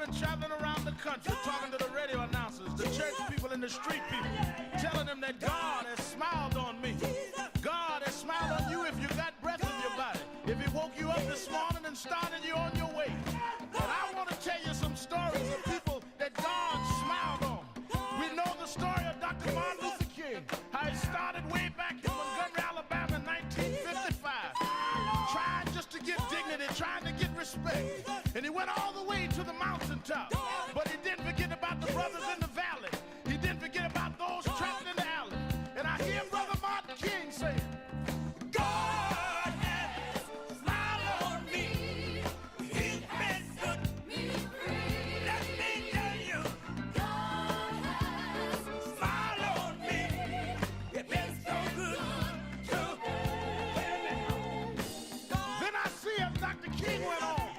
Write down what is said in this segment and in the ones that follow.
been traveling around the country talking to the radio announcers, the church people and the street people, telling them that God has smiled on me. God has smiled on you if you got breath in your body. If he woke you up this morning and started you on your way. But I want to tell you some stories of people that God smiled on. We know the story of Dr. Martin Luther King, how he started way back in Montgomery, Alabama in 1955, trying just to get dignity, trying to get respect. And he went all the way to the mountaintop. But he didn't forget about the brothers in the valley. He didn't forget about those trapped in the alley. And I hear Brother Martin King say, God has smiled on me. He's been good to me. Let me tell you, God has smiled on me. It's been so good to me. Then I see as Dr. King went on,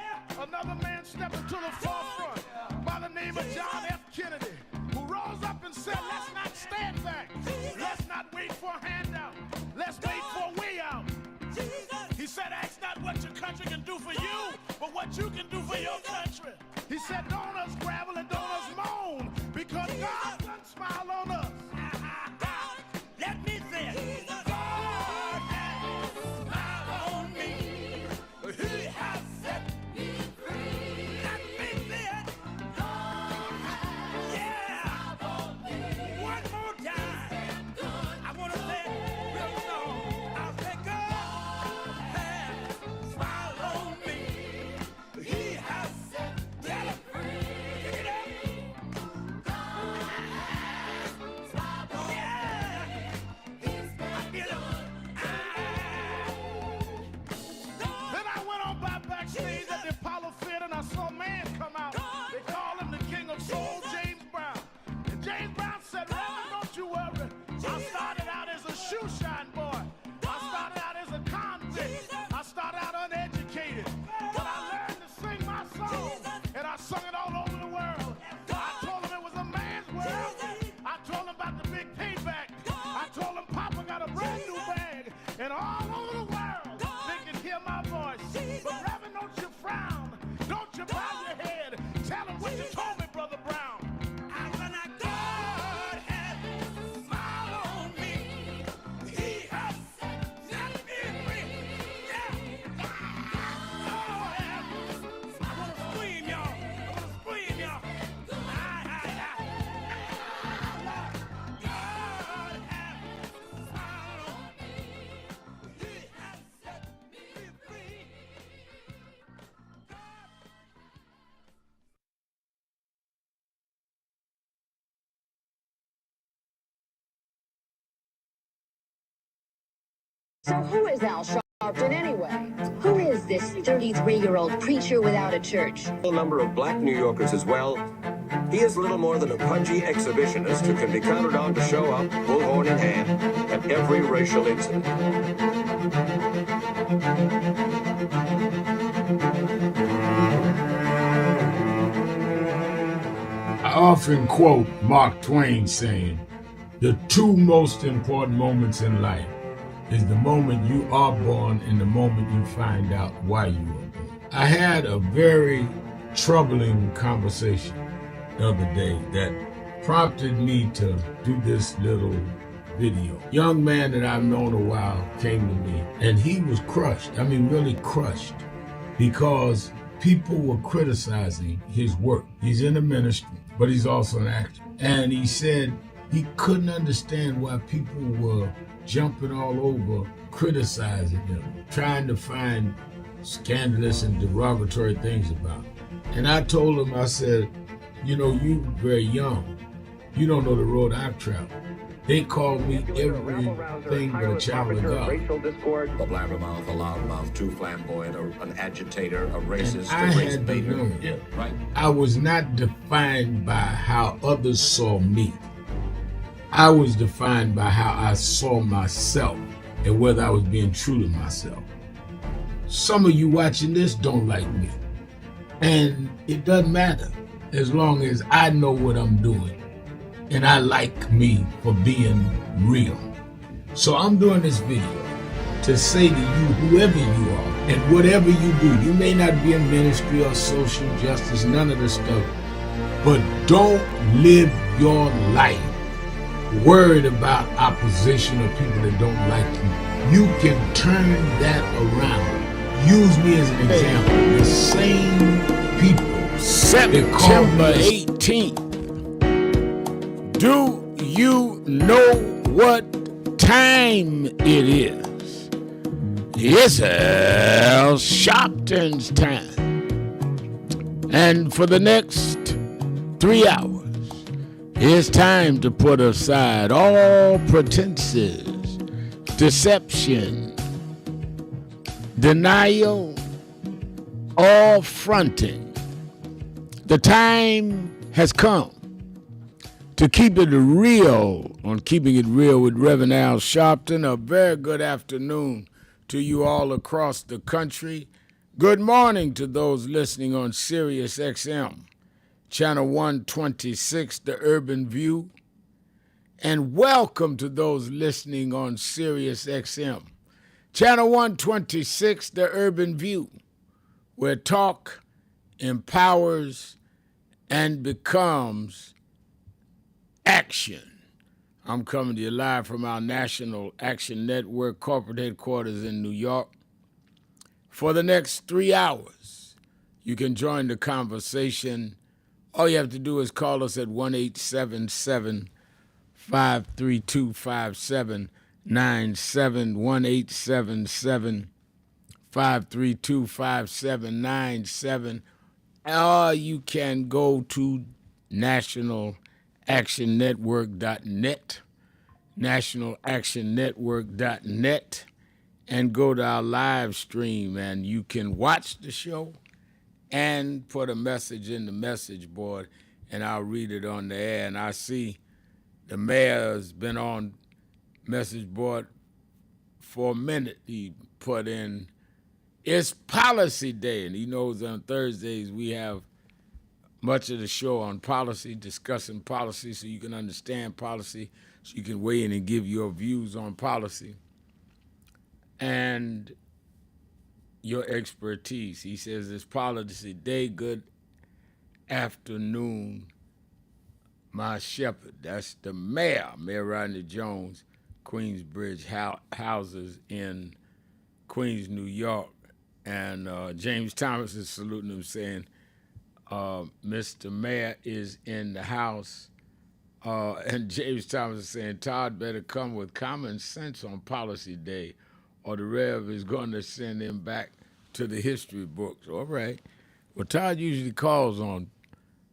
another man stepping to the forefront by the name of John F. Kennedy, who rose up and said, let's not stand back. Let's not wait for a handout. Let's wait for a way out. He said, ask not what your country can do for you, but what you can do for your country. He said, don't us gravel and don't us moan, because God done smile on us. Let me say it. God has smiled on me. He has set me free. Let me say it. God has smiled on me. One more time. I want to say it real slow. I'll say God has smiled on me. He has set me free. Pick it up. God has smiled on me. I feel it. Then I went on by backstage at the Apollo Theater and I saw a man come out. They call him the King of Soul, James Brown. And James Brown said, Reverend, don't you worry. I started out as a shoe shine boy. I started out as a convict. I started out uneducated. But I learned to sing my song. And I sung it all over the world. I told him it was a man's world. I told him about the big payback. I told him Papa got a brand new bag. And all over the world, they can hear my voice. But Reverend, don't you frown. Don't you bow your head. Tell him what you told me, Brother Brown. When I God has smiled on me, he has set me free. Yeah. Oh, yeah. I want to scream, y'all. I want to scream, y'all. God has smiled on me. He has set me free. So who is Al Sharpton anyway? Who is this 33-year-old preacher without a church? A number of black New Yorkers as well. He is little more than a pudgy exhibitionist who can be counted on to show up, bullhorn in hand, at every racial incident. I often quote Mark Twain saying, the two most important moments in life is the moment you are born and the moment you find out why you were born. I had a very troubling conversation the other day that prompted me to do this little video. Young man that I've known a while came to me and he was crushed. I mean, really crushed, because people were criticizing his work. He's in the ministry, but he's also an actor. And he said he couldn't understand why people were jumping all over, criticizing him, trying to find scandalous and derogatory things about him. And I told him, I said, you know, you very young. You don't know the road I've traveled. They call me everything but a child of God. A blabbermouth, a loudmouth, too flamboyant, an agitator, a racist, I had to learn. Yeah, right. I was not defined by how others saw me. I was defined by how I saw myself and whether I was being true to myself. Some of you watching this don't like me. And it doesn't matter as long as I know what I'm doing and I like me for being real. So I'm doing this video to say to you, whoever you are, And whatever you do, you may not be in ministry or social justice, none of the stuff, but don't live your life worried about opposition or people that don't like you. You can turn that around. Use me as an example. The same people. September 18th. Do you know what time it is? It's Al Sharpton's time. And for the next 3 hours, it's time to put aside all pretenses, deception, denial, all fronting. The time has come to keep it real on Keeping It Real with Reverend Al Sharpton. A very good afternoon to you all across the country. Good morning to those listening on Sirius XM, Channel 126, The Urban View. And welcome to those listening on Sirius XM, Channel 126, The Urban View, where talk empowers and becomes action. I'm coming to you live from our National Action Network corporate headquarters in New York. For the next 3 hours, you can join the conversation. All you have to do is call us at 1-877-532-5797, 1-877-532-5797, or you can go to nationalactionnetwork.net, nationalactionnetwork.net, and go to our live stream, and you can watch the show and put a message in the message board, and I'll read it on the air. And I see the mayor's been on message board for a minute. He put in, it's policy day, and he knows on Thursdays we have much of the show on policy, discussing policy so you can understand policy, so you can weigh in and give your views on policy and your expertise. He says it's policy day. Good afternoon, my shepherd. That's the mayor, Mayor Rodney Jones, Queensbridge houses in Queens, New York. And James Thomas is saluting him, saying, Mr. Mayor is in the house. And James Thomas is saying, Todd better come with common sense on policy day, or the Rev is going to send him back to the history books. All right. Well, Todd usually calls on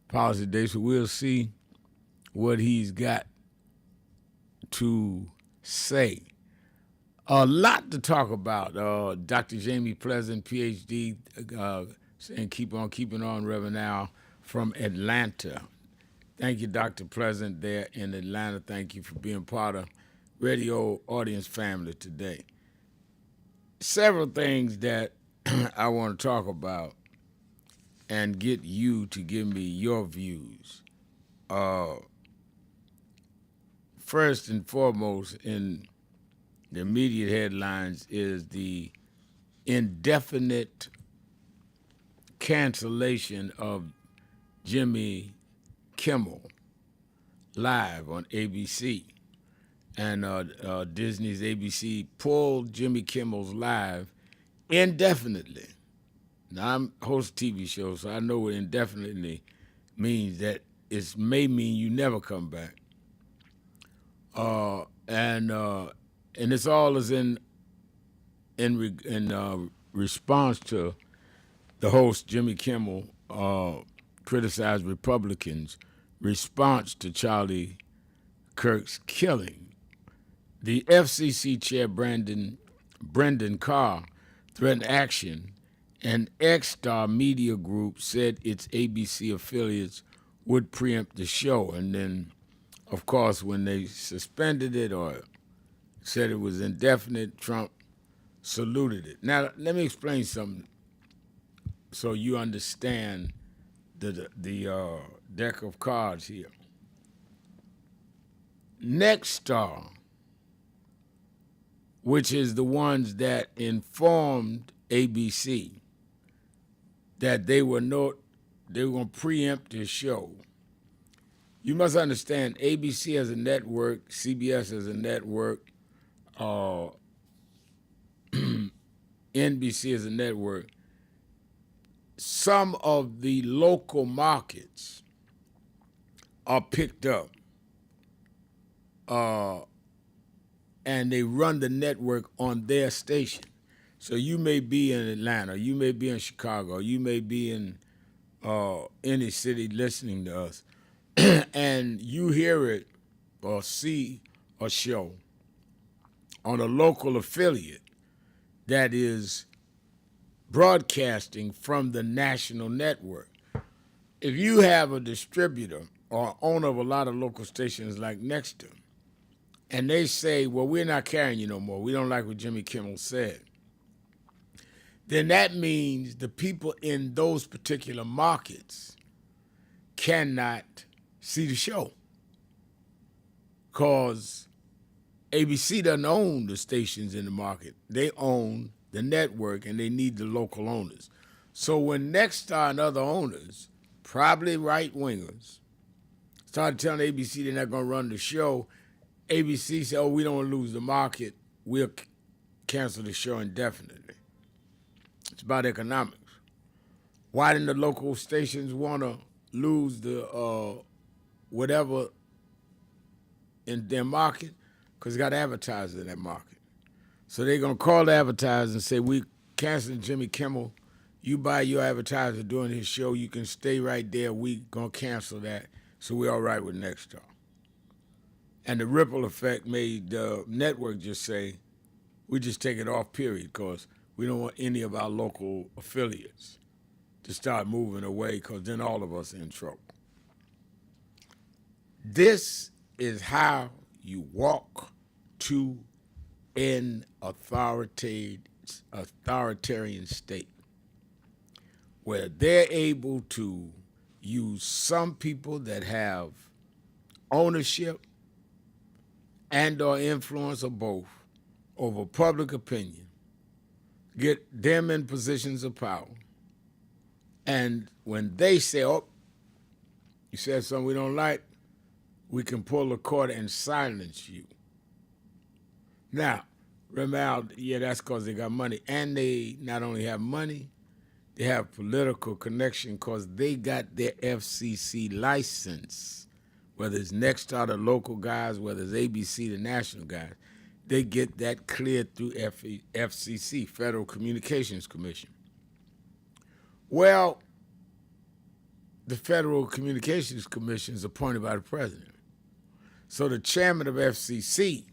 policy day, so we'll see what he's got to say. A lot to talk about. Dr. Jamie Pleasant, PhD, saying keep on keeping on, Reverend Al, from Atlanta. Thank you, Dr. Pleasant, there in Atlanta. Thank you for being part of radio audience family today. Several things that I want to talk about and get you to give me your views. First and foremost, in the immediate headlines is the indefinite cancellation of Jimmy Kimmel Live on ABC. And Disney's ABC pulled Jimmy Kimmel's Live indefinitely. Now, I'm host TV shows, so I know what indefinitely means, that it may mean you never come back. And it's all is in response to the host, Jimmy Kimmel, criticized Republicans' response to Charlie Kirk's killing. The FCC chair, Brendan Carr, threatened action, and X-Star Media Group said its ABC affiliates would preempt the show. And then, of course, when they suspended it or said it was indefinite, Trump saluted it. Now, let me explain something so you understand the deck of cards here. Nexstar, which is the ones that informed ABC that they were going to preempt this show. You must understand, ABC as a network, CBS as a network, NBC as a network, some of the local markets are picked up, and they run the network on their station. So you may be in Atlanta, you may be in Chicago, you may be in any city listening to us, and you hear it or see a show on a local affiliate that is broadcasting from the national network. If you have a distributor or owner of a lot of local stations like Nexter, and they say, well, we're not carrying you no more, we don't like what Jimmy Kimmel said, then that means the people in those particular markets cannot see the show, because ABC doesn't own the stations in the market. They own the network, and they need the local owners. So when Nexstar and other owners, probably right-wingers, started telling ABC they're not going to run the show, ABC said, oh, we don't want to lose the market, we'll cancel the show indefinitely. It's about economics. Why didn't the local stations want to lose the whatever in their market? Because they got advertisers in that market. So they're going to call the advertisers and say, we canceling Jimmy Kimmel. You buy your advertiser during his show, you can stay right there. We going to cancel that, so we're all right with Nexstar. And the ripple effect made the network just say, we just take it off, period, because we don't want any of our local affiliates to start moving away, because then all of us are in trouble. This is how you walk to an authoritarian state, where they're able to use some people that have ownership and or influence or both over public opinion, get them in positions of power, and when they say, oh, you said something we don't like, we can pull a cord and silence you. Now, remember, yeah, that's because they got money. And they not only have money, they have political connection, because they got their FCC license. Whether it's Nexstar, the local guys, whether it's ABC, the national guys, they get that cleared through FCC, Federal Communications Commission. Well, the Federal Communications Commission is appointed by the president. So the chairman of FCC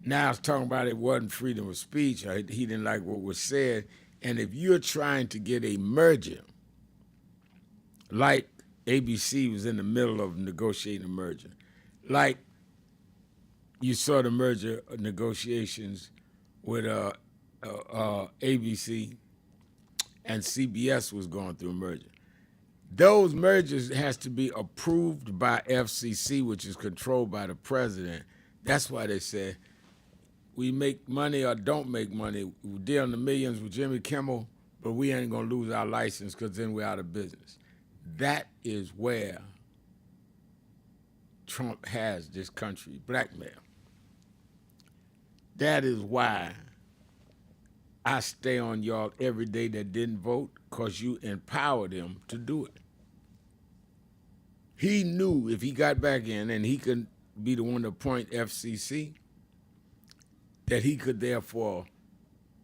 now is talking about it wasn't freedom of speech, or he didn't like what was said. And if you're trying to get a merger, like ABC was in the middle of negotiating a merger, like you saw the merger negotiations with ABC and CBS was going through a merger. Those mergers has to be approved by FCC, which is controlled by the president. That's why they said, we make money or don't make money. We deal in the millions with Jimmy Kimmel, but we ain't gonna lose our license, because then we're out of business. That is where Trump has this country blackmail. That is why I stay on y'all every day that didn't vote, because you empowered him to do it. He knew if he got back in and he could be the one to appoint FCC, that he could therefore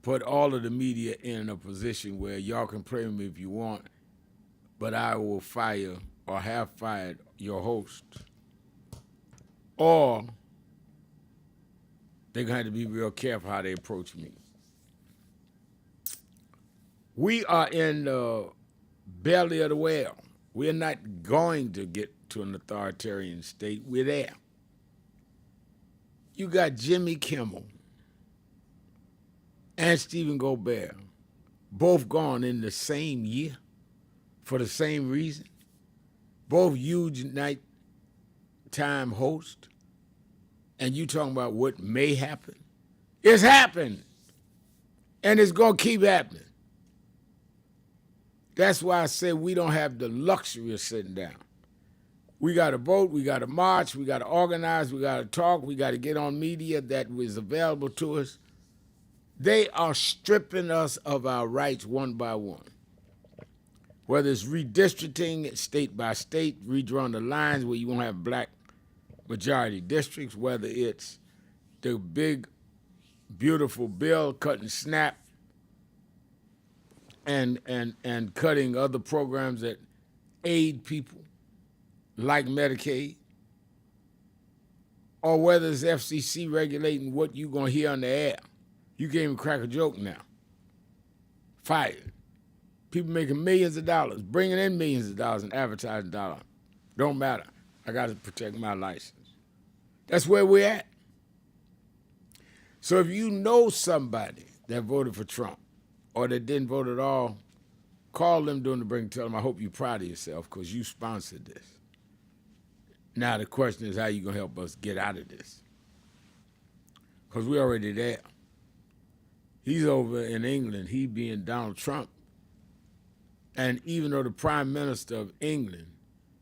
put all of the media in a position where y'all can play me if you want, but I will fire or have fired your host. Or they're going to have to be real careful how they approach me. We are in the belly of the whale. We're not going to get to an authoritarian state. We're there. You got Jimmy Kimmel and Stephen Colbert both gone in the same year for the same reason. Both huge nighttime hosts. And you talking about what may happen? It's happened. And it's going to keep happening. That's why I say we don't have the luxury of sitting down. We got to vote, we got to march, we got to organize, we got to talk, we got to get on media that was available to us. They are stripping us of our rights one by one. Whether it's redistricting state by state, redrawing the lines where you won't have black majority districts, whether it's the big, beautiful bill cutting SNAP and cutting other programs that aid people like Medicaid, or whether it's FCC regulating what you're going to hear on the air. You can't even crack a joke now. Fired. People making millions of dollars, bringing in millions of dollars in advertising dollars. Don't matter. I got to protect my license. That's where we're at. So if you know somebody that voted for Trump or that didn't vote at all, call them during the break and tell them, I hope you're proud of yourself because you sponsored this. Now the question is, how you going to help us get out of this? Because we're already there. He's over in England, he being Donald Trump. And even though the Prime Minister of England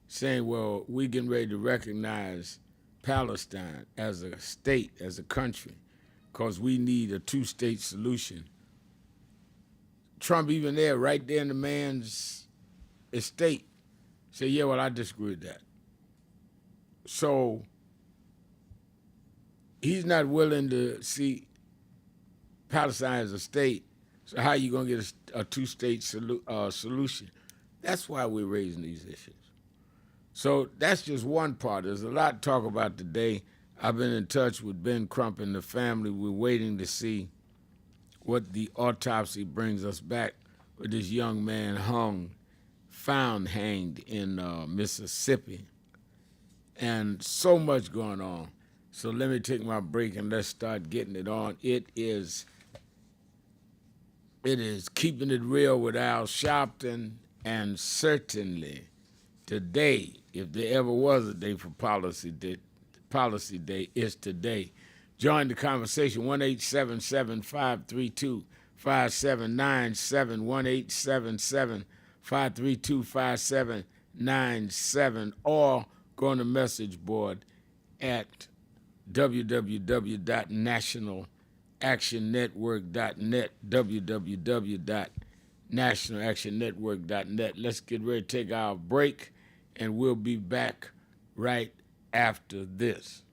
saying, well, we're getting ready to recognize Palestine as a state, as a country, because we need a two-state solution. Trump even there, right there in the man's estate, said, yeah, well, I disagree with that. So he's not willing to see Palestine as a state. So how are you going to get a two-state solution? That's why we're raising these issues. So that's just one part. There's a lot to talk about today. I've been in touch with Ben Crump and the family. We're waiting to see what the autopsy brings us back with this young man found hanged in Mississippi. And so much going on. So let me take my break and let's start getting it on. It is Keeping It Real with Al Sharpton, and certainly today, if there ever was a day for Policy Day, is today. Join the conversation, 1-877-532-5797, 1-877-532-5797, or go on the message board at www.nationalactionnetwork.net, www.nationalactionnetwork.net. Let's get ready to take our break, and we'll be back right after this.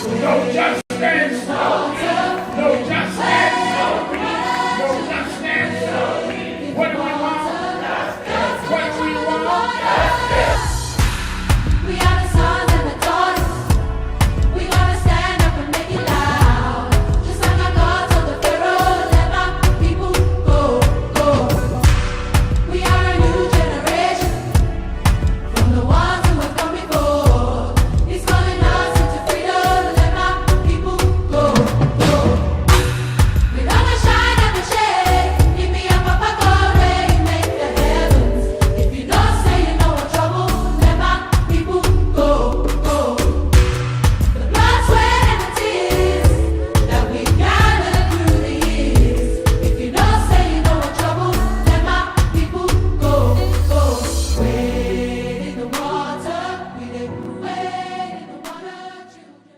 No justice, no justice, no justice. What do we want? What do we want? We are the sons and the daughters. We gonna stand up and make it loud. Just like our God told the Pharaoh, let my people go, go. We are a new generation from the ones who have come before. He's calling us into freedom. Let my people go, go. We're gonna shine and shade. Give me a papa glory, make the heavens. If you don't say you know what trouble, let my people go, go. The blood, sweat, and the tears that we gathered through the years. If you don't say you know what trouble, let my people go, go. Wade in the water, we did wade in the water, children.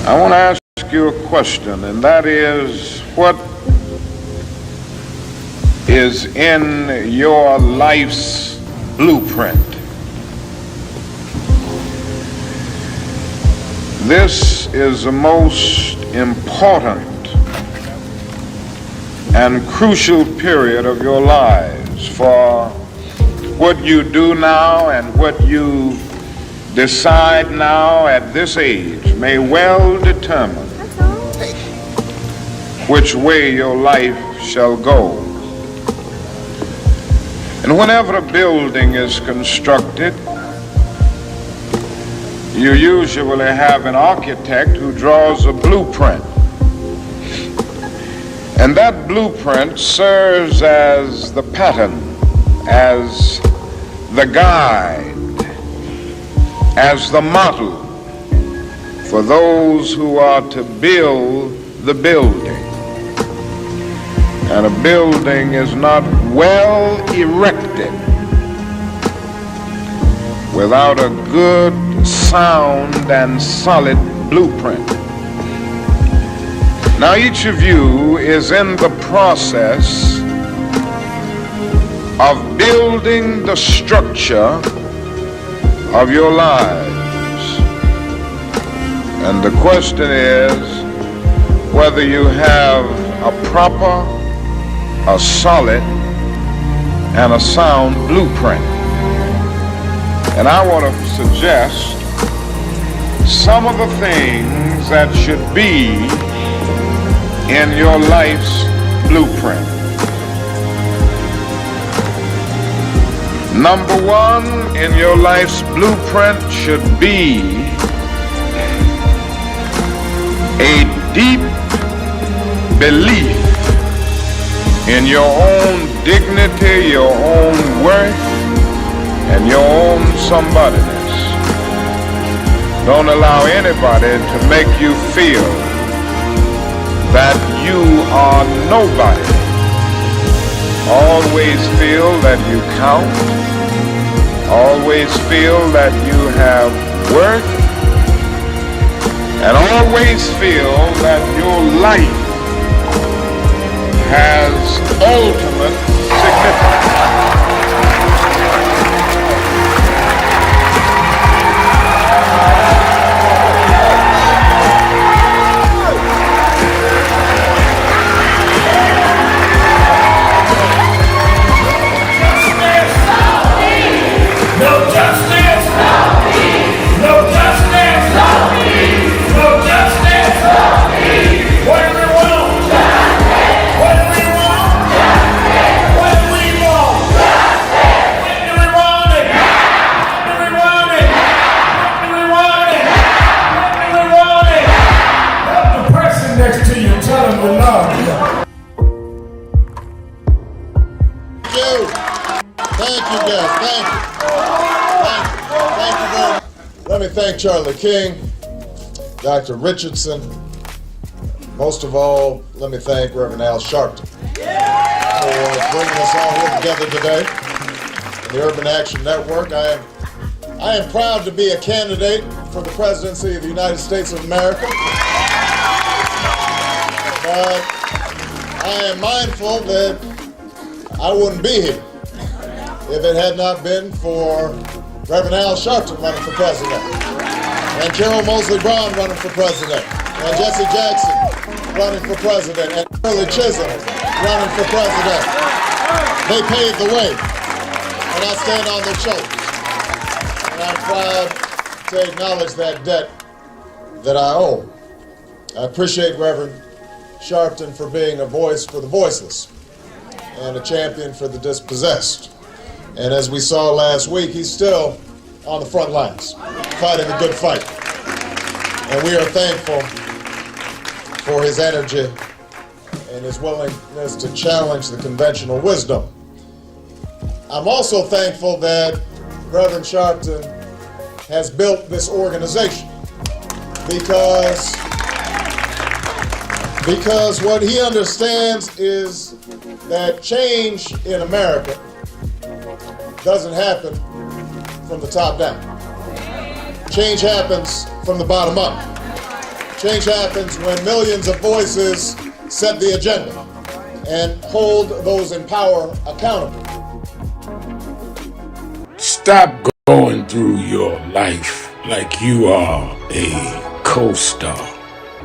I want to ask you a question, and that is, what is in your life's blueprint. This is the most important and crucial period of your lives, for what you do now and what you decide now at this age may well determine which way your life shall go. And whenever a building is constructed, you usually have an architect who draws a blueprint. And that blueprint serves as the pattern, as the guide, as the model for those who are to build the building. And a building is not well erected without a good, sound, and solid blueprint. Now each of you is in the process of building the structure of your lives. And the question is whether you have a proper, a solid, and a sound blueprint. And I want to suggest some of the things that should be in your life's blueprint. Number one in your life's blueprint should be a deep belief in your own dignity, your own worth, and your own somebodyness. Don't allow anybody to make you feel that you are nobody. Always feel that you count. Always feel that you have worth. And always feel that your life has ultimate significance. Let me thank Charlie King, Dr. Richardson. Most of all, let me thank Reverend Al Sharpton for bringing us all here together today in the Urban Action Network. I am proud to be a candidate for the presidency of the United States of America. But I am mindful that I wouldn't be here if it had not been for Reverend Al Sharpton running for president, and Carol Moseley Brown running for president, and Jesse Jackson running for president, and Shirley Chisholm running for president. They paved the way, and I stand on their shoulders. And I'm proud to acknowledge that debt that I owe. I appreciate Reverend Sharpton for being a voice for the voiceless and a champion for the dispossessed. And as we saw last week, he's still on the front lines, fighting a good fight. And we are thankful for his energy and his willingness to challenge the conventional wisdom. I'm also thankful that Reverend Sharpton has built this organization because what he understands is that change in America doesn't happen from the top down. Change happens from the bottom up. Change happens when millions of voices set the agenda and hold those in power accountable. Stop going through your life like you are a co-star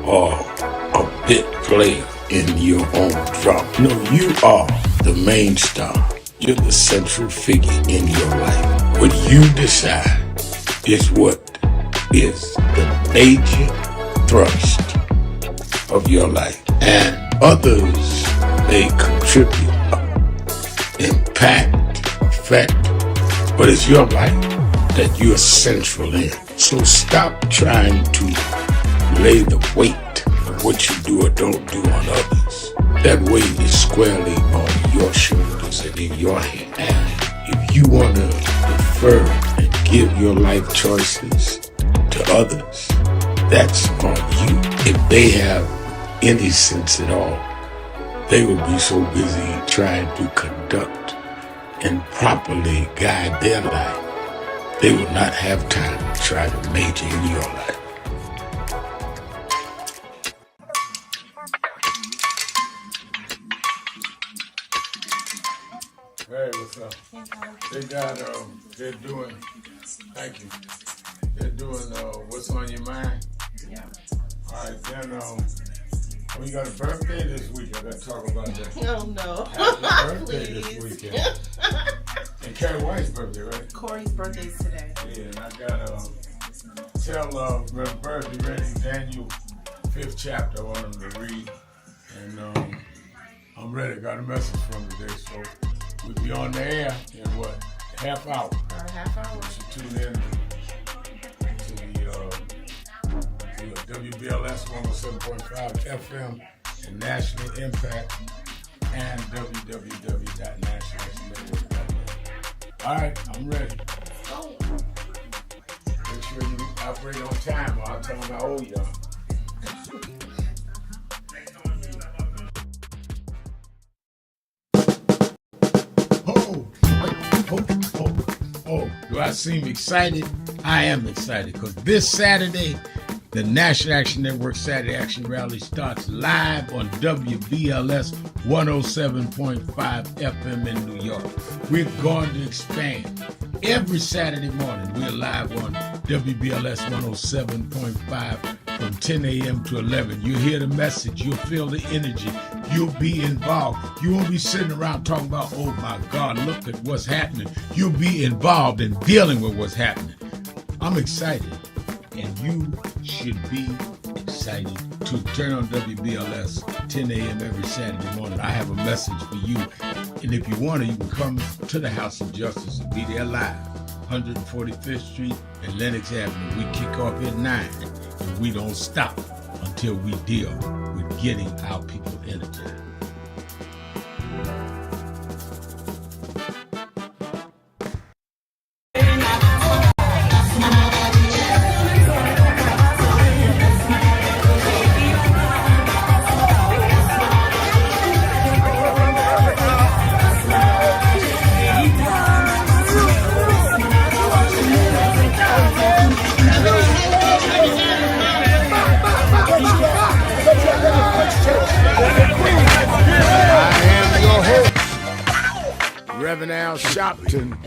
or a bit player in your own drama. No, you are the main star. You're the central figure in your life. What you decide is what is the major thrust of your life. And others may contribute, impact, affect, but it's your life that you're central in. So stop trying to lay the weight of what you do or don't do on others. That weight is squarely on your shoulders and in your hand. And if you want to defer and give your life choices to others, that's on you. If they have any sense at all, they will be so busy trying to conduct and properly guide their life, they will not have time to try to major in your life. Hey, what's up? They're doing, thank you. They're doing What's on Your Mind? Yeah. All right, then, we got a birthday this week. I got to talk about that. Oh, no. Happy birthday this weekend. And Carrie White's birthday, right? Corey's birthday's today. Yeah, and I got tell Reverend Bird to read Daniel 5th chapter. I want him to read. And I'm ready. Got a message from today, so we'll be on the air in what? Half hour. About a half hour. You should tune in to the WBLS 107.5 FM and National Impact and www.nationalnetwork.net. All right, I'm ready. Oh. Make sure you operate on time or I'll tell them how old you are. Oh, do I seem excited? I am excited because this Saturday, the National Action Network Saturday Action Rally starts live on WBLS 107.5 FM in New York. We're going to expand. Every Saturday morning, we're live on WBLS 107.5 from 10 a.m. to 11. You'll hear the message. You'll feel the energy. You'll be involved. You won't be sitting around talking about, oh my God, look at what's happening. You'll be involved in dealing with what's happening. I'm excited, and you should be excited too. Turn on WBLS 10 a.m. every Saturday morning. I have a message for you, and if you want to, you can come to the House of Justice and be there live, 145th Street and Lenox Avenue. We kick off at 9, and we don't stop until we deal with getting our people energized. Reverend Al Sharpton,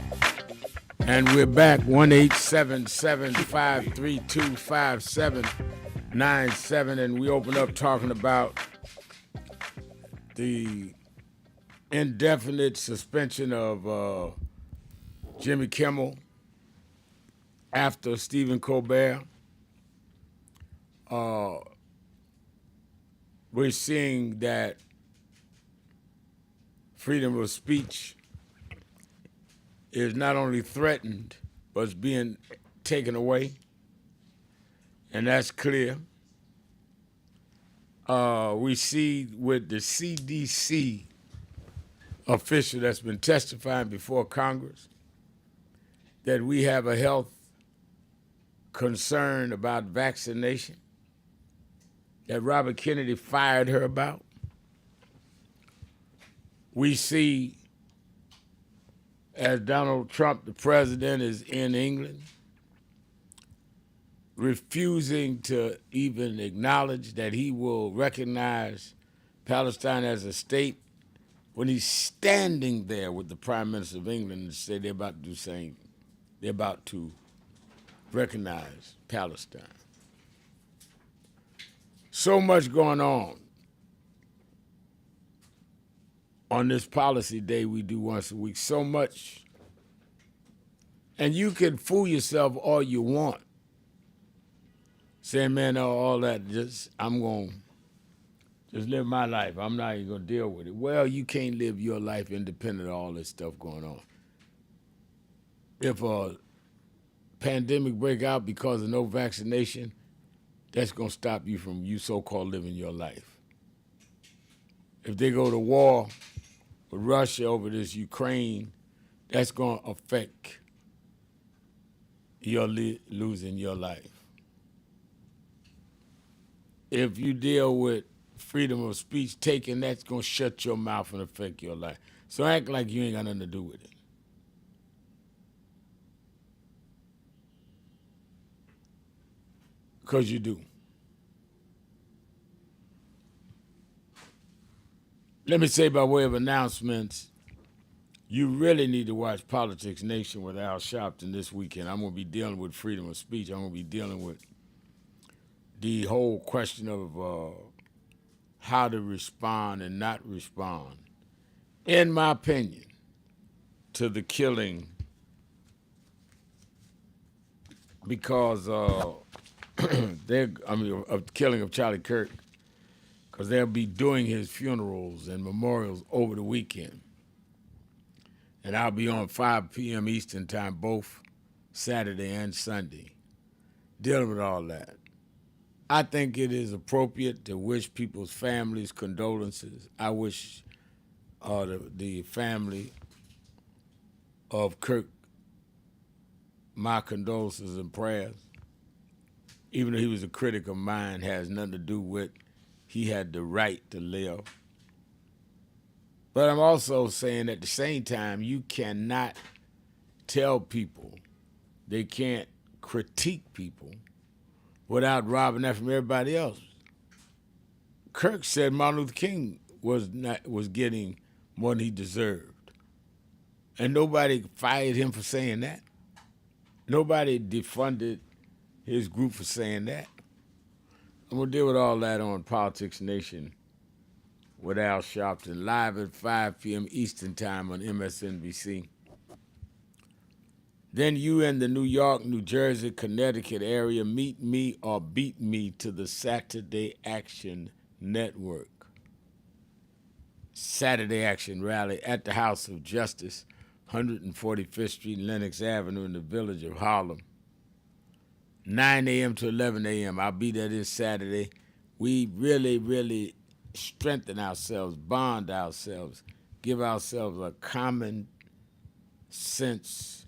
and we're back 1-877-532-5797, and we open up talking about the indefinite suspension of Jimmy Kimmel after Stephen Colbert. We're seeing that freedom of speech is not only threatened, but it's being taken away, and that's clear. We see with the CDC official that's been testifying before Congress that we have a health concern about vaccination that Robert Kennedy fired her about. We see as Donald Trump, the president, is in England, refusing to even acknowledge that he will recognize Palestine as a state, when he's standing there with the Prime Minister of England and say they're about to do same, they're about to recognize Palestine. So much going on this policy day we do once a week, so much. And you can fool yourself all you want, saying, man, all that, I'm going to just live my life. I'm not even going to deal with it. Well, you can't live your life independent of all this stuff going on. If a pandemic break out because of no vaccination, that's going to stop you from you so-called living your life. If they go to war with Russia over this Ukraine, that's going to affect your losing your life. If you deal with freedom of speech taken, that's going to shut your mouth and affect your life. So act like you ain't got nothing to do with it. Because you do. Let me say by way of announcements, you really need to watch Politics Nation with Al Sharpton this weekend. I'm going to be dealing with freedom of speech. I'm going to be dealing with the whole question of how to respond and not respond, in my opinion, to the killing, because of the killing of Charlie Kirk, because they'll be doing his funerals and memorials over the weekend. And I'll be on 5 p.m. Eastern time, both Saturday and Sunday, dealing with all that. I think it is appropriate to wish people's families condolences. I wish the family of Kirk my condolences and prayers. Even though he was a critic of mine, has nothing to do with he had the right to live. But I'm also saying at the same time, you cannot tell people they can't critique people without robbing that from everybody else. Kirk said Martin Luther King was getting more than he deserved. And nobody fired him for saying that. Nobody defunded his group for saying that. I'm going to deal with all that on Politics Nation with Al Sharpton, live at 5 p.m. Eastern Time on MSNBC. Then you in the New York, New Jersey, Connecticut area, meet me or beat me to the Saturday Action Network. Saturday Action Rally at the House of Justice, 145th Street, Lenox Avenue in the village of Harlem. 9 a.m. to 11 a.m. I'll be there this Saturday. We really, really strengthen ourselves, bond ourselves, give ourselves a common sense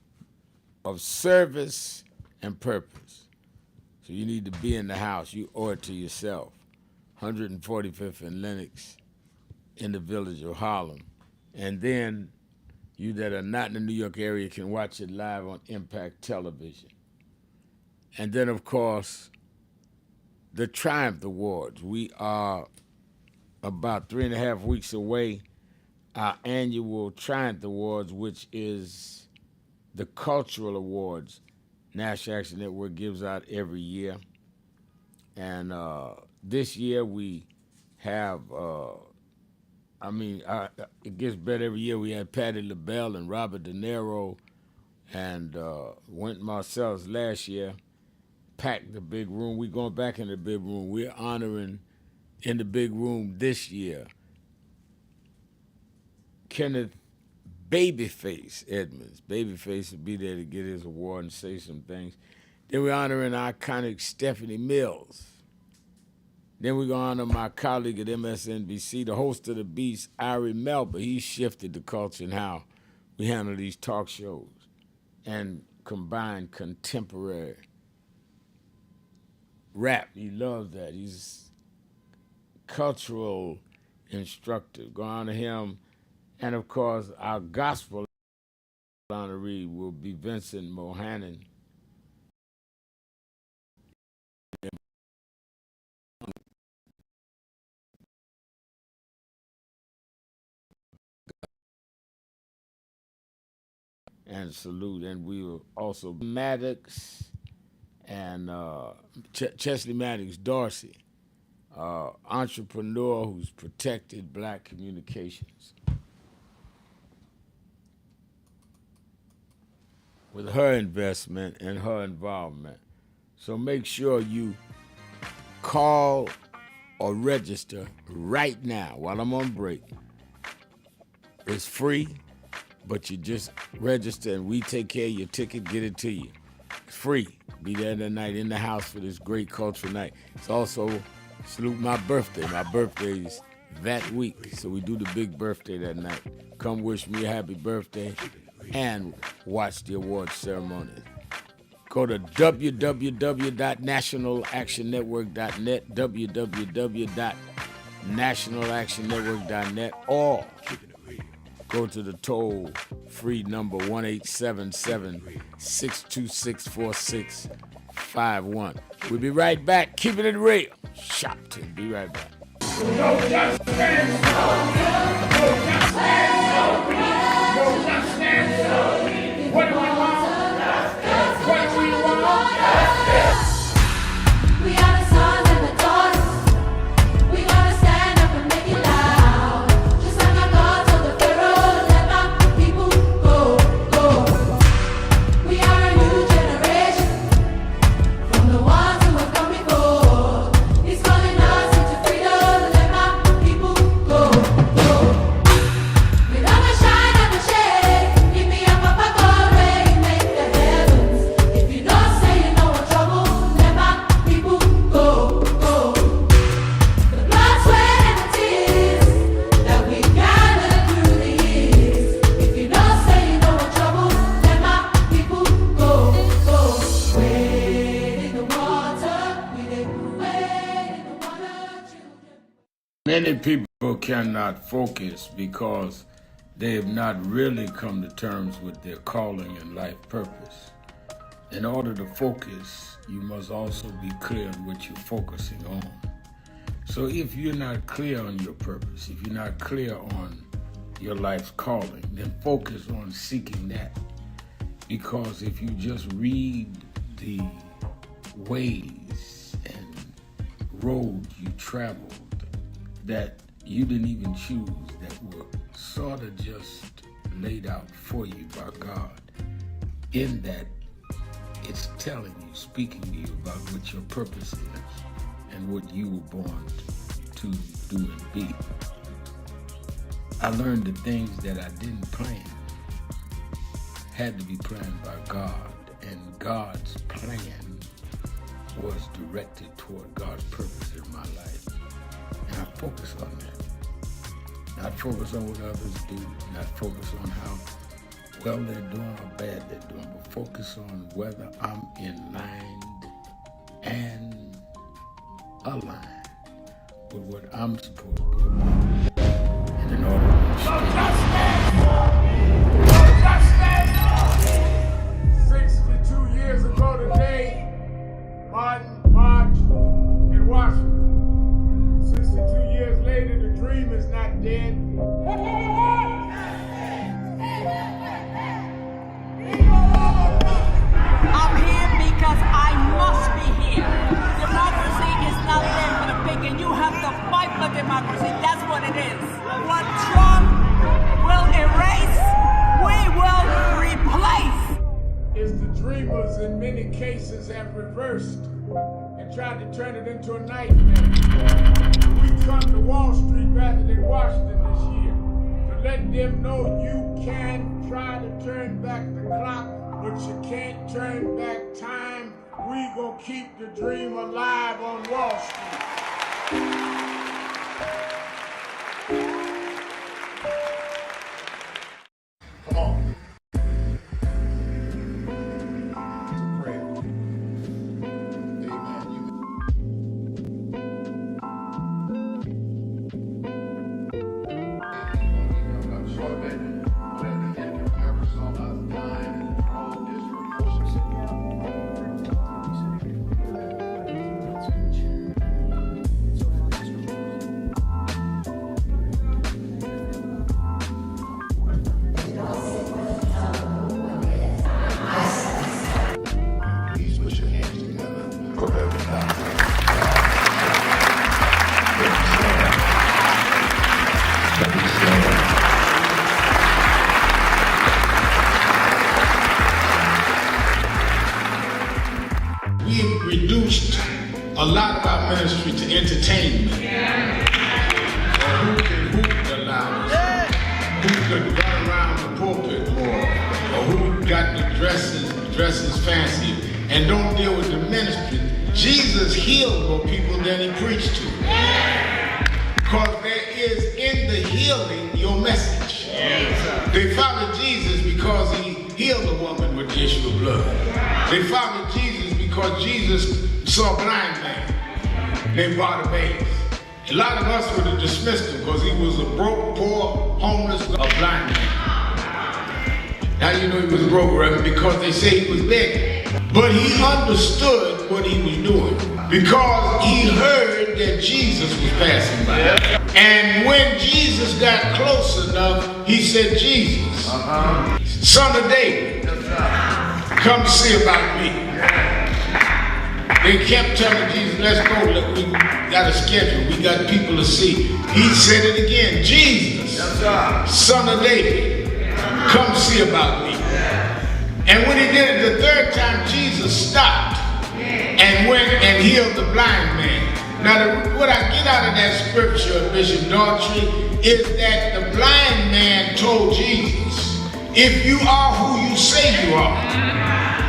of service and purpose. So you need to be in the house. You owe it to yourself. 145th and Lenox in the village of Harlem. And then you that are not in the New York area can watch it live on Impact Television. And then, of course, the Triumph Awards. We are about 3.5 weeks away. Our annual Triumph Awards, which is the cultural awards National Action Network gives out every year. And this year we have, it gets better every year. We had Patti LaBelle and Robert De Niro and Wynton Marsalis last year. Packed the big room. We're going back in the big room. We're honoring in the big room this year Kenneth Babyface Edmonds. Babyface will be there to get his award and say some things. Then we're honoring iconic Stephanie Mills. Then we're going to honor my colleague at MSNBC, the host of The Beast, Ari Melba. He shifted the culture and how we handle these talk shows and combine contemporary rap. He loves that. He's a cultural instructor. Go on to him. And, of course, our gospel honoree will be Vincent Mohanan. and salute. And we will also Maddox and Chesley Maddox Dorsey, entrepreneur who's protected black communications. With her investment and her involvement. So make sure you call or register right now while I'm on break. It's free, but you just register and we take care of your ticket, get it to you. It's free. Be there that night in the house for this great cultural night. It's also salute my birthday. My birthday is that week, so we do the big birthday that night. Come wish me a happy birthday and watch the awards ceremony. Go to www.nationalactionnetwork.net, www.nationalactionnetwork.net, or go to the toll-free number 1-877-626-4651. We'll be right back. Keeping it real. Shopton. Be right back. What do we want? What do we want? We are the sons and the daughters. We gotta stand up and make it loud. Just like our God told the Pharaoh, let my people go, go. We are a new generation from the ones who have come before. He's calling us into freedom. Let my people go, go. We gonna shine and the shade. Give me a papa God rain, make the heavens. If you don't say you know what trouble, let my people go, go. The blood, sweat, and the tears that we gathered through the years. If you don't say you know what trouble, let my people go, go. Wade in the water, we did wade in the water, children. Many people cannot focus because they have not really come to terms with their calling and life purpose. In order to focus, you must also be clear on what you're focusing on. So if you're not clear on your purpose, if you're not clear on your life's calling, then focus on seeking that. Because if you just read the ways and roads you traveled that you didn't even choose, that were sort of just laid out for you by God, in that it's telling you, speaking to you about what your purpose is and what you were born to do and be. I learned the things that I didn't plan had to be planned by God, and God's plan was directed toward God's purpose in my life. And I focus on that. Not focus on what others do, not focus on how well they're doing or bad they're doing, but focus on whether I'm in line and aligned with what I'm supposed to be about. And in order to stay 62 years ago today, Martin marched in Washington. 62 years later, the dream is not dead. I'm here because I must be here. Democracy is not there for the picking. You have to fight for democracy. That's what it is. What Trump will erase, we will replace. Is the dreamers in many cases have reversed and tried to turn it into a nightmare. We come to Wall Street rather than Washington this year to let them know you can try to turn back the clock, but you can't turn back time. We gonna keep the dream alive on Wall Street. Come on. a lot of our ministry to entertainment. Or who can hoop the loudest? Who can run around the pulpit more? Or who got the dresses fancy and don't deal with the ministry? Jesus healed more people than he preached to. Because there is in the healing your message. They followed Jesus because he healed a woman with the issue of blood. They followed Jesus because Jesus saw a blind man named Bartimaeus. A lot of us would have dismissed him because he was a broke, poor, homeless, a blind man. How you know he was broke, Reverend? Because they say he was begging. But he understood what he was doing because he heard that Jesus was passing by. And when Jesus got close enough, he said, Jesus, son of David, come see about me. They kept telling Jesus, let's go, look, we got a schedule, we got people to see. He said it again, Jesus, son of David, come see about me. And when he did it the third time, Jesus stopped and went and healed the blind man. Now, what I get out of that scripture, Bishop Daughtry, is that the blind man told Jesus, if you are who you say you are,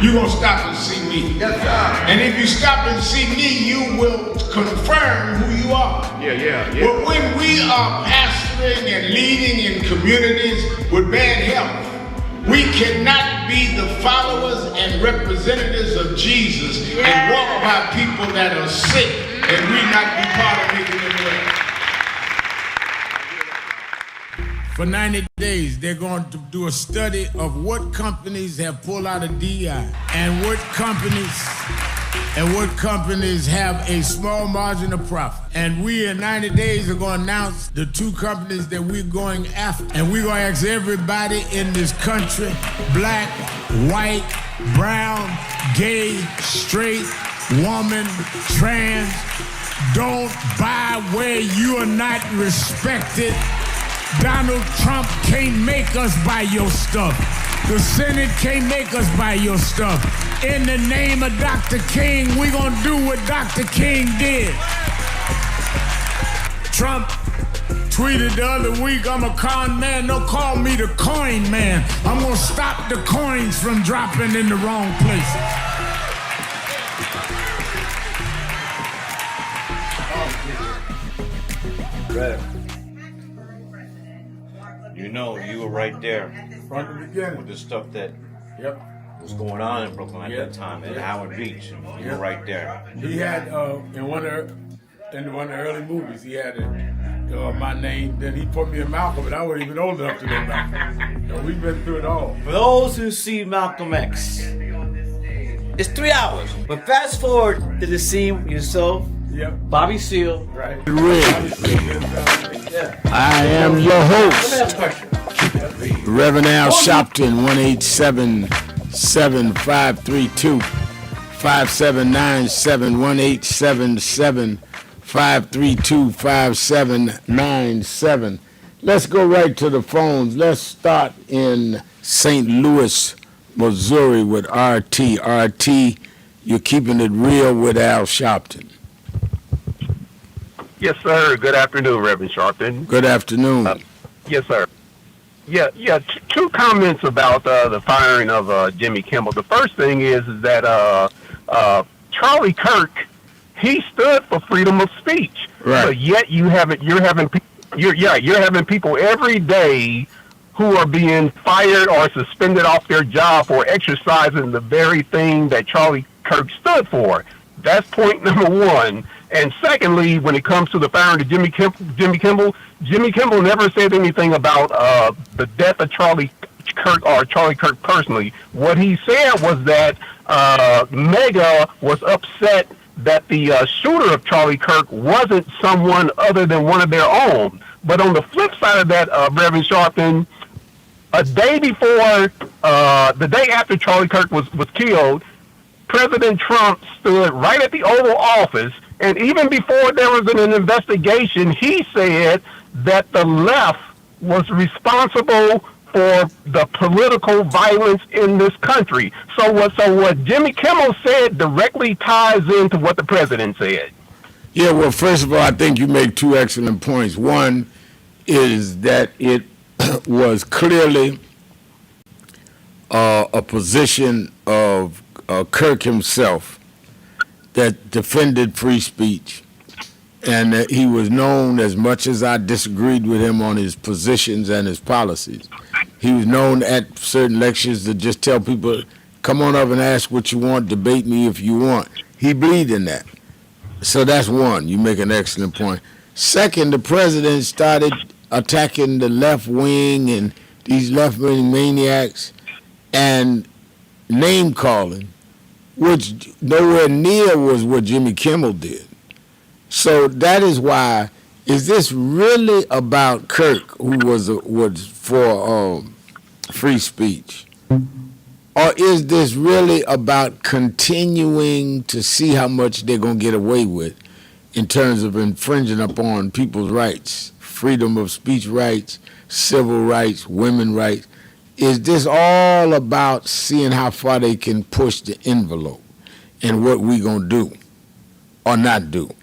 you're going to stop and see me. And if you stop and see me, you will confirm who you are. But when we are pastoring and leading in communities with bad health, we cannot be the followers and representatives of Jesus and walk by people that are sick and we not be part of making them well. For 90 days, they're going to do a study of what companies have pulled out of DI and what companies have a small margin of profit. And we in 90 days are going to announce the 2 companies that we're going after. And we're going to ask everybody in this country, black, white, brown, gay, straight, woman, trans, don't buy where you are not respected. Donald Trump can't make us buy your stuff. The Senate can't make us buy your stuff. In the name of Dr. King, we're going to do what Dr. King did. Trump tweeted the other week, I'm a con man. Don't call me the coin man. I'm going to stop the coins from dropping in the wrong place. Rev, you know, you were right there From the beginning. with the stuff that was going on in Brooklyn at that time, at Howard Beach. You were right there. He had in one of the early movies, he had my name. Then he put me in Malcolm, but I wasn't even old enough to know Malcolm. We've been through it all. For those who see Malcolm X, it's 3 hours. But fast forward to the scene you saw Bobby Seale. Right. I am your host, Let me ask a question. Reverend Al Sharpton, 1-877-532-5797, 1-877-532-5797. Let's go right to the phones. Let's start in St. Louis, Missouri with RT. RT, you're keeping it real with Al Sharpton. Yes, sir. Good afternoon, Reverend Sharpton. Good afternoon. Yes, sir. Yeah. Two comments about the firing of Jimmy Kimmel. The first thing is that Charlie Kirk, he stood for freedom of speech, right? But yet you're having people every day who are being fired or suspended off their job for exercising the very thing that Charlie Kirk stood for. That's point number one. And secondly, when it comes to the firing of Jimmy Kimmel never said anything about the death of Charlie Kirk or Charlie Kirk personally. What he said was that Mega was upset that the shooter of Charlie Kirk wasn't someone other than one of their own. But on the flip side of that, Reverend Sharpton, a day before, the day after Charlie Kirk was killed, President Trump stood right at the Oval Office, and even before there was an investigation, he said that the left was responsible for the political violence in this country. So what Jimmy Kimmel said directly ties into what the president said. Yeah, well, first of all, I think you make two excellent points. One is that it was clearly a position of Kirk himself that defended free speech, and that he was known, as much as I disagreed with him on his positions and his policies, he was known at certain lectures to just tell people, come on up and ask what you want, debate me if you want. He believed in that. So that's one. You make an excellent point. Second, the president started attacking the left wing and these left-wing maniacs and name-calling, which nowhere near was what Jimmy Kimmel did. So that is why, is this really about Kirk, who was for free speech? Or is this really about continuing to see how much they're going to get away with in terms of infringing upon people's rights, freedom of speech rights, civil rights, women's rights? Is this all about seeing how far they can push the envelope and what we going to do or not do?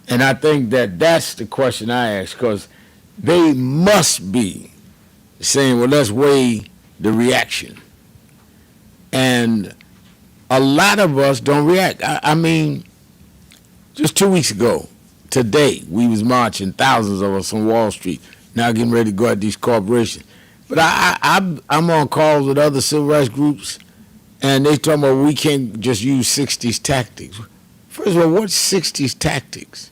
And I think that that's the question I ask, because they must be saying, well, let's weigh the reaction. And a lot of us don't react. I mean, just 2 weeks ago, today, we was marching, thousands of us on Wall Street, now getting ready to go at these corporations. But I'm on calls with other civil rights groups, and they talking about we can't just use 60s tactics. First of all, what's 60s tactics?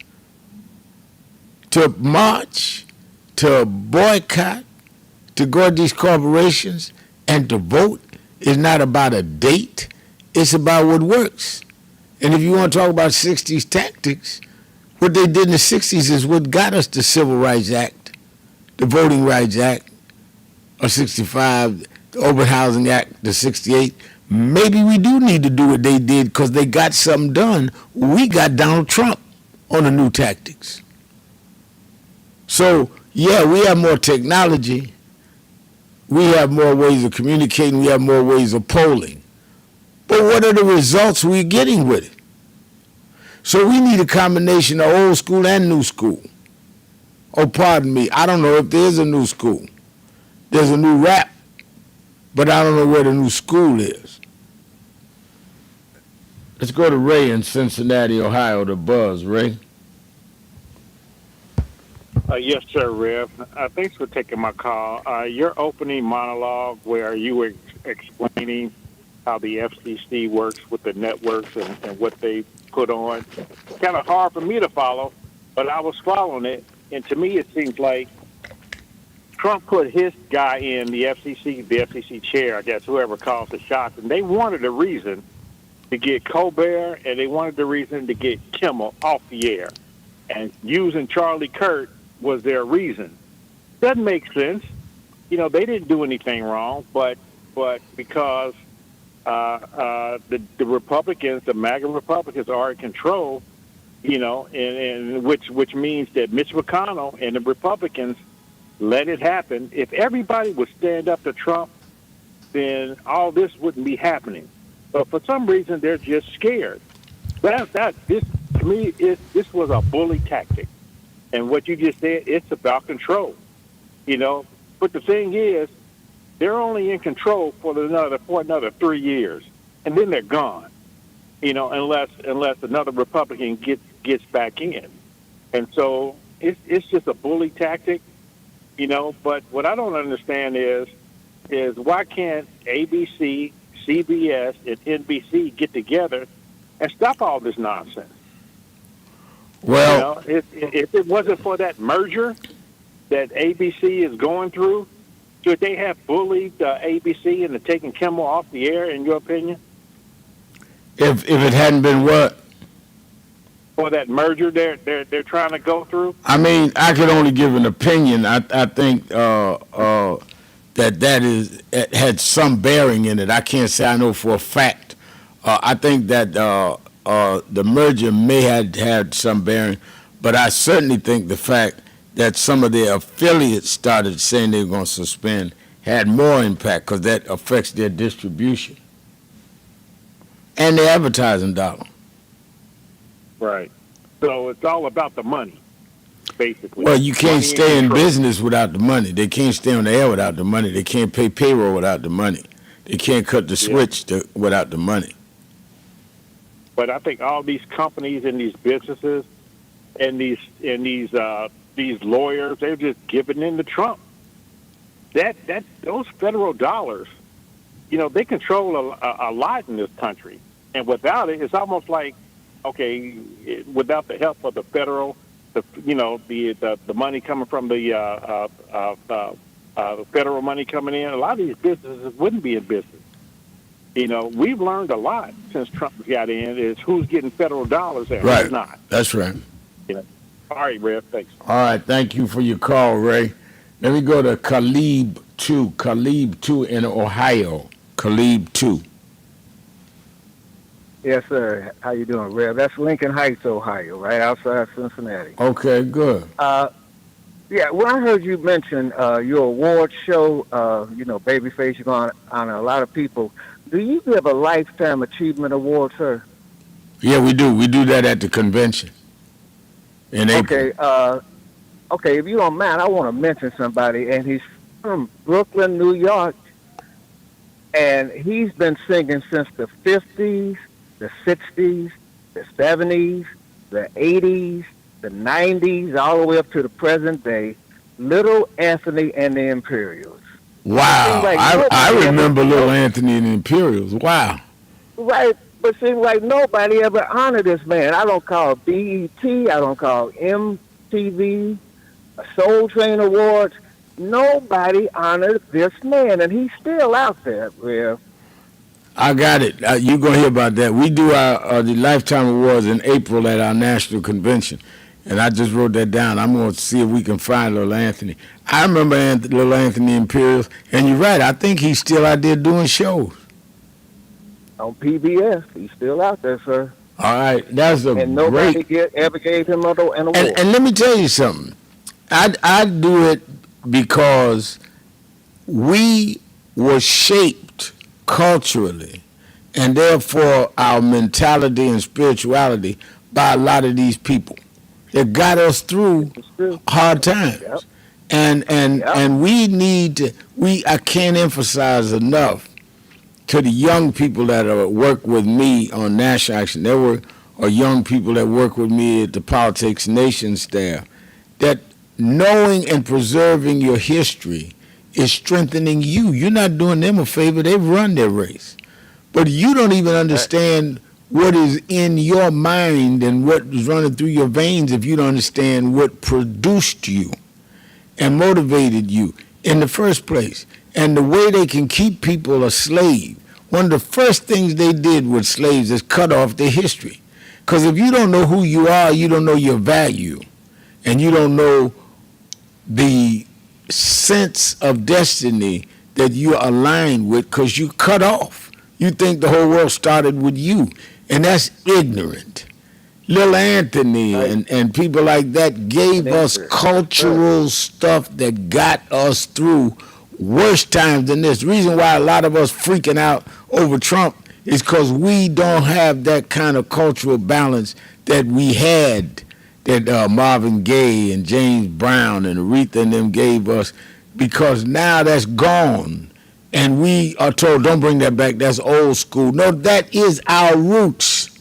To march, to boycott, to go at these corporations, and to vote is not about a date. It's about what works. And if you want to talk about 60s tactics, what they did in the 60s is what got us the Civil Rights Act, the Voting Rights Act of 65, the Open Housing Act, the 68. Maybe we do need to do what they did because they got something done. We got Donald Trump on the new tactics. So, yeah, we have more technology. We have more ways of communicating. We have more ways of polling. But what are the results we're getting with it? So we need a combination of old school and new school. Oh, pardon me, I don't know if there's a new school. There's a new rap, but I don't know where the new school is. Let's go to Ray in Cincinnati, Ohio, to Buzz. Ray? Yes, sir, Rev. Thanks for taking my call. Your opening monologue where you were explaining how the FCC works with the networks and what they put on, kind of hard for me to follow, but I was following it, and to me it seems like Trump put his guy in the FCC chair, I guess, whoever calls the shots, and they wanted a reason to get Colbert, and they wanted the reason to get Kimmel off the air, and using Charlie Kirk was their reason. Doesn't make sense. You know, they didn't do anything wrong, but because the Republicans, the MAGA Republicans, are in control, you know, and which means that Mitch McConnell and the Republicans let it happen. If everybody would stand up to Trump, then all this wouldn't be happening. But for some reason, they're just scared. This to me, this was a bully tactic. And what you just said, it's about control, you know. But the thing is, they're only in control for another 3 years, and then they're gone, you know, unless another Republican gets back in. And so it's just a bully tactic, you know. But what I don't understand is why can't ABC, CBS, and NBC get together and stop all this nonsense? Well, you know, if it wasn't for that merger that ABC is going through, should they have bullied ABC into taking Kimmel off the air, in your opinion? If it hadn't been what? For that merger they're trying to go through? I mean, I could only give an opinion. I think that it had some bearing in it. I can't say I know for a fact. I think that the merger may have had some bearing, but I certainly think the fact that some of their affiliates started saying they were going to suspend had more impact because that affects their distribution and their advertising dollar. Right. So it's all about the money, basically. Well, you can't Money and stay in control. business without the money. They can't stay on the air without the money. They can't pay payroll without the money. They can't cut the switch without the money. But I think all these companies and these businesses and these lawyers, they're just giving in to Trump. Those federal dollars, they control a lot in this country, and without it, it's almost like, okay, without the help of the federal, the money coming from the federal money coming in, a lot of these businesses wouldn't be in business. We've learned a lot since Trump got in, is who's getting federal dollars and who's not. That's right. All right, Rev, thanks. All right, thank you for your call, Ray. Let me go to Khalib 2 in Ohio. Khalib 2. Yes, sir. How you doing, Rev? That's Lincoln Heights, Ohio, right outside Cincinnati. Okay, good. Yeah, when I heard you mention your award show, Babyface, you're going on a lot of people. Do you give a Lifetime Achievement Award, sir? Yeah, we do. We do that at the convention in April. Okay, if you don't mind, I want to mention somebody, and he's from Brooklyn, New York, and he's been singing since the 50s, the 60s, the 70s, the 80s, the 90s, all the way up to the present day, Little Anthony and the Imperials. Wow, I remember Little Anthony and the Imperials. Wow. Right, but seems like nobody ever honored this man. I don't call BET, I don't call MTV, Soul Train Awards. Nobody honored this man, and he's still out there, Rev. I got it. You're going to hear about that. We do the Lifetime Awards in April at our national convention, and I just wrote that down. I'm going to see if we can find Little Anthony. I remember Little Anthony Imperials, and you're right. I think he's still out there doing shows. On PBS, he's still out there, sir. All right, that's a and nobody great... ever gave him an award. And let me tell you something. I do it because we were shaped culturally, and therefore our mentality and spirituality by a lot of these people that got us through hard times. Yep. And we need to, I can't emphasize enough to the young people that work with me on National Action Network, or young people that work with me at the Politics Nation staff, that knowing and preserving your history is strengthening you. You're not doing them a favor. They've run their race. But you don't even understand what is in your mind and what is running through your veins if you don't understand what produced you and motivated you in the first place. And the way they can keep people a slave. One of the first things they did with slaves is cut off their history. Because if you don't know who you are, you don't know your value. And you don't know the sense of destiny that you're aligned with, because you cut off. You think the whole world started with you. And that's ignorant. Lil Anthony and people like that gave us cultural stuff that got us through worse times than this. The reason why a lot of us freaking out over Trump is because we don't have that kind of cultural balance that we had, that Marvin Gaye and James Brown and Aretha and them gave us, because now that's gone. And we are told, don't bring that back, that's old school. No, that is our roots.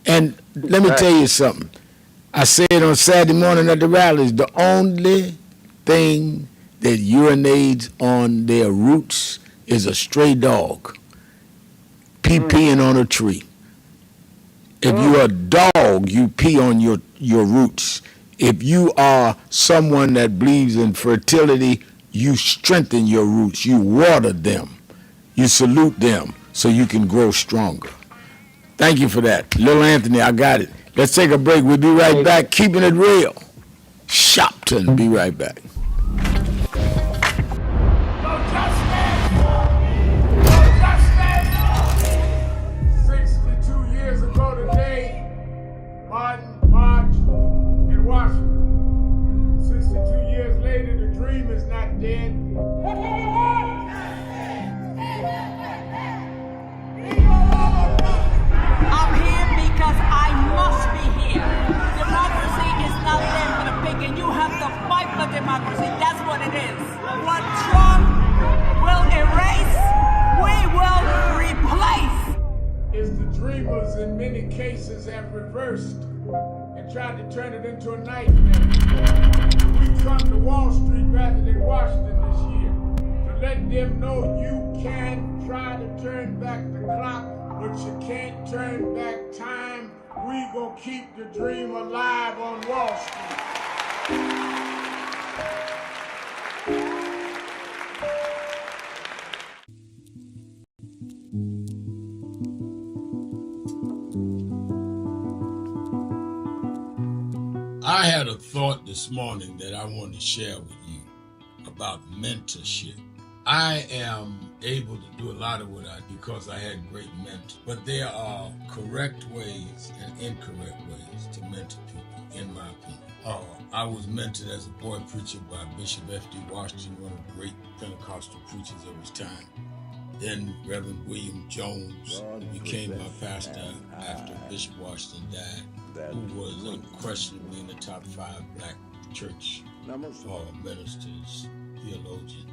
And let me tell you something. I said on Saturday morning at the rallies, the only thing that urinates on their roots is a stray dog peeing on a tree. If you're a dog, you pee on your roots. If you are someone that believes in fertility, you strengthen your roots. You water them. You salute them so you can grow stronger. Thank you for that. Little Anthony, I got it. Let's take a break. We'll be right back. Keeping it real. Shopton, be right back. March in Washington. 62 years later, the dream is not dead. in many cases have reversed and tried to turn it into a nightmare. We come to Wall Street rather than Washington this year to let them know you can try to turn back the clock, but you can't turn back time. We gonna keep the dream alive on Wall Street. I had a thought this morning that I want to share with you about mentorship. I am able to do a lot of what I do because I had great mentors, but there are correct ways and incorrect ways to mentor people, in my opinion. I was mentored as a boy preacher by Bishop F.D. Washington, one of the great Pentecostal preachers of his time. Then Reverend William Jones became my pastor after Bishop Washington died, who was unquestionably in the top 5 black church ministers, theologians.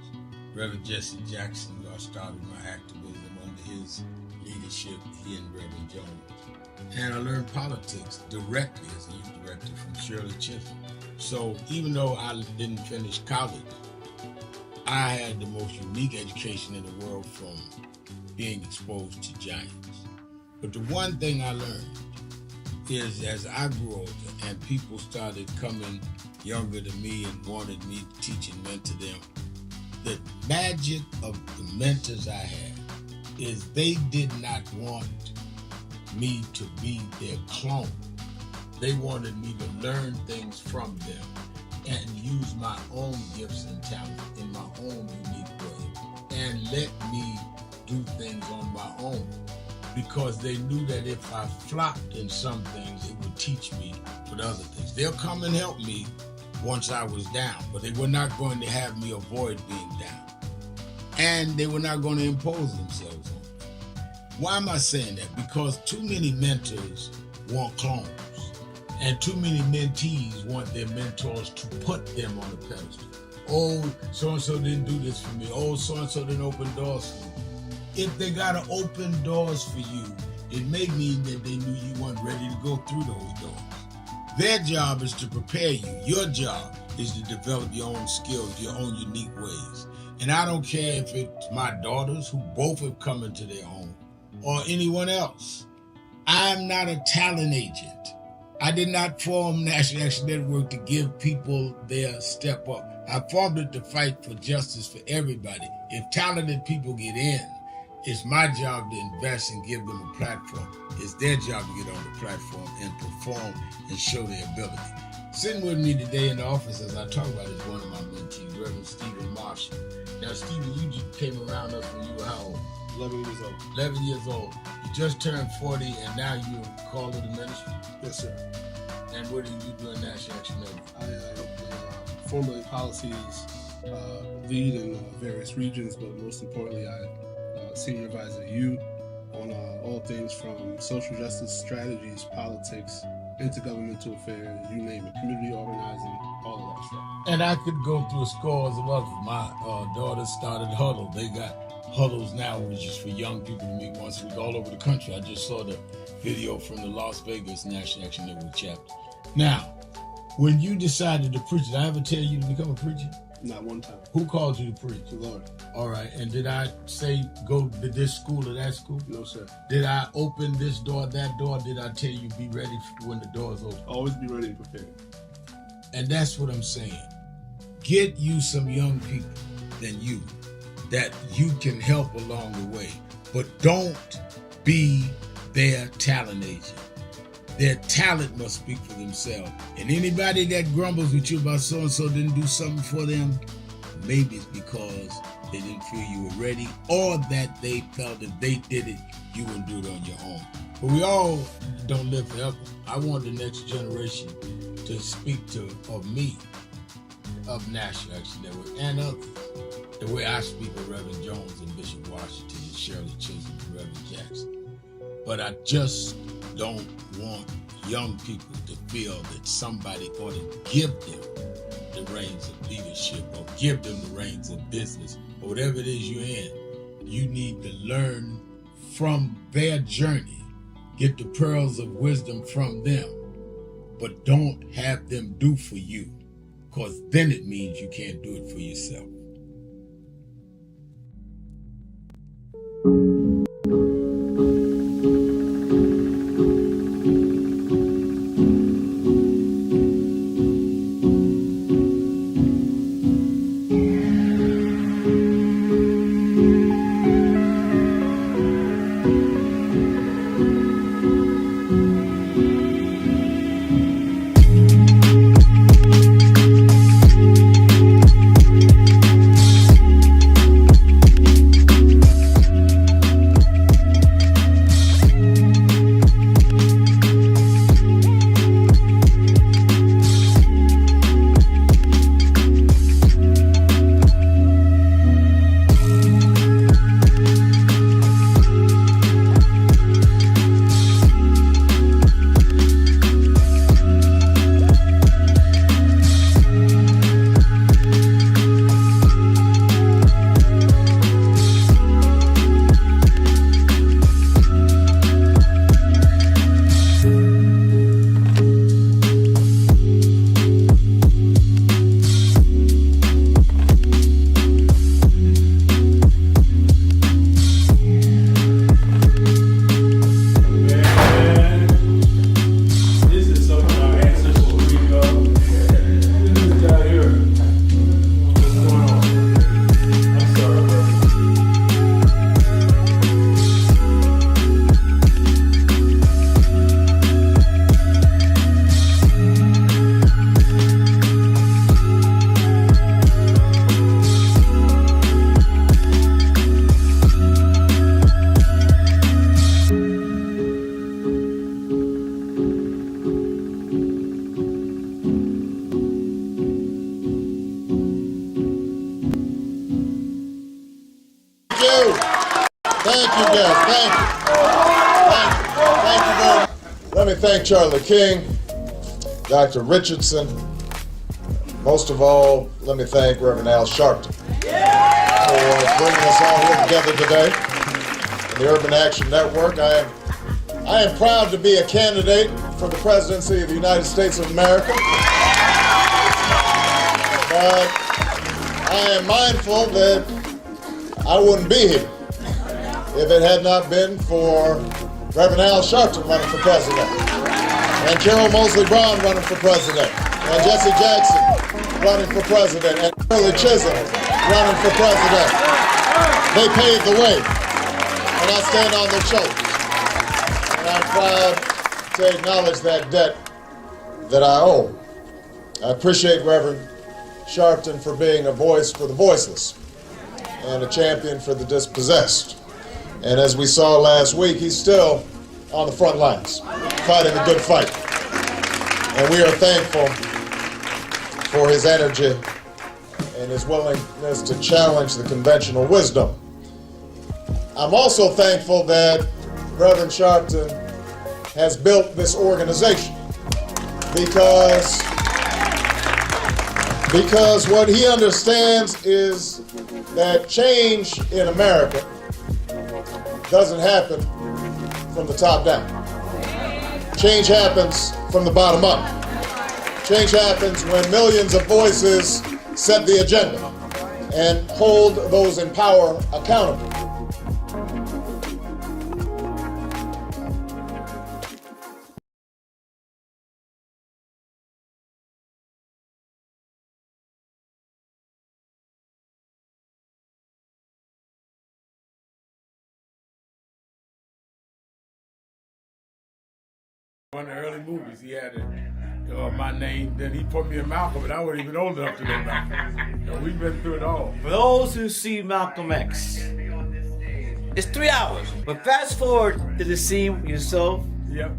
Reverend Jesse Jackson, who I started my activism under his leadership, he and Reverend Jones. And I learned politics directly as a youth director from Shirley Chisholm. So even though I didn't finish college, I had the most unique education in the world from being exposed to giants. But the one thing I learned is as I grew older and people started coming younger than me and wanted me to teach and mentor them, the magic of the mentors I had is they did not want me to be their clone. They wanted me to learn things from them and use my own gifts and talent in my own unique way and let me do things on my own, because they knew that if I flopped in some things, it would teach me for the other things. They'll come and help me once I was down, but they were not going to have me avoid being down. And they were not going to impose themselves on me. Why am I saying that? Because too many mentors want clones. And too many mentees want their mentors to put them on a pedestal. Oh, so-and-so didn't do this for me. Oh, so-and-so didn't open doors for me. If they got to open doors for you, it may mean that they knew you weren't ready to go through those doors. Their job is to prepare you. Your job is to develop your own skills, your own unique ways. And I don't care if it's my daughters, who both have come into their home, or anyone else. I'm not a talent agent. I did not form National Action Network to give people their step up. I formed it to fight for justice for everybody. If talented people get in, it's my job to invest and give them a platform. It's their job to get on the platform and perform and show their ability. Sitting with me today in the office as I talk about is one of my mentees, Reverend Stephen Marshall. Now, Stephen, you just came around us when you were how old? 11 years old. 11 years old. You just turned 40 and now you're called to the ministry? Yes, sir. And what do you do in National Action Network? I formulate policies, lead in various regions, but most importantly, I senior advisor to you on all things from social justice strategies, politics, intergovernmental affairs, you name it, community organizing, all of that stuff. And I could go through scores of others. My daughters started Huddle. They got Huddles now, which is for young people to meet once a week all over the country. I just saw the video from the Las Vegas National Action Network chapter. Now, when you decided to preach, did I ever tell you to become a preacher? Not one time. Who called you to preach? The Lord. All right. And did I say go to this school or that school? No, sir. Did I open this door, that door? Did I tell you be ready when the doors open? Always be ready and prepared. And that's what I'm saying. Get you some young people than you that you can help along the way. But don't be their talent agent. Their talent must speak for themselves. And anybody that grumbles with you about so-and-so didn't do something for them, maybe it's because they didn't feel you were ready, or that they felt if they did it, you wouldn't do it on your own. But we all don't live forever. I want the next generation to speak of me, of National Action Network, and others, the way I speak of Reverend Jones and Bishop Washington and Shirley Chisholm and Reverend Jackson. But I just don't want young people to feel that somebody ought to give them the reins of leadership or give them the reins of business or whatever it is you're in. You need to learn from their journey Get the pearls of wisdom from them, but don't have them do for you, because then it means you can't do it for yourself. Thank you, guys. Thank you. Thank you very much. Let me thank Charlie King, Dr. Richardson. Most of all, let me thank Reverend Al Sharpton for bringing us all here together today. In the Urban Action Network, I am proud to be a candidate for the presidency of the United States of America. But I am mindful that I wouldn't be here if it had not been for Reverend Al Sharpton running for president, and Carol Moseley Brown running for president, and Jesse Jackson running for president, and Shirley Chisholm running for president. They paved the way, and I stand on their shoulders. And I'm proud to acknowledge that debt that I owe. I appreciate Reverend Sharpton for being a voice for the voiceless and a champion for the dispossessed. And as we saw last week, he's still on the front lines, fighting a good fight. And we are thankful for his energy and his willingness to challenge the conventional wisdom. I'm also thankful that Reverend Sharpton has built this organization because what he understands is that change in America doesn't happen from the top down. Change happens from the bottom up. Change happens when millions of voices set the agenda and hold those in power accountable. One of the early movies, he had my name, then he put me in Malcolm, and I wasn't even old enough to know Malcolm. So we've been through it all. For those who see Malcolm X, it's 3 hours. But fast forward to the scene with yourself,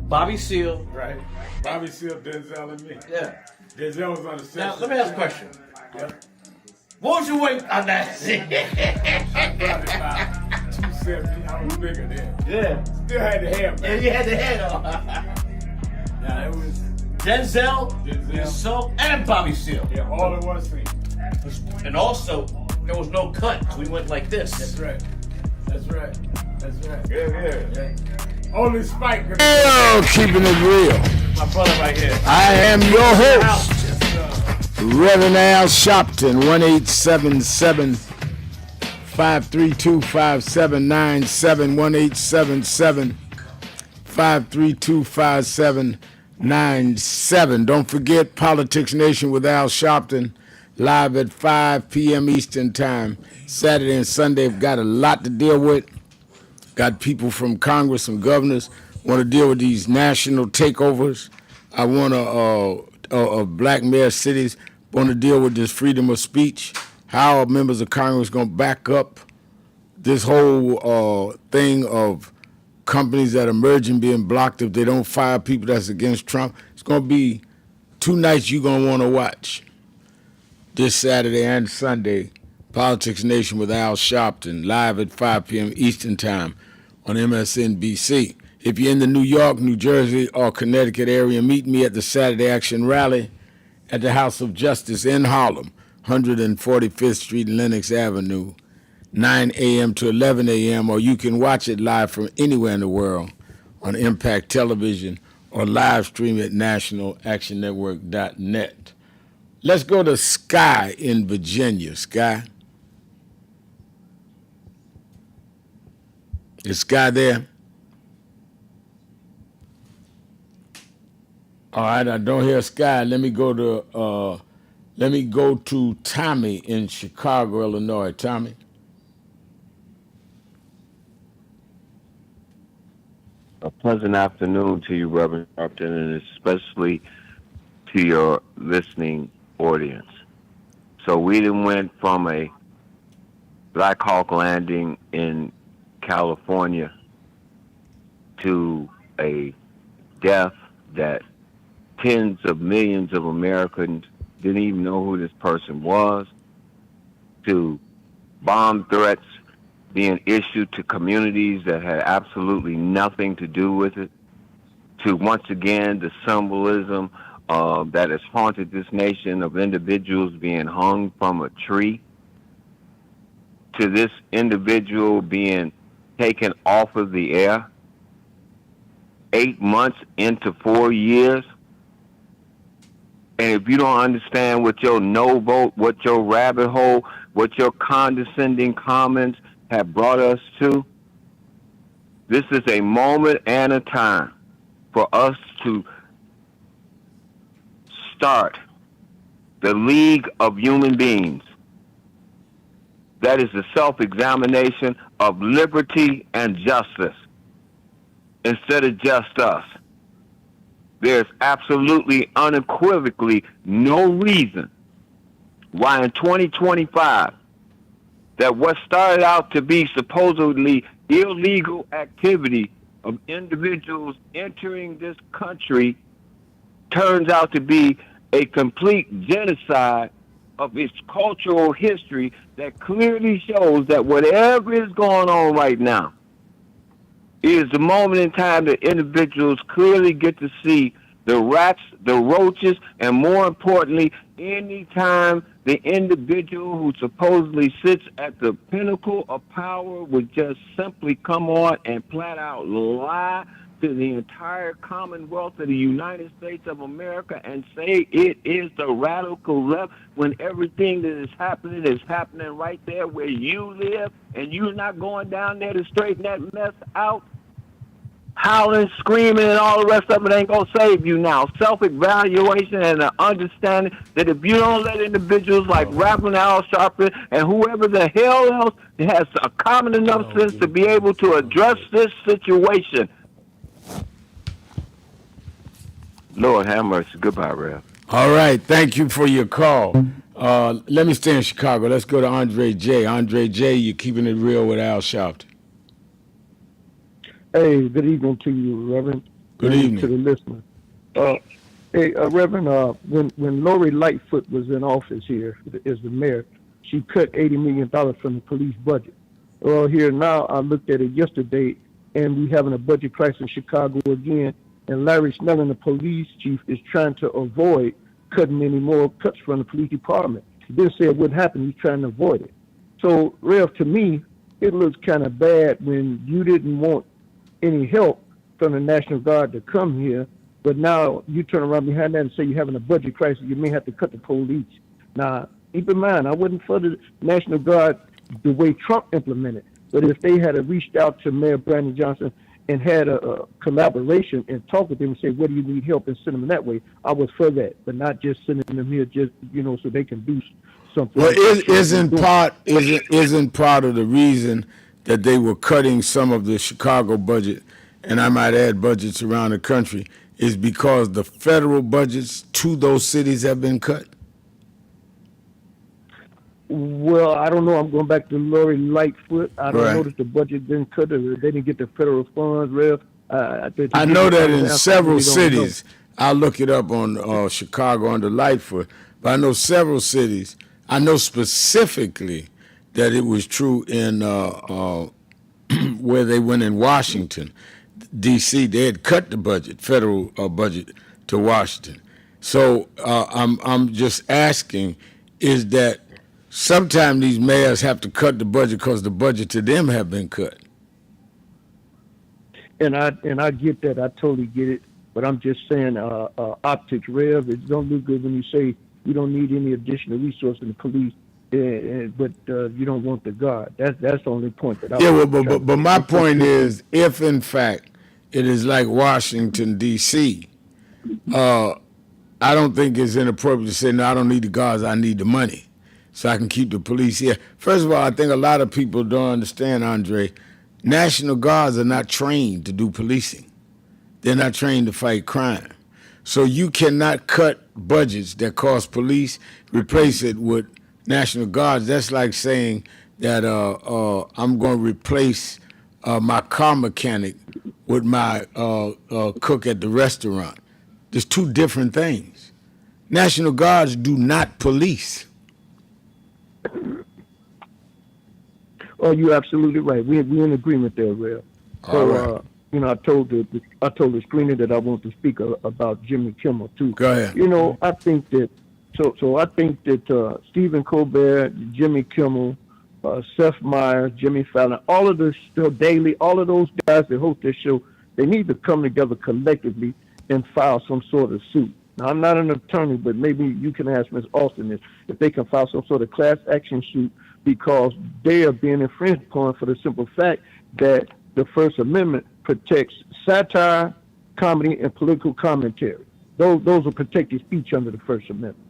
Bobby Seale. Right. Bobby Seale, Denzel, and me. Yeah. Denzel was on the set. Now, let me ask a question. Yep. What was your weight on that scene? I probably about 270. I was bigger then. Yeah. Still had the hair, man. Yeah, you had the head on. Yeah, it was Denzel, yourself, and Bobby Seale. Yeah, all in one scene. And also, there was no cut, so we went like this. That's right. That's right. That's right. Good. Only Spike. Keeping it real. My brother right here. I am your host, Reverend Al Sharpton, 1-877-532-5797, 1-877-532-5797. Don't forget Politics Nation with Al Sharpton, live at 5 p.m. Eastern Time. Saturday and Sunday, we've got a lot to deal with. Got people from Congress and governors want to deal with these national takeovers. I want to, black mayor cities want to deal with this freedom of speech. How are members of Congress going to back up this whole thing of companies that are merging being blocked if they don't fire people that's against Trump? It's going to be 2 nights you're going to want to watch. This Saturday and Sunday, Politics Nation with Al Sharpton, live at 5 p.m. Eastern Time on MSNBC. If you're in the New York, New Jersey, or Connecticut area, meet me at the Saturday Action Rally at the House of Justice in Harlem, 145th Street, Lenox Avenue, 9 a.m. to 11 a.m., or you can watch it live from anywhere in the world on Impact Television or live stream at nationalactionnetwork.net. Let's go to Sky in Virginia. Sky? Is Sky there? All right, I don't hear Sky. Let me go to Tommy in Chicago, Illinois. Tommy. A pleasant afternoon to you, Reverend Sharpton, and especially to your listening audience. So we then went from a Black Hawk landing in California to a death that tens of millions of Americans didn't even know who this person was, to bomb threats being issued to communities that had absolutely nothing to do with it, to once again the symbolism that has haunted this nation of individuals being hung from a tree, to this individual being taken off of the air 8 months into 4 years. And if you don't understand what your no vote, what your rabbit hole, what your condescending comments have brought us to, this is a moment and a time for us to start the League of Human Beings. That is the self-examination of liberty and justice instead of just us. There's absolutely unequivocally no reason why in 2025 that what started out to be supposedly illegal activity of individuals entering this country turns out to be a complete genocide of its cultural history that clearly shows that whatever is going on right now is the moment in time that individuals clearly get to see the rats, the roaches, and more importantly, any time the individual who supposedly sits at the pinnacle of power would just simply come on and flat out lie to the entire Commonwealth of the United States of America and say it is the radical left when everything that is happening right there where you live, and you're not going down there to straighten that mess out. Howling, screaming, and all the rest of it ain't going to save you now. Self-evaluation and an understanding that if you don't let individuals like Reverend Al Sharpton and whoever the hell else has a common enough sense to be able to address this situation. Lord have mercy. Goodbye, Rev. All right, thank you for your call. Let me stay in Chicago. Let's go to Andre J. Andre J., you're keeping it real with Al Sharpton. Hey, good evening to you, Reverend. Good evening. To the listener. Hey, Reverend, when Lori Lightfoot was in office here as the mayor, she cut $80 million from the police budget. Well, here now, I looked at it yesterday, and we having a budget crisis in Chicago again, and Larry Snelling, the police chief, is trying to avoid cutting any more cuts from the police department. He didn't say it wouldn't happen. He's trying to avoid it. So, Rev, to me, it looks kind of bad when you didn't want any help from the National Guard to come here, but now you turn around behind that and say you're having a budget crisis, you may have to cut the police. Now, keep in mind, I wasn't for the National Guard the way Trump implemented, but if they had reached out to Mayor Brandon Johnson and had a collaboration and talk with them and say, what do you need help, and send them that way, I was for that, but not just sending them here just, so they can do something. Well, isn't part of the reason that they were cutting some of the Chicago budget, and I might add budgets around the country, is because the federal budgets to those cities have been cut? Well, I don't know. I'm going back to Lori Lightfoot. I don't know that the budget didn't cut it. They didn't get the federal funds, Rev. I know that in several cities. I'll look it up on Chicago under Lightfoot. But I know several cities. I know specifically that it was true in where they went in Washington, D.C. They had cut the budget, federal budget, to Washington. So I'm just asking, is that sometimes these mayors have to cut the budget because the budget to them have been cut. And I get that. I totally get it. But I'm just saying, optics, Rev, it don't look good when you say you don't need any additional resources in the police, but you don't want the guard. That's the only point that I. Yeah, well, but my point is, if in fact it is like Washington D.C., I don't think it's inappropriate to say, no, I don't need the guards. I need the money, so I can keep the police here. First of all, I think a lot of people don't understand, Andre. National Guards are not trained to do policing. They're not trained to fight crime. So you cannot cut budgets that cost police, replace it with National Guards. That's like saying that I'm going to replace my car mechanic with my cook at the restaurant. There's two different things. National Guards do not police. Oh, you're absolutely right. We're in agreement there, Rev. So, right. I told the screener that I want to speak about Jimmy Kimmel too. Go ahead. I think that I think that Stephen Colbert, Jimmy Kimmel, Seth Meyers, Jimmy Fallon, all of those Daily, all of those guys that host this show, they need to come together collectively and file some sort of suit. Now, I'm not an attorney, but maybe you can ask Ms. Austin if they can file some sort of class action suit, because they are being infringed upon for the simple fact that the First Amendment protects satire, comedy, and political commentary. Those are protected speech under the First Amendment.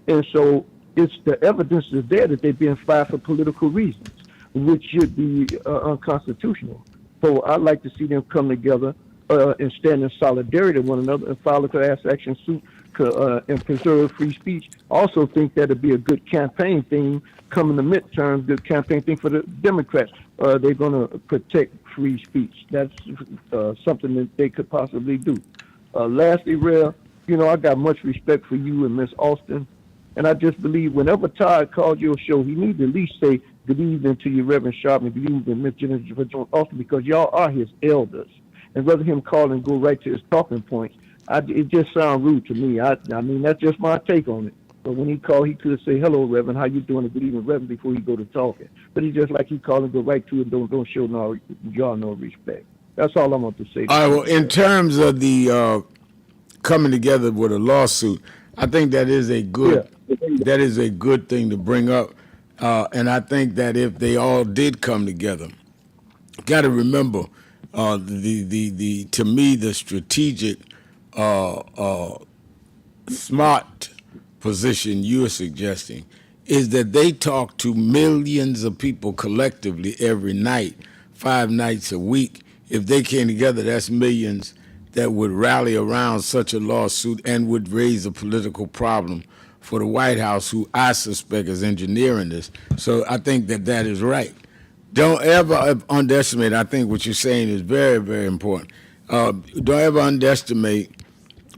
And so it's the evidence is there that they're being fired for political reasons, which should be unconstitutional. So I'd like to see them come together and stand in solidarity with one another and file a class action suit and preserve free speech. I also think that'd be a good campaign thing coming the midterms, good campaign thing for the Democrats. They're going to protect free speech. That's something that they could possibly do. Lastly, Rev, I got much respect for you and Miss Austin, and I just believe whenever Todd calls your show, he needs to at least say good evening to you, Reverend Sharpman, good evening, Miss Jennifer Jones Austin, because y'all are his elders. And rather him call and go right to his talking points, it just sounds rude to me. I mean, that's just my take on it. But when he called, he could say, hello, Reverend, how you doing? And good evening, Reverend, before he go to talking. But he just like he called and go right to it, don't show y'all no respect. That's all I want to say. All right, well, in terms of the coming together with a lawsuit, I think that is a good thing to bring up. And I think that if they all did come together, got to remember to me, the strategic, smart position you're suggesting is that they talk to millions of people collectively every night, 5 nights a week. If they came together, that's millions that would rally around such a lawsuit and would raise a political problem for the White House, who I suspect is engineering this. So I think that is right. Don't ever underestimate. I think what you're saying is very, very important. Don't ever underestimate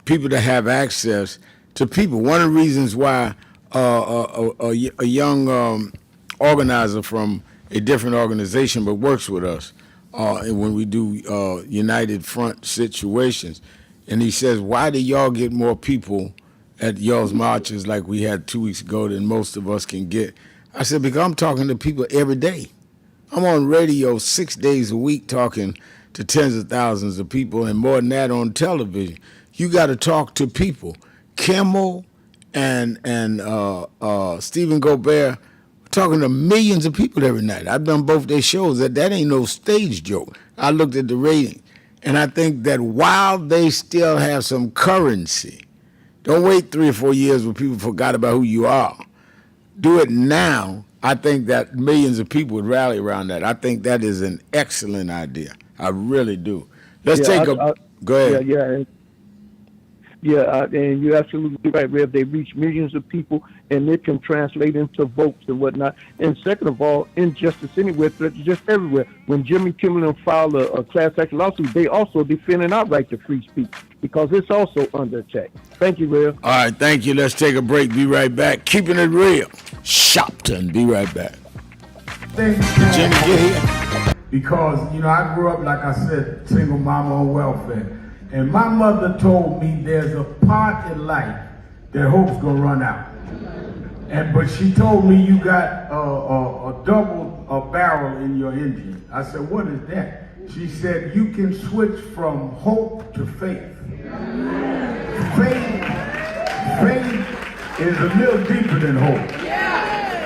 people that have access to people. One of the reasons why a young organizer from a different organization but works with us when we do United Front situations, and he says, why do y'all get more people at y'all's marches like we had 2 weeks ago than most of us can get? I said, because I'm talking to people every day. I'm on radio 6 days a week talking to tens of thousands of people and more than that on television. You got to talk to people. Kimmel and Stephen Colbert talking to millions of people every night. I've done both their shows. That ain't no stage joke. I looked at the rating, and I think that while they still have some currency, don't wait 3 or 4 years when people forgot about who you are. Do it now. I think that millions of people would rally around that. I think that is an excellent idea. I really do. Let's take a... Go ahead. And you're absolutely right, Rev. They reach millions of people, and it can translate into votes and whatnot. And second of all, injustice anywhere, just everywhere. When Jimmy Kimmel filed a class action lawsuit, they also defending our right to free speech because it's also under attack. Thank you, Rev. All right, thank you. Let's take a break. Be right back. Keeping it real. Shopton. Be right back. Jimmy, get here. Because, I grew up, like I said, single mama on welfare. And my mother told me there's a part in life that hope's gonna run out. But she told me you got a double barrel in your engine. I said, what is that? She said, you can switch from hope to faith. Faith is a little deeper than hope.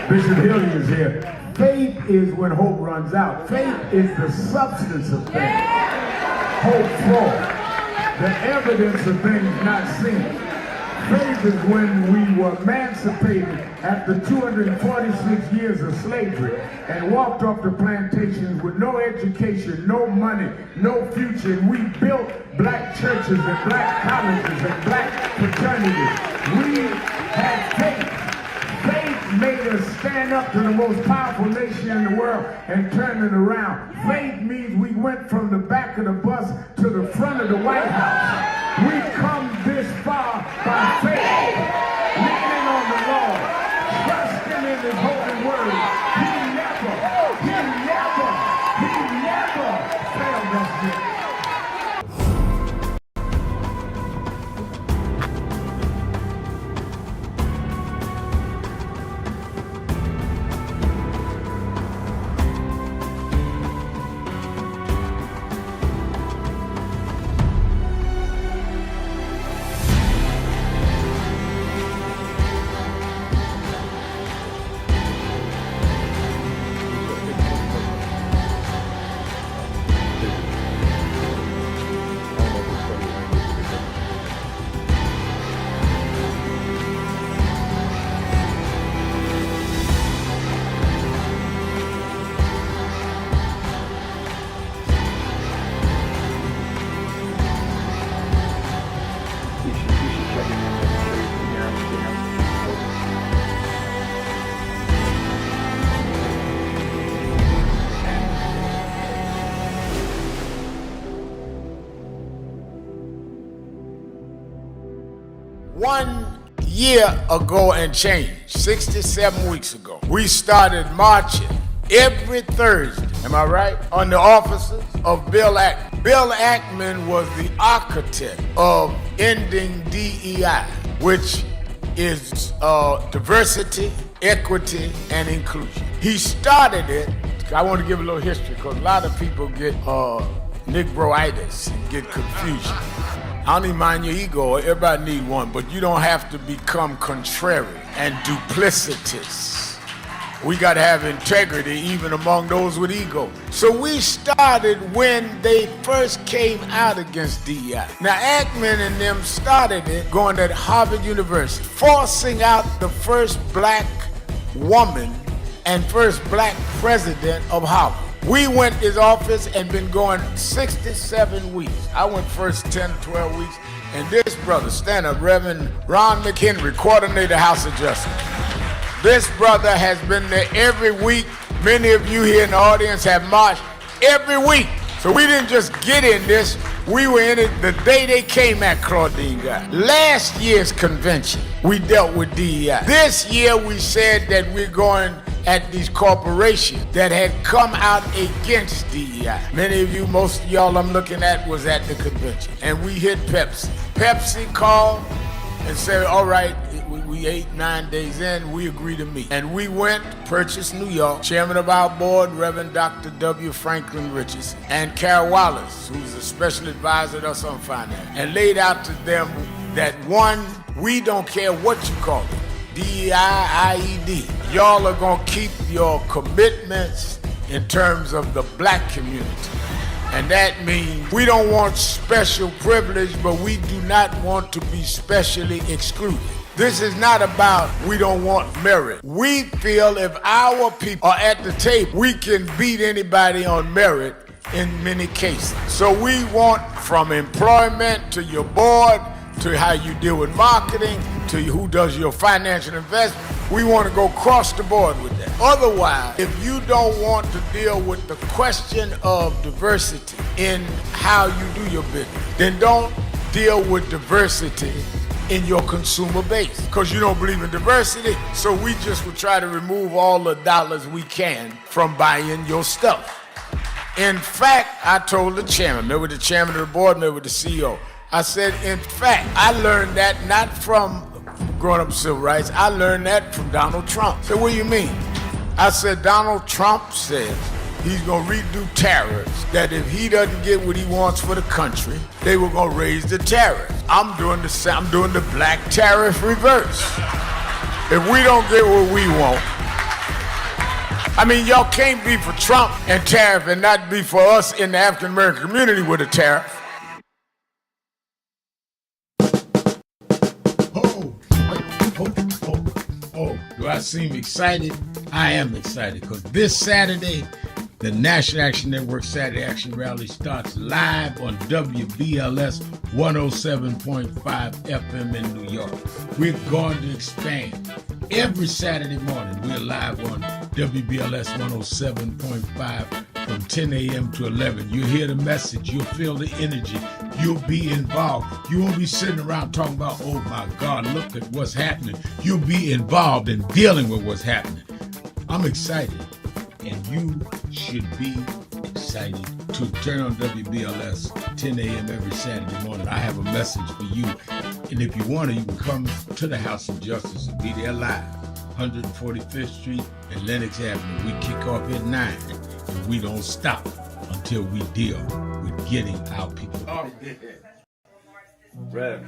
Bishop Hilliard is here. Faith is when hope runs out. Faith is the substance of things. Hope for the evidence of things not seen. Faith is when we were emancipated after 246 years of slavery and walked off the plantations with no education, no money, no future. And we built black churches and black colleges and black fraternities. We had faith. Faith made us stand up to the most powerful nation in the world and turn it around. Faith means we went from the back of the bus to the front of the White House. We come this far by faith, leaning on the Lord, trusting in His holy word. He never failed us yet. Year ago and change, 67 weeks ago, we started marching every Thursday, am I right, on the offices of Bill Ackman. Bill Ackman was the architect of ending DEI, which is diversity, equity, and inclusion. He started it. I want to give a little history because a lot of people get Negroitis and get confusion. I don't even mind your ego, everybody need one, but you don't have to become contrary and duplicitous. We got to have integrity even among those with ego. So we started when they first came out against DEI. Now Ackman and them started it going to Harvard University, forcing out the first black woman and first black president of Harvard. We went to his office and been going 67 weeks. I went first 10 to 12 weeks. And this brother, stand up, Reverend Ron McHenry, coordinator, House of Justice. This brother has been there every week. Many of you here in the audience have marched every week. So we didn't just get in this. We were in it the day they came at Claudine Guy. Last year's convention, we dealt with DEI. This year, we said that we're going at these corporations that had come out against DEI. Many of you, most of y'all I'm looking at was at the convention. And we hit Pepsi. Pepsi called and said, all right, We 8-9 days in, we agreed to meet. And we went, purchased New York. Chairman of our board, Reverend Dr. W. Franklin Richardson, and Carol Wallace, who's a special advisor to us on finance, and laid out to them that one, we don't care what you call it, DEI, IED. Y'all are gonna keep your commitments in terms of the black community. And that means we don't want special privilege, but we do not want to be specially excluded. This is not about we don't want merit. We feel if our people are at the table, we can beat anybody on merit in many cases. So we want from employment to your board, to how you deal with marketing, to who does your financial investment. We want to go across the board with that. Otherwise, if you don't want to deal with the question of diversity in how you do your business, then don't deal with diversity in your consumer base, because you don't believe in diversity. So we just will try to remove all the dollars we can from buying your stuff. In fact, I told the chairman, met with the chairman of the board, met with the CEO. I said, in fact, I learned that not from growing up civil rights, I learned that from Donald Trump. So what do you mean? I said, Donald Trump says he's gonna redo tariffs, that if he doesn't get what he wants for the country, they were gonna raise the tariffs. I'm doing the black tariff reverse. If we don't get what we want, I mean, y'all can't be for Trump and tariff and not be for us in the African American community with a tariff. Oh, do I seem excited? I am excited because this Saturday, the National Action Network Saturday Action Rally starts live on WBLS 107.5 FM in New York. We're going to expand. Every Saturday morning, we're live on WBLS 107.5 from 10 a.m. to 11. You'll hear the message. You'll feel the energy. You'll be involved. You won't be sitting around talking about, oh my God, look at what's happening. You'll be involved in dealing with what's happening. I'm excited, and you should be excited too. Turn on WBLS 10 a.m. every Saturday morning. I have a message for you. And if you want to, you can come to the House of Justice and be there live. 145th Street and Lenox Avenue. We kick off at 9, and we don't stop until we deal with getting our people. Rev,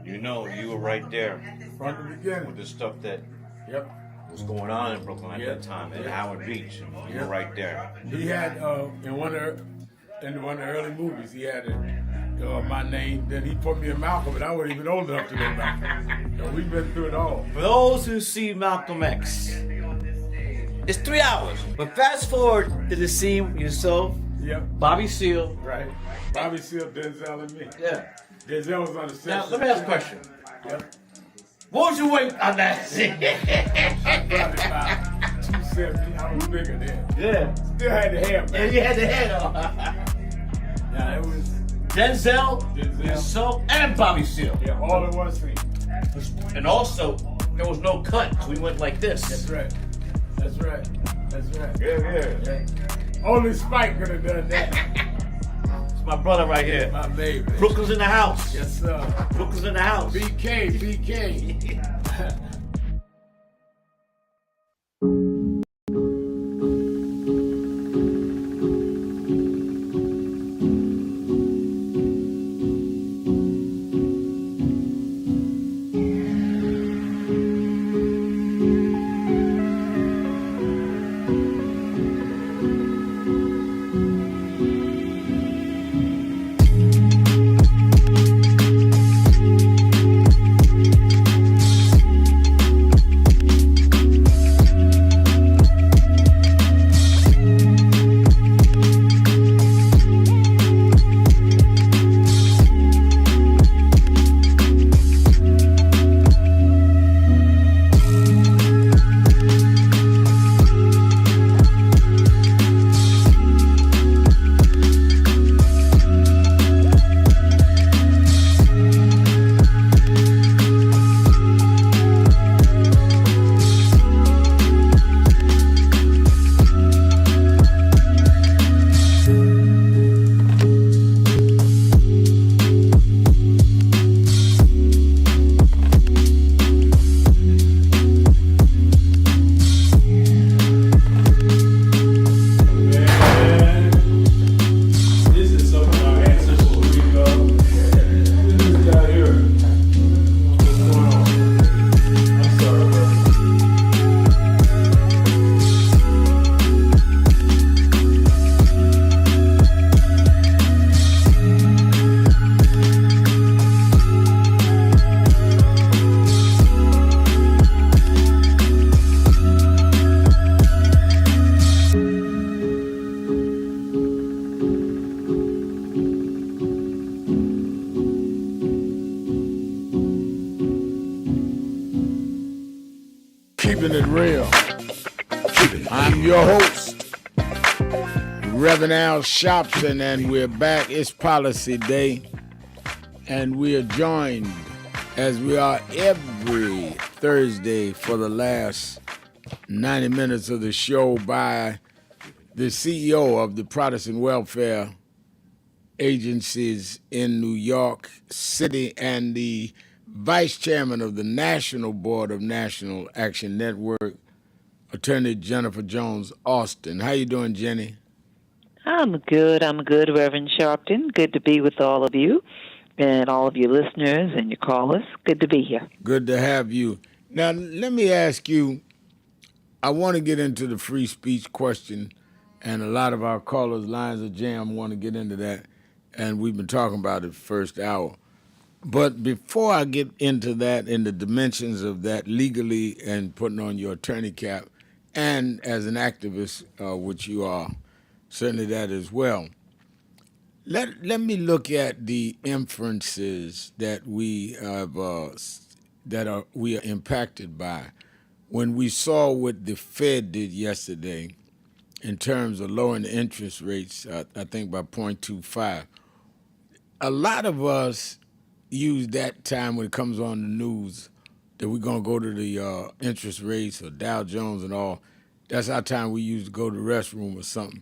you know, you were right there from the beginning with the stuff that Yep. was going on in Brooklyn at Yep. that time, at Yep. Howard Beach. You were right there. He had in one of the early movies, he had my name. Then he put me in Malcolm, and I wasn't even old enough to know Malcolm. So we've been through it all. For those who see Malcolm X, it's 3 hours. But fast forward to the scene with yourself, Yep. Bobby Seale. Right. Bobby Seale, Denzel, and me. Yeah. Denzel was on the set. Now, let me ask a question. Yep. What was your weight on that scene? I probably about 270. I was bigger then. Yeah. Still had the hair back. Yeah, you had the head on. Yeah, it was Denzel, yourself, and Bobby Seale. Yeah, all in one scene. And also, there was no cut, so we went like this. That's right. That's right. That's right. Yeah. Only Spike could have done that. It's my brother right here. My baby. Brooklyn's in the house. Yes, sir. Brooklyn's in the house. BK. Keeping it real. I'm your host, Reverend Al Sharpton, and we're back. It's Policy Day, and we are joined, as we are every Thursday for the last 90 minutes of the show, by the CEO of the Protestant Welfare Agencies in New York City and the Vice Chairman of the National Board of National Action Network, Attorney Jennifer Jones Austin. How you doing, Jenny? I'm good, Reverend Sharpton. Good to be with all of you and all of your listeners and your callers. Good to be here. Good to have you. Now, let me ask you, I want to get into the free speech question, and a lot of our callers' lines are jammed, want to get into that, and we've been talking about it first hour. But before I get into that, in the dimensions of that legally and putting on your attorney cap, and as an activist, which you are, certainly that as well, let me look at the inferences that we have we are impacted by. When we saw what the Fed did yesterday in terms of lowering the interest rates, I think by 0.25, a lot of us use that time when it comes on the news that we're going to go to the interest rates or Dow Jones and all. That's our time we use to go to the restroom or something.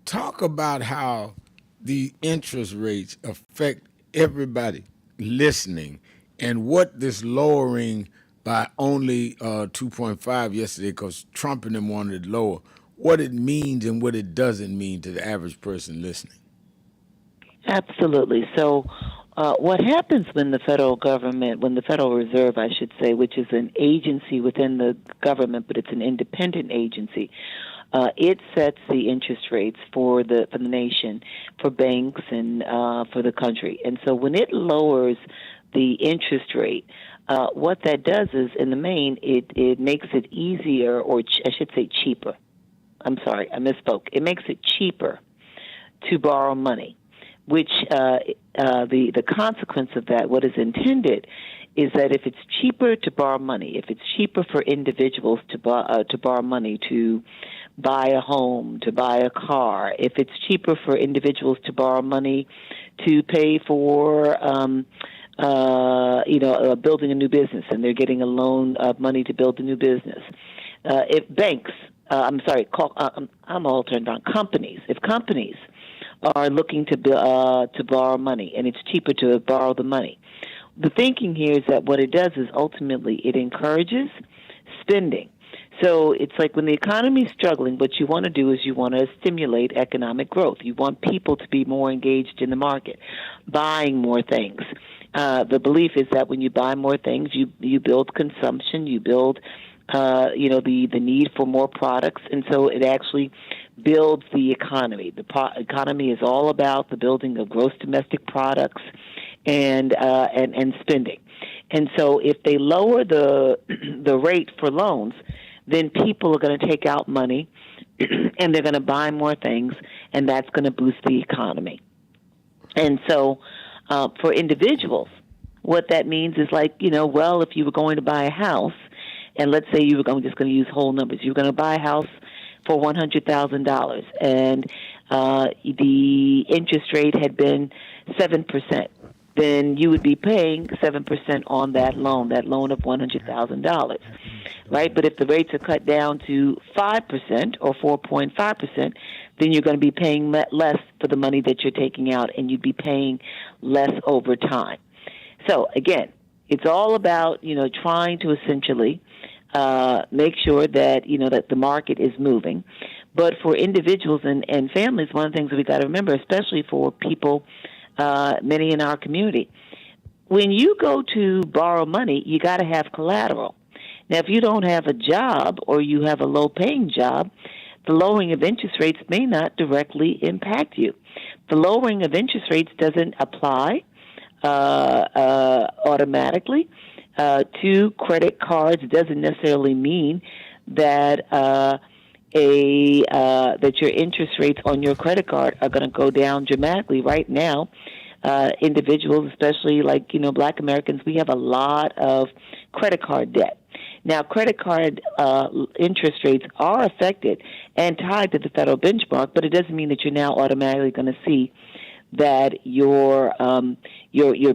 Talk about how the interest rates affect everybody listening and what this lowering by only 2.5 yesterday, because Trump and them wanted it lower, what it means and what it doesn't mean to the average person listening. Absolutely. So what happens when the federal government, when the Federal Reserve, I should say, which is an agency within the government, but it's an independent agency, it sets the interest rates for the nation, for banks, and for the country. And so when it lowers the interest rate, what that does is, in the main, it makes it easier, or I should say cheaper. I'm sorry, I misspoke. It makes it cheaper to borrow money, which the consequence of that, what is intended, is that if it's cheaper to borrow money, if it's cheaper for individuals to borrow money to buy a home, to buy a car, if it's cheaper for individuals to borrow money to pay for building a new business, and they're getting a loan of money to build a new business. If banks, I'm all turned around, companies, if companies are looking to borrow money, and it's cheaper to borrow the money, the thinking here is that what it does is ultimately it encourages spending. So it's like when the economy is struggling, what you want to do is you want to stimulate economic growth. You want people to be more engaged in the market, buying more things. The belief is that when you buy more things, you build consumption, you build the need for more products, and so it actually builds the economy. The economy is all about the building of gross domestic products and spending. And so if they lower the rate for loans, then people are going to take out money and they're going to buy more things, and that's going to boost the economy. And so for individuals, what that means is like, if you were going to buy a house, and let's say you were just going to use whole numbers, you were going to buy a house for $100,000, and the interest rate had been 7%. Then you would be paying 7% on that loan of $100,000, right? But if the rates are cut down to 5% or 4.5%, then you're going to be paying less for the money that you're taking out, and you'd be paying less over time. So again, it's all about trying to essentially make sure that that the market is moving. But for individuals and families, one of the things that we got to remember, especially for people, many in our community, when you go to borrow money, you got to have collateral. Now, if you don't have a job or you have a low-paying job, the lowering of interest rates may not directly impact you. The lowering of interest rates doesn't apply automatically to credit cards. It doesn't necessarily mean that that your interest rates on your credit card are going to go down dramatically. Right now, individuals, especially like Black Americans, we have a lot of credit card debt. Now, credit card interest rates are affected and tied to the federal benchmark, but it doesn't mean that you're now automatically going to see that your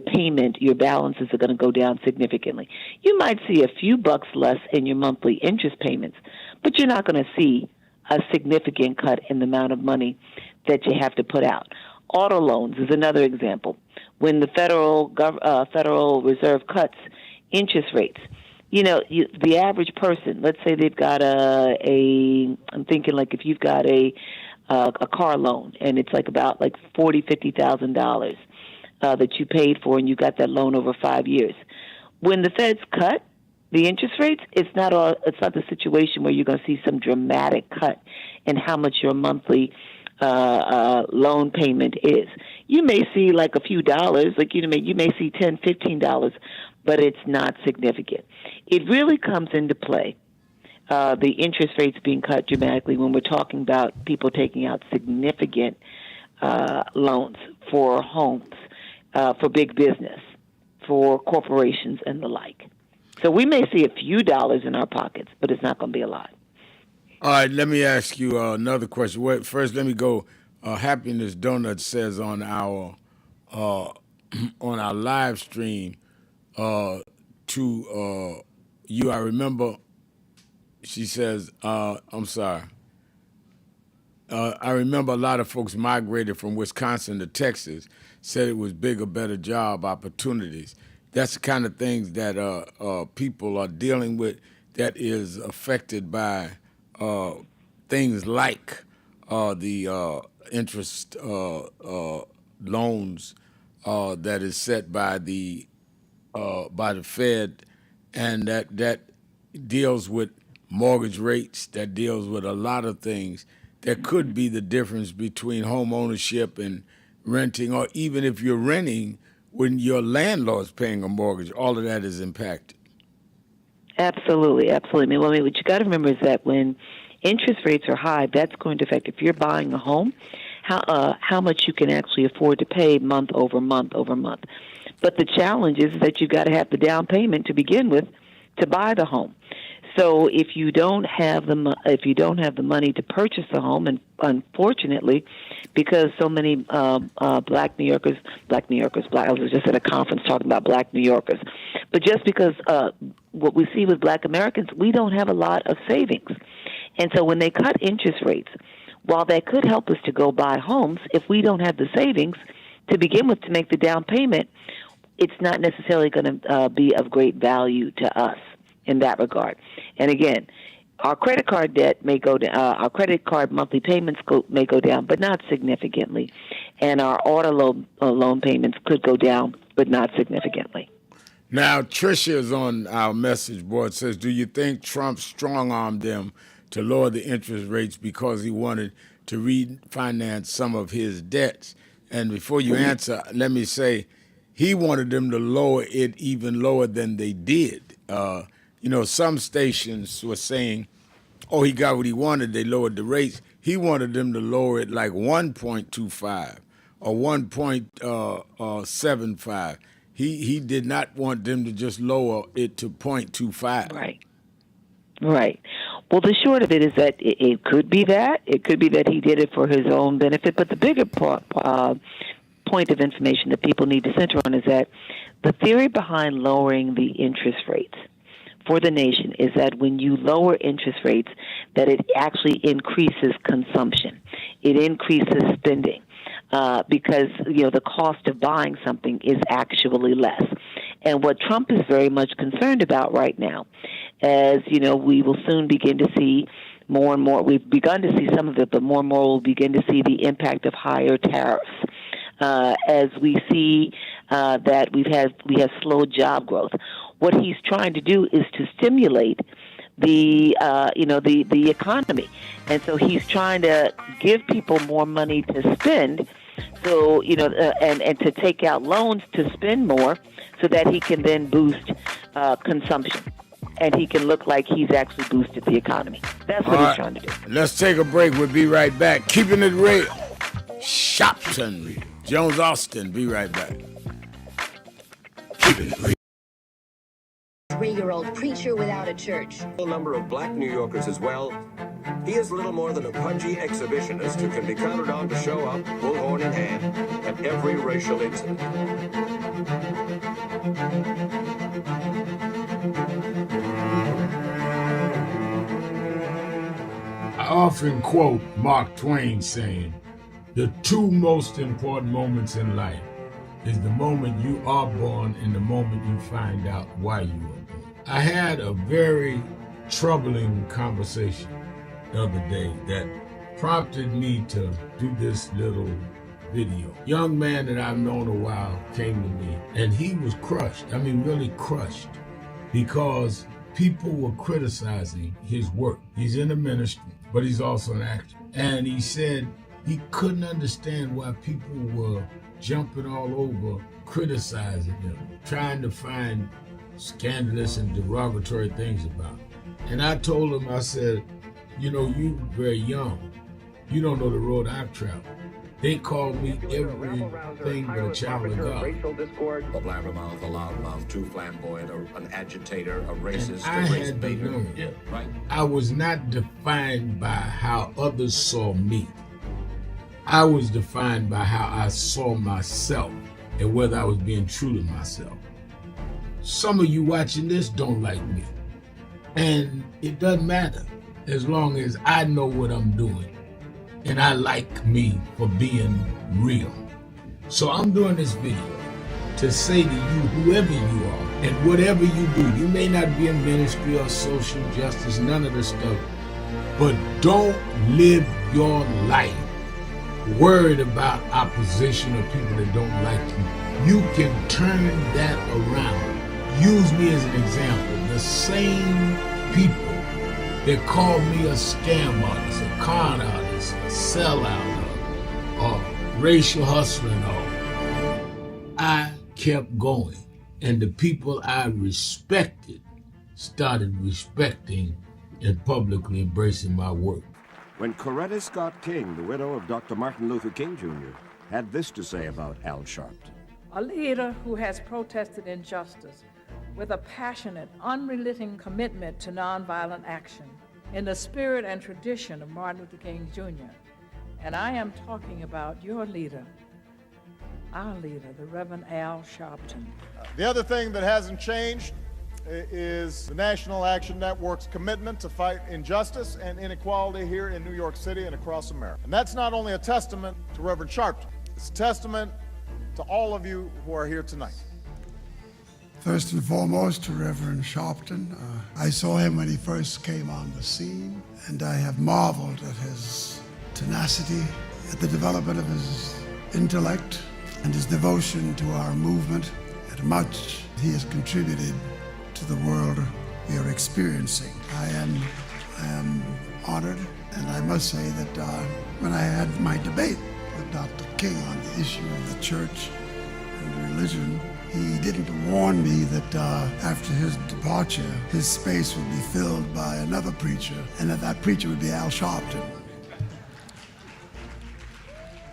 payment, your balances are going to go down significantly. You might see a few bucks less in your monthly interest payments, but you're not going to see a significant cut in the amount of money that you have to put out. Auto loans is another example. When the Federal Reserve cuts interest rates, the average person, let's say they've got I'm thinking like if you've got a car loan and it's like about like $50,000 that you paid for, and you got that loan over 5 years. When the feds cut the interest rates, it's not the situation where you're going to see some dramatic cut in how much your monthly loan payment is. You may see like a few dollars, like you may see $10, $15, but it's not significant. It really comes into play, the interest rates being cut dramatically, when we're talking about people taking out significant loans for homes, for big business, for corporations and the like. So we may see a few dollars in our pockets, but it's not going to be a lot. All right, let me ask you another question. Wait, first, let me go. Happiness Donut says on our live stream to you. I remember. She says, "I'm sorry. I remember a lot of folks migrated from Wisconsin to Texas. Said it was bigger, better job opportunities. That's the kind of things that people are dealing with. That is affected by." Things like the interest loans that is set by the Fed, and that deals with mortgage rates, that deals with a lot of things. That could be the difference between home ownership and renting, or even if you're renting when your landlord's paying a mortgage, all of that is impacted. Absolutely. What you got to remember is that when interest rates are high, that's going to affect, if you're buying a home, how much you can actually afford to pay month over month over month. But the challenge is that you've got to have the down payment to begin with to buy the home. So if you don't have the money to purchase a home, and unfortunately, because so many Black New Yorkers, I was just at a conference talking about Black New Yorkers, but just because what we see with Black Americans, we don't have a lot of savings, and so when they cut interest rates, while that could help us to go buy homes, if we don't have the savings to begin with to make the down payment, it's not necessarily going to be of great value to us in that regard. And again, our credit card debt may go down, our credit card monthly payments may go down, but not significantly. And our auto loan payments could go down, but not significantly. Now, Tricia is on our message board, says, do you think Trump strong-armed them to lower the interest rates because he wanted to refinance some of his debts? And before you answer, let me say, he wanted them to lower it even lower than they did. Some stations were saying, oh, he got what he wanted, they lowered the rates. He wanted them to lower it like 1.25 or 1.75. He did not want them to just lower it to 0.25. Right. Well, the short of it is that it could be that. It could be that he did it for his own benefit. But the bigger point of information that people need to center on is that the theory behind lowering the interest rates for the nation is that when you lower interest rates, that it actually increases consumption. It increases spending. Because the cost of buying something is actually less. And what Trump is very much concerned about right now, as we will soon begin to see more and more. We've begun to see some of it, but more and more we'll begin to see the impact of higher tariffs. As we see that we have slow job growth. What he's trying to do is to stimulate the economy, and so he's trying to give people more money to spend. So and to take out loans to spend more, so that he can then boost consumption, and he can look like he's actually boosted the economy. That's what he's trying to do. Let's take a break. We'll be right back. Keeping it real. Shopton, Jones Austin. Be right back. Keeping it real. 33-year-old preacher without a church. A number of black New Yorkers as well. He is little more than a pudgy exhibitionist who can be counted on to show up, bullhorn in hand, at every racial incident. I often quote Mark Twain saying, "The two most important moments in life is the moment you are born and the moment you find out why you were born." I had a very troubling conversation the other day that prompted me to do this little video. Young man that I've known a while came to me and he was crushed. I mean, really crushed, because people were criticizing his work. He's in the ministry, but he's also an actor. And he said he couldn't understand why people were jumping all over, criticizing him, trying to find scandalous and derogatory things about him. And I told him, I said, you know, you very young. You don't know the road I've traveled. They call me everything but a child of God. Racial discord, a blabbermouth, a loudmouth, too flamboyant, an agitator, a racist, I a race had to baiter. learn. Yeah, right. I was not defined by how others saw me. I was defined by how I saw myself and whether I was being true to myself. Some of you watching this don't like me. And it doesn't matter as long as I know what I'm doing. And I like me for being real. So I'm doing this video to say to you, whoever you are and whatever you do, you may not be in ministry or social justice, none of this stuff, but don't live your life worried about opposition or people that don't like you. You can turn that around. Use me as an example. The same people that called me a scam artist, a con artist, a sellout, or racial hustler and all, I kept going. And the people I respected started respecting and publicly embracing my work. When Coretta Scott King, the widow of Dr. Martin Luther King Jr., had this to say about Al Sharpton. A leader who has protested injustice with a passionate, unrelenting commitment to nonviolent action in the spirit and tradition of Martin Luther King Jr. And I am talking about your leader, our leader, the Reverend Al Sharpton. The other thing that hasn't changed is the National Action Network's commitment to fight injustice and inequality here in New York City and across America. And that's not only a testament to Reverend Sharpton, it's a testament to all of you who are here tonight. First and foremost, to Reverend Sharpton. I saw him when he first came on the scene, and I have marveled at his tenacity, at the development of his intellect, and his devotion to our movement, and much he has contributed to the world we are experiencing. I am honored, and I must say that when I had my debate with Dr. King on the issue of the church and religion, he didn't warn me that after his departure, his space would be filled by another preacher, and that preacher would be Al Sharpton.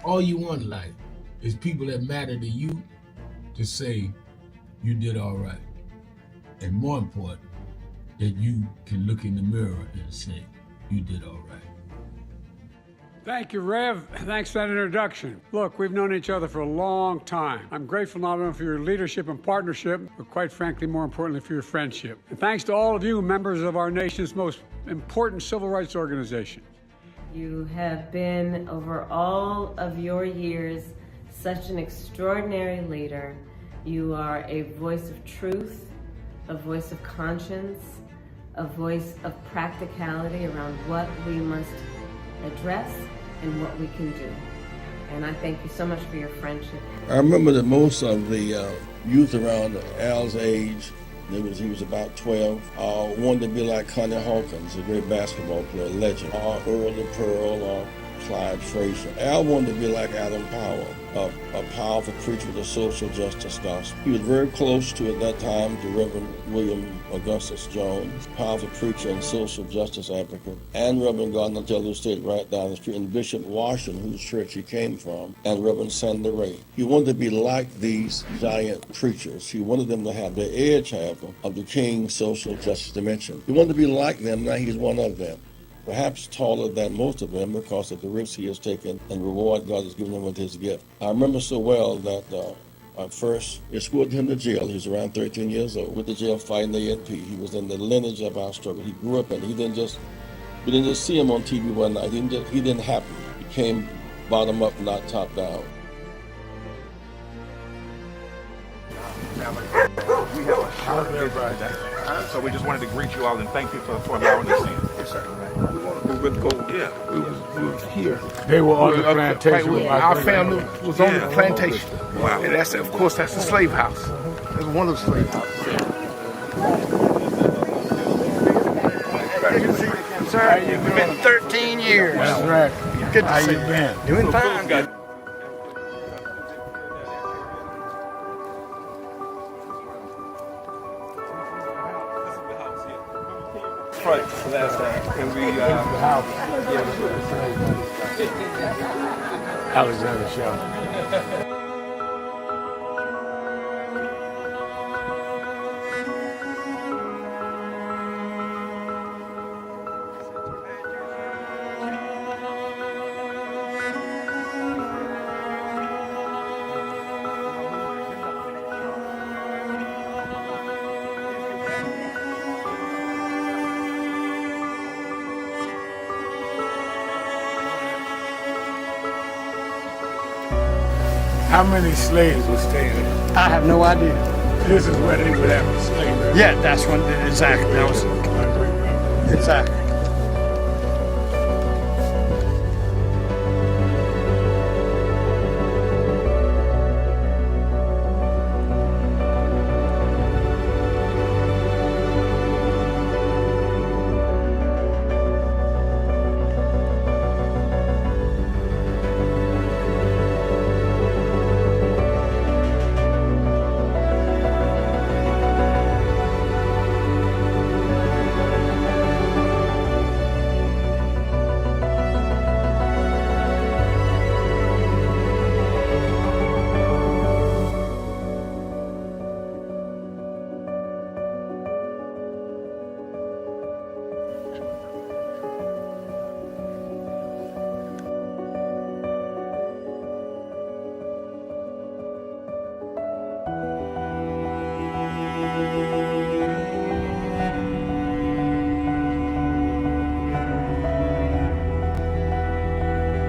All you want in life is people that matter to you to say you did all right. And more important, that you can look in the mirror and say you did all right. Thank you, Rev. Thanks for that introduction. Look, we've known each other for a long time. I'm grateful not only for your leadership and partnership, but quite frankly, more importantly, for your friendship. And thanks to all of you, members of our nation's most important civil rights organization. You have been, over all of your years, such an extraordinary leader. You are a voice of truth, a voice of conscience, a voice of practicality around what we must address and what we can do. And I thank you so much for your friendship. I remember that most of the youth around Al's age, he was about 12, wanted to be like Connie Hawkins, a great basketball player, legend, or Earl the Pearl, or Clyde Frazier. Al wanted to be like Adam Powell, a powerful preacher with a social justice gospel. He was very close to, at that time, the Reverend William Augustus Jones, powerful preacher and social justice advocate, and Reverend Gardner Taylor State right down the street, and Bishop Washington, whose church he came from, and Reverend Sandy Ray. He wanted to be like these giant preachers. He wanted them to have the edge, however, of the King's social justice dimension. He wanted to be like them. Now he's one of them. Perhaps taller than most of them because of the risks he has taken and the reward God has given him with his gift. I remember so well that I first escorted him to jail. He was around 13 years old, with the jail fighting the ANP. He was in the lineage of our struggle. He grew up in it. We didn't just see him on TV one night. He didn't happen. He came bottom up, not top down. We have a short visit, so we just wanted to greet you all and thank you for allowing us in. Yes, sir. We was here. They were on the plantation. Our family was on the plantation. Wow. And that's, of course, that's the slave house. That's one of the slave houses. Sir, it's been 13 years. That's right. Good to How see you you. been? Doing fine. Last time, and we Alexander Shelton. How many slaves were staying there? I have no idea. This is where they would have slavery. Yeah, that's when exactly. That was exactly.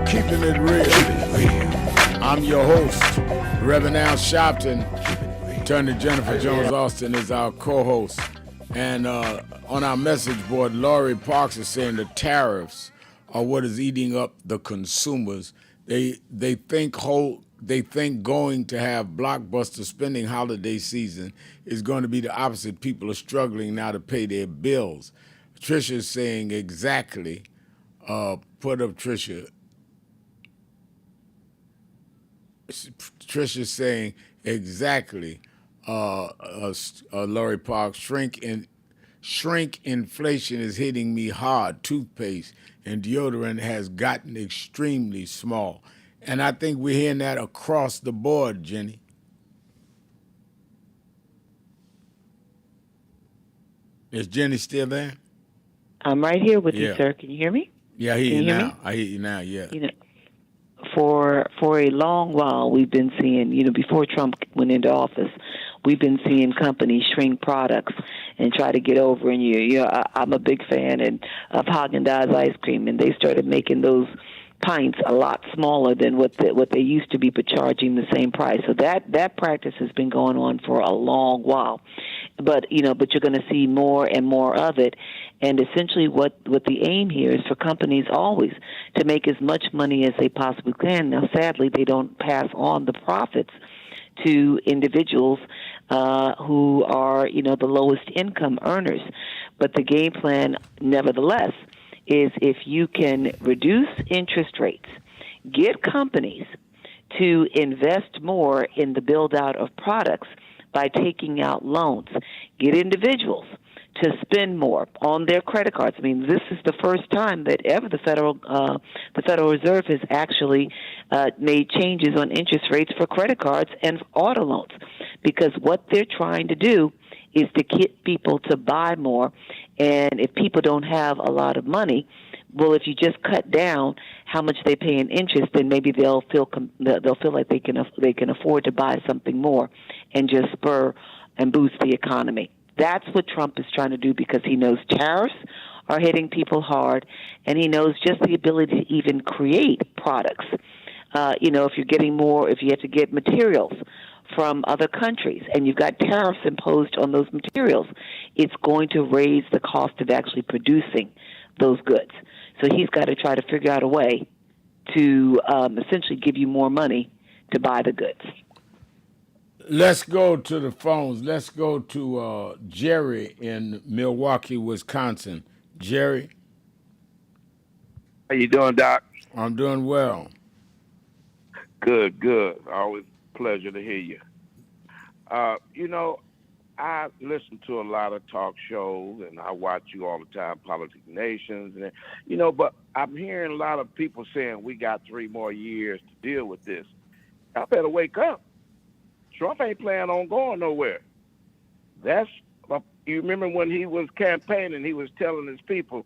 Keeping it real. I'm your host, Reverend Al Sharpton. Attorney Jennifer Jones Austin is our co-host. And on our message board, Laurie Parks is saying the tariffs are what is eating up the consumers. They think going to have blockbuster spending holiday season is going to be the opposite. People are struggling now to pay their bills. Trisha's saying exactly. Put up Trisha. Trisha's saying exactly. Laurie Parks, shrink inflation is hitting me hard. Toothpaste and deodorant has gotten extremely small. And I think we're hearing that across the board, Jenny. Is Jenny still there? I'm right here with Yeah. you, sir. Can you hear me? Yeah, I hear Can you you hear now. me? I hear you now, yeah. You know, for a long while, we've been seeing, before Trump went into office, we've been seeing companies shrink products and try to get over. And I'm a big fan of Haagen-Dazs ice cream, and they started making those pints a lot smaller than what they used to be, but charging the same price. So that practice has been going on for a long while. But you're going to see more and more of it. And essentially what the aim here is for companies always to make as much money as they possibly can. Now, sadly, they don't pass on the profits to individuals who are, the lowest income earners. But the game plan, nevertheless, is if you can reduce interest rates, get companies to invest more in the build-out of products by taking out loans, get individuals to spend more on their credit cards. I mean, this is the first time that ever the Federal Reserve has actually made changes on interest rates for credit cards and auto loans, because what they're trying to do is to get people to buy more. And if people don't have a lot of money, well, if you just cut down how much they pay in interest, then maybe they'll feel like they can afford to buy something more, and just spur and boost the economy. That's what Trump is trying to do, because he knows tariffs are hitting people hard, and he knows just the ability to even create products. If you're getting more, if you have to get materials from other countries and you've got tariffs imposed on those materials, it's going to raise the cost of actually producing those goods. So he's got to try to figure out a way to essentially give you more money to buy the goods. Let's go to the phones. Let's go to Jerry in Milwaukee, Wisconsin. Jerry? How you doing, Doc? I'm doing well. Good, good. Always a pleasure to hear you. I listen to a lot of talk shows, and I watch you all the time, Politics Nations, and but I'm hearing a lot of people saying we got 3 more years to deal with this. I better wake up. Trump ain't planning on going nowhere. You remember when he was campaigning, he was telling his people,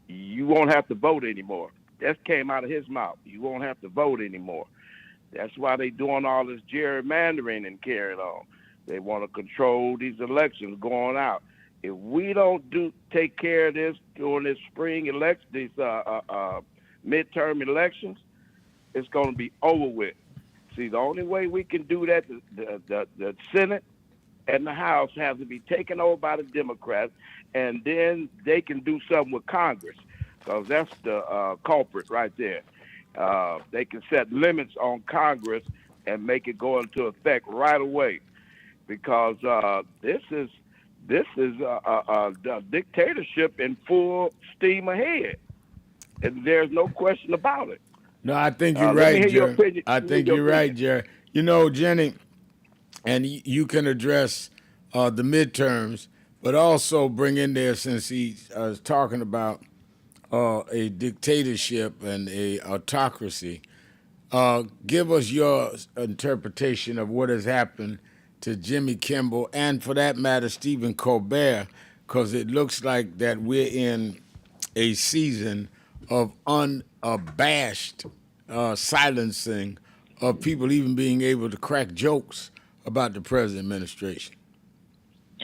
you won't have to vote anymore. That came out of his mouth. You won't have to vote anymore. That's why they doing all this gerrymandering and carrying on. They want to control these elections going out. If we don't take care of this during this spring election, these midterm elections, it's going to be over with. See, the only way we can do that, the Senate and the House have to be taken over by the Democrats, and then they can do something with Congress, because that's the culprit right there. They can set limits on Congress and make it go into effect right away, because this is a dictatorship in full steam ahead, and there's no question about it. No, I think you're right, Jerry. I think you're right, Jerry. Jenny, and you can address the midterms, but also bring in there, since he's talking about a dictatorship and a autocracy. Give us your interpretation of what has happened to Jimmy Kimmel, and for that matter, Stephen Colbert, because it looks like that we're in a season of unabashed silencing of people even being able to crack jokes about the present administration.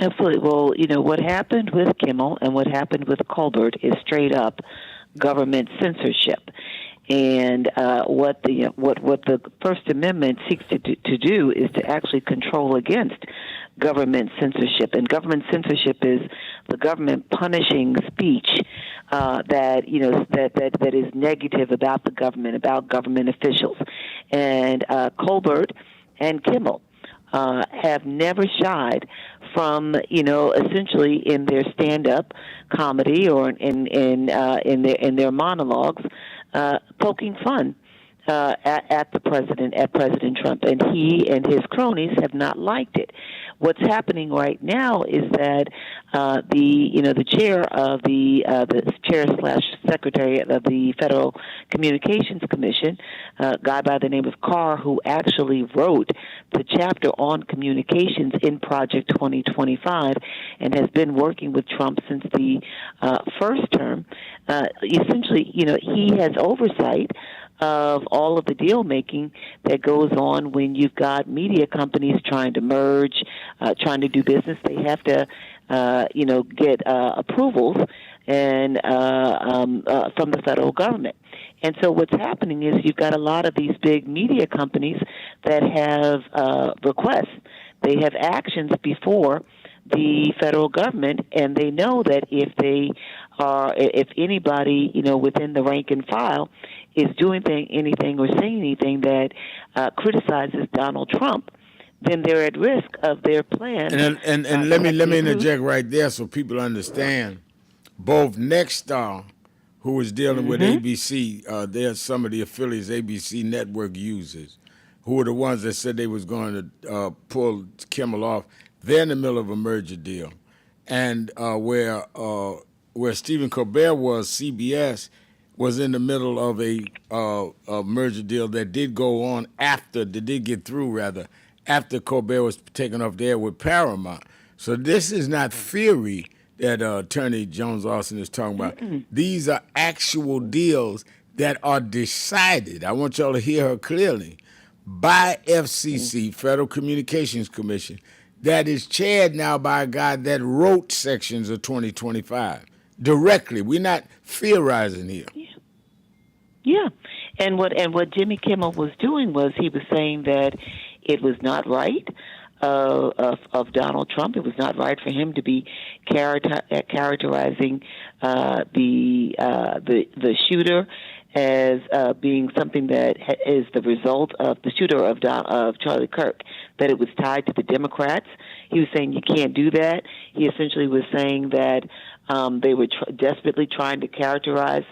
Absolutely. Well, what happened with Kimmel and what happened with Colbert is straight up government censorship. And what the First Amendment seeks to do is to actually control against government censorship. And government censorship is the government punishing speech that is negative about the government, about government officials. And Colbert and Kimmel have never shied from, essentially in their stand-up comedy or in their monologues, poking fun at President Trump, and he and his cronies have not liked it. What's happening right now is that the chair of the chair/secretary of the Federal Communications Commission, a guy by the name of Carr, who actually wrote the chapter on communications in Project 2025 and has been working with Trump since the first term. Essentially, he has oversight of all of the deal making that goes on when you've got media companies trying to merge, trying to do business. They have to, get approvals and from the federal government. And so what's happening is you've got a lot of these big media companies that have requests. They have actions before the federal government, and they know that if anybody, within the rank and file is doing anything or saying anything that criticizes Donald Trump, then they're at risk of their plan. And let me interject right there so people understand. Both Nexstar, who was dealing with ABC. They're some of the affiliates ABC Network uses, who were the ones that said they was going to pull Kimmel off. They're in the middle of a merger deal. And where Stephen Colbert was, CBS, was in the middle of a merger deal that did go on that did get through, rather, after Colbert was taken off the air with Paramount. So this is not theory that Attorney Jones Austin is talking about. These are actual deals that are decided, I want y'all to hear her clearly, by FCC, Federal Communications Commission, that is chaired now by a guy that wrote sections of 2025 directly. We're not theorizing here. Yeah, and what Jimmy Kimmel was doing was he was saying that it was not right of Donald Trump. It was not right for him to be characterizing the shooter as being something that is the result of the shooter of Charlie Kirk, that it was tied to the Democrats. He was saying you can't do that. He essentially was saying that they were desperately trying to characterize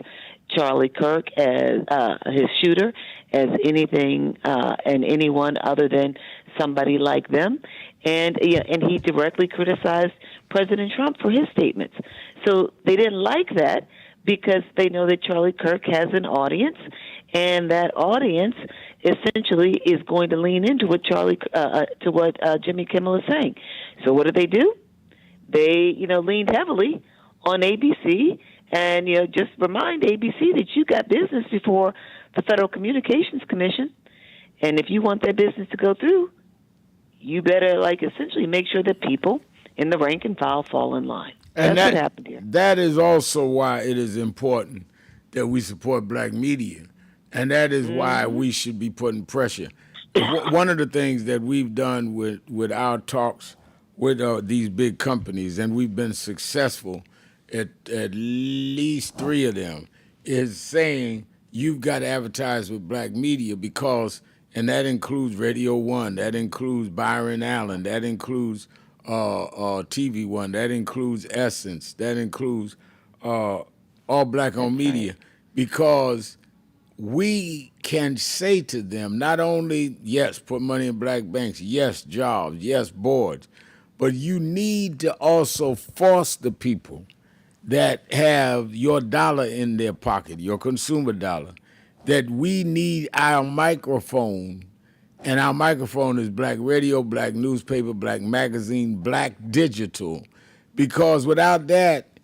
Charlie Kirk as his shooter as anything and anyone other than somebody like them, and he directly criticized President Trump for his statements. So they didn't like that because they know that Charlie Kirk has an audience, and that audience essentially is going to lean into what Jimmy Kimmel is saying. So what do? They leaned heavily on ABC. And, just remind ABC that you got business before the Federal Communications Commission. And if you want that business to go through, you better, essentially make sure that people in the rank and file fall in line. And That's what happened here. That is also why it is important that we support black media. And that is why we should be putting pressure. One of the things that we've done with our talks with these big companies, and we've been successful at least 3 of them, is saying you've got to advertise with black media because, and that includes Radio 1, that includes Byron Allen, that includes TV One, that includes Essence, that includes all black-owned media, because we can say to them, not only, yes, put money in black banks, yes, jobs, yes, boards, but you need to also force the people that have your dollar in their pocket, your consumer dollar, that we need our microphone, and our microphone is black radio, black newspaper, black magazine, black digital, because without that,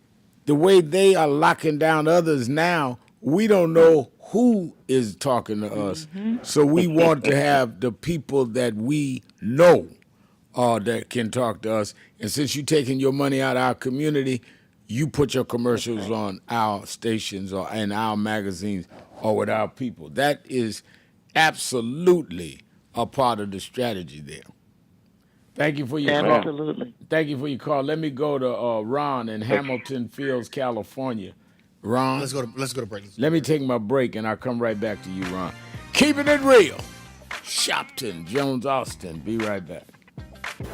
the way they are locking down others now, we don't know who is talking to us. So we want to have the people that we know that can talk to us. And since you're taking your money out of our community, you put your commercials on our stations or in our magazines or with our people. That is absolutely a part of the strategy there. Thank you for your call. Absolutely. Thank you for your call. Let me go to Ron in Hamilton Fields, California. Ron? Let's go to break. Let me take my break, and I'll come right back to you, Ron. Keeping it real. Shopton, Jones Austin. Be right back. We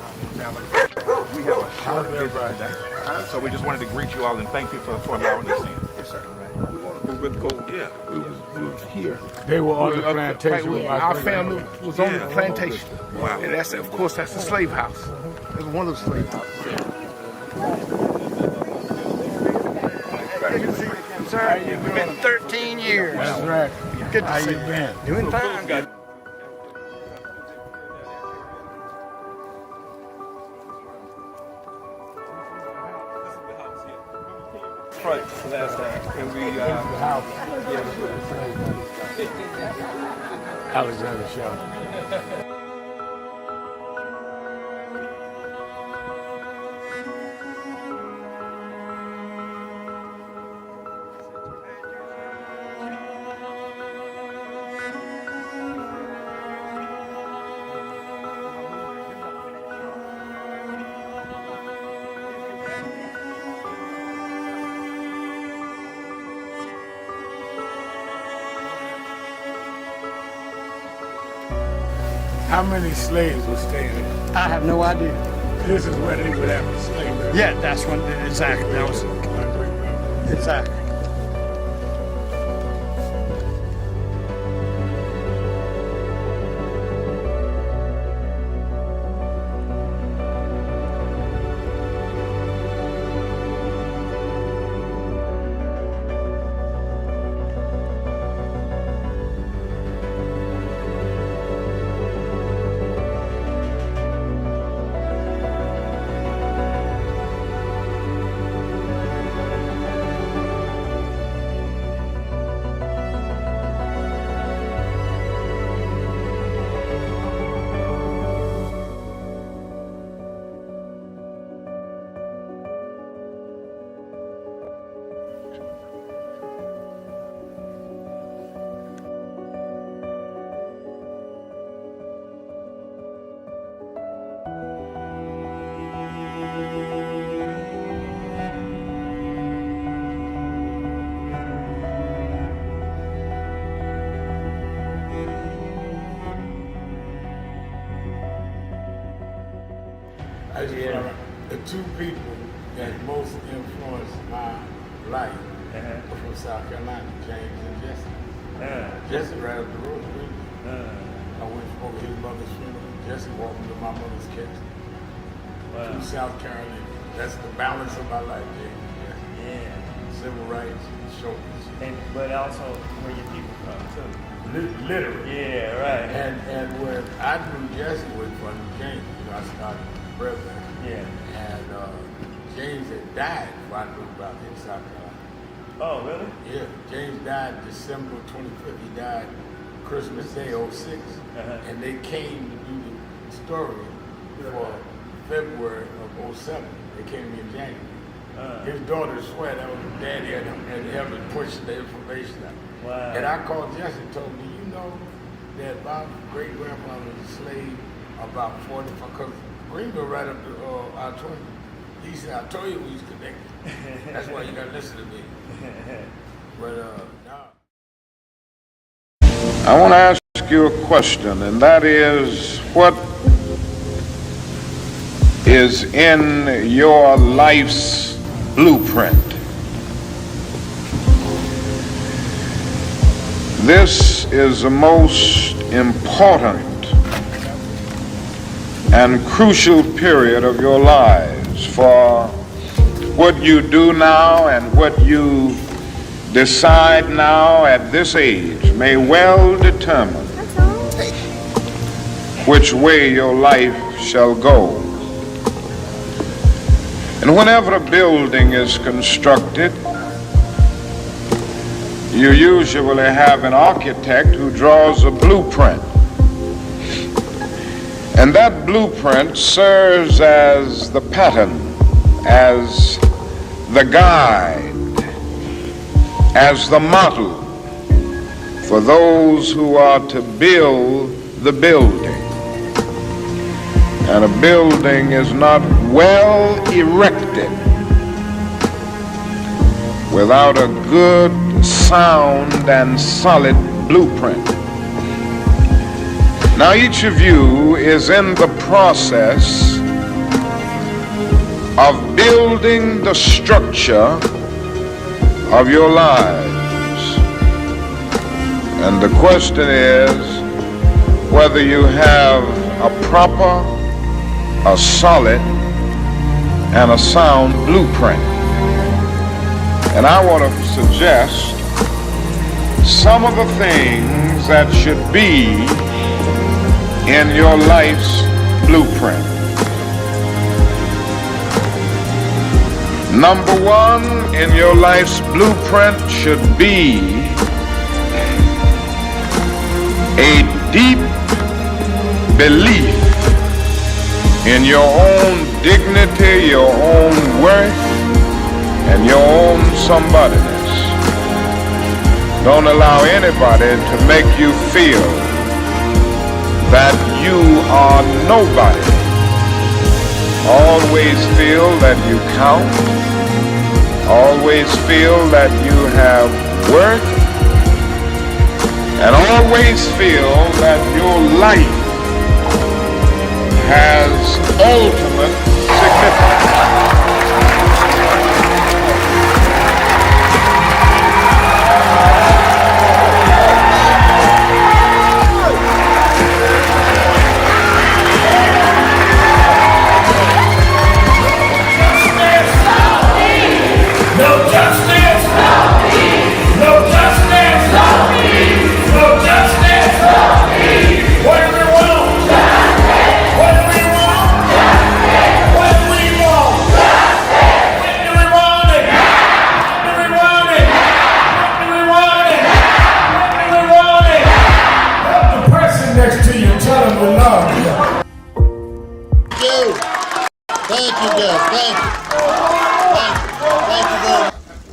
have a shout out. So we just wanted to greet you all and thank you for allowing us in. Yes, sir. We want to go with gold. Yeah, we was here. They were on the plantation. Our family was on the plantation. Wow. And that's, of course, that's the slave house. It was one of the slave houses. Sir, it's been 13 years. That's right. Good to How see you been? Doing fine. Good. Right, last time. And we, Alexander Shaw. How many slaves were staying there? I have no idea. This is where they would have a slave. Yeah, that's when exactly. That was exactly. I just feel like the two people that most influenced my life are from South Carolina, James and Jesse. Jesse right up the road with me. I went over his mother's funeral. Jesse walked me to my mother's casket. Wow. South Carolina. That's the balance of my life, James. Yeah. Civil rights, shoulders. But also where your people from too. Literally. Yeah, right. And when I knew Jesse was from James, I started president. Yeah. And James had died before I knew about him in South Carolina. Oh, really? Yeah. James died December 25th. He died Christmas Day, 06. And they came to do the story for February of 07. They came to me in January. His daughter swear that was his daddy and helped him push the information out. Wow. And I called Jesse and told him, do you know that my great-grandfather was a slave about 45, because Greenville right up to I-20. He said, I told you we was connected. That's why you got to listen to me. But now. I want to ask you a question, and that is, what is in your life's blueprint? This is the most important and crucial period of your lives, for what you do now and what you decide now at this age may well determine which way your life shall go. And whenever a building is constructed, you usually have an architect who draws a blueprint. And that blueprint serves as the pattern, as the guide, as the model for those who are to build the building. And a building is not well erected without a good, sound, and solid blueprint. Now each of you is in the process of building the structure of your lives. And the question is whether you have a proper, a solid, and a sound blueprint. And I want to suggest some of the things that should be in your life's blueprint. Number one in your life's blueprint should be a deep belief in your own dignity, your own worth, and your own somebodyness. Don't allow anybody to make you feel that you are nobody. Always feel that you count. Always feel that you have worth. And always feel that your life has ultimate significance.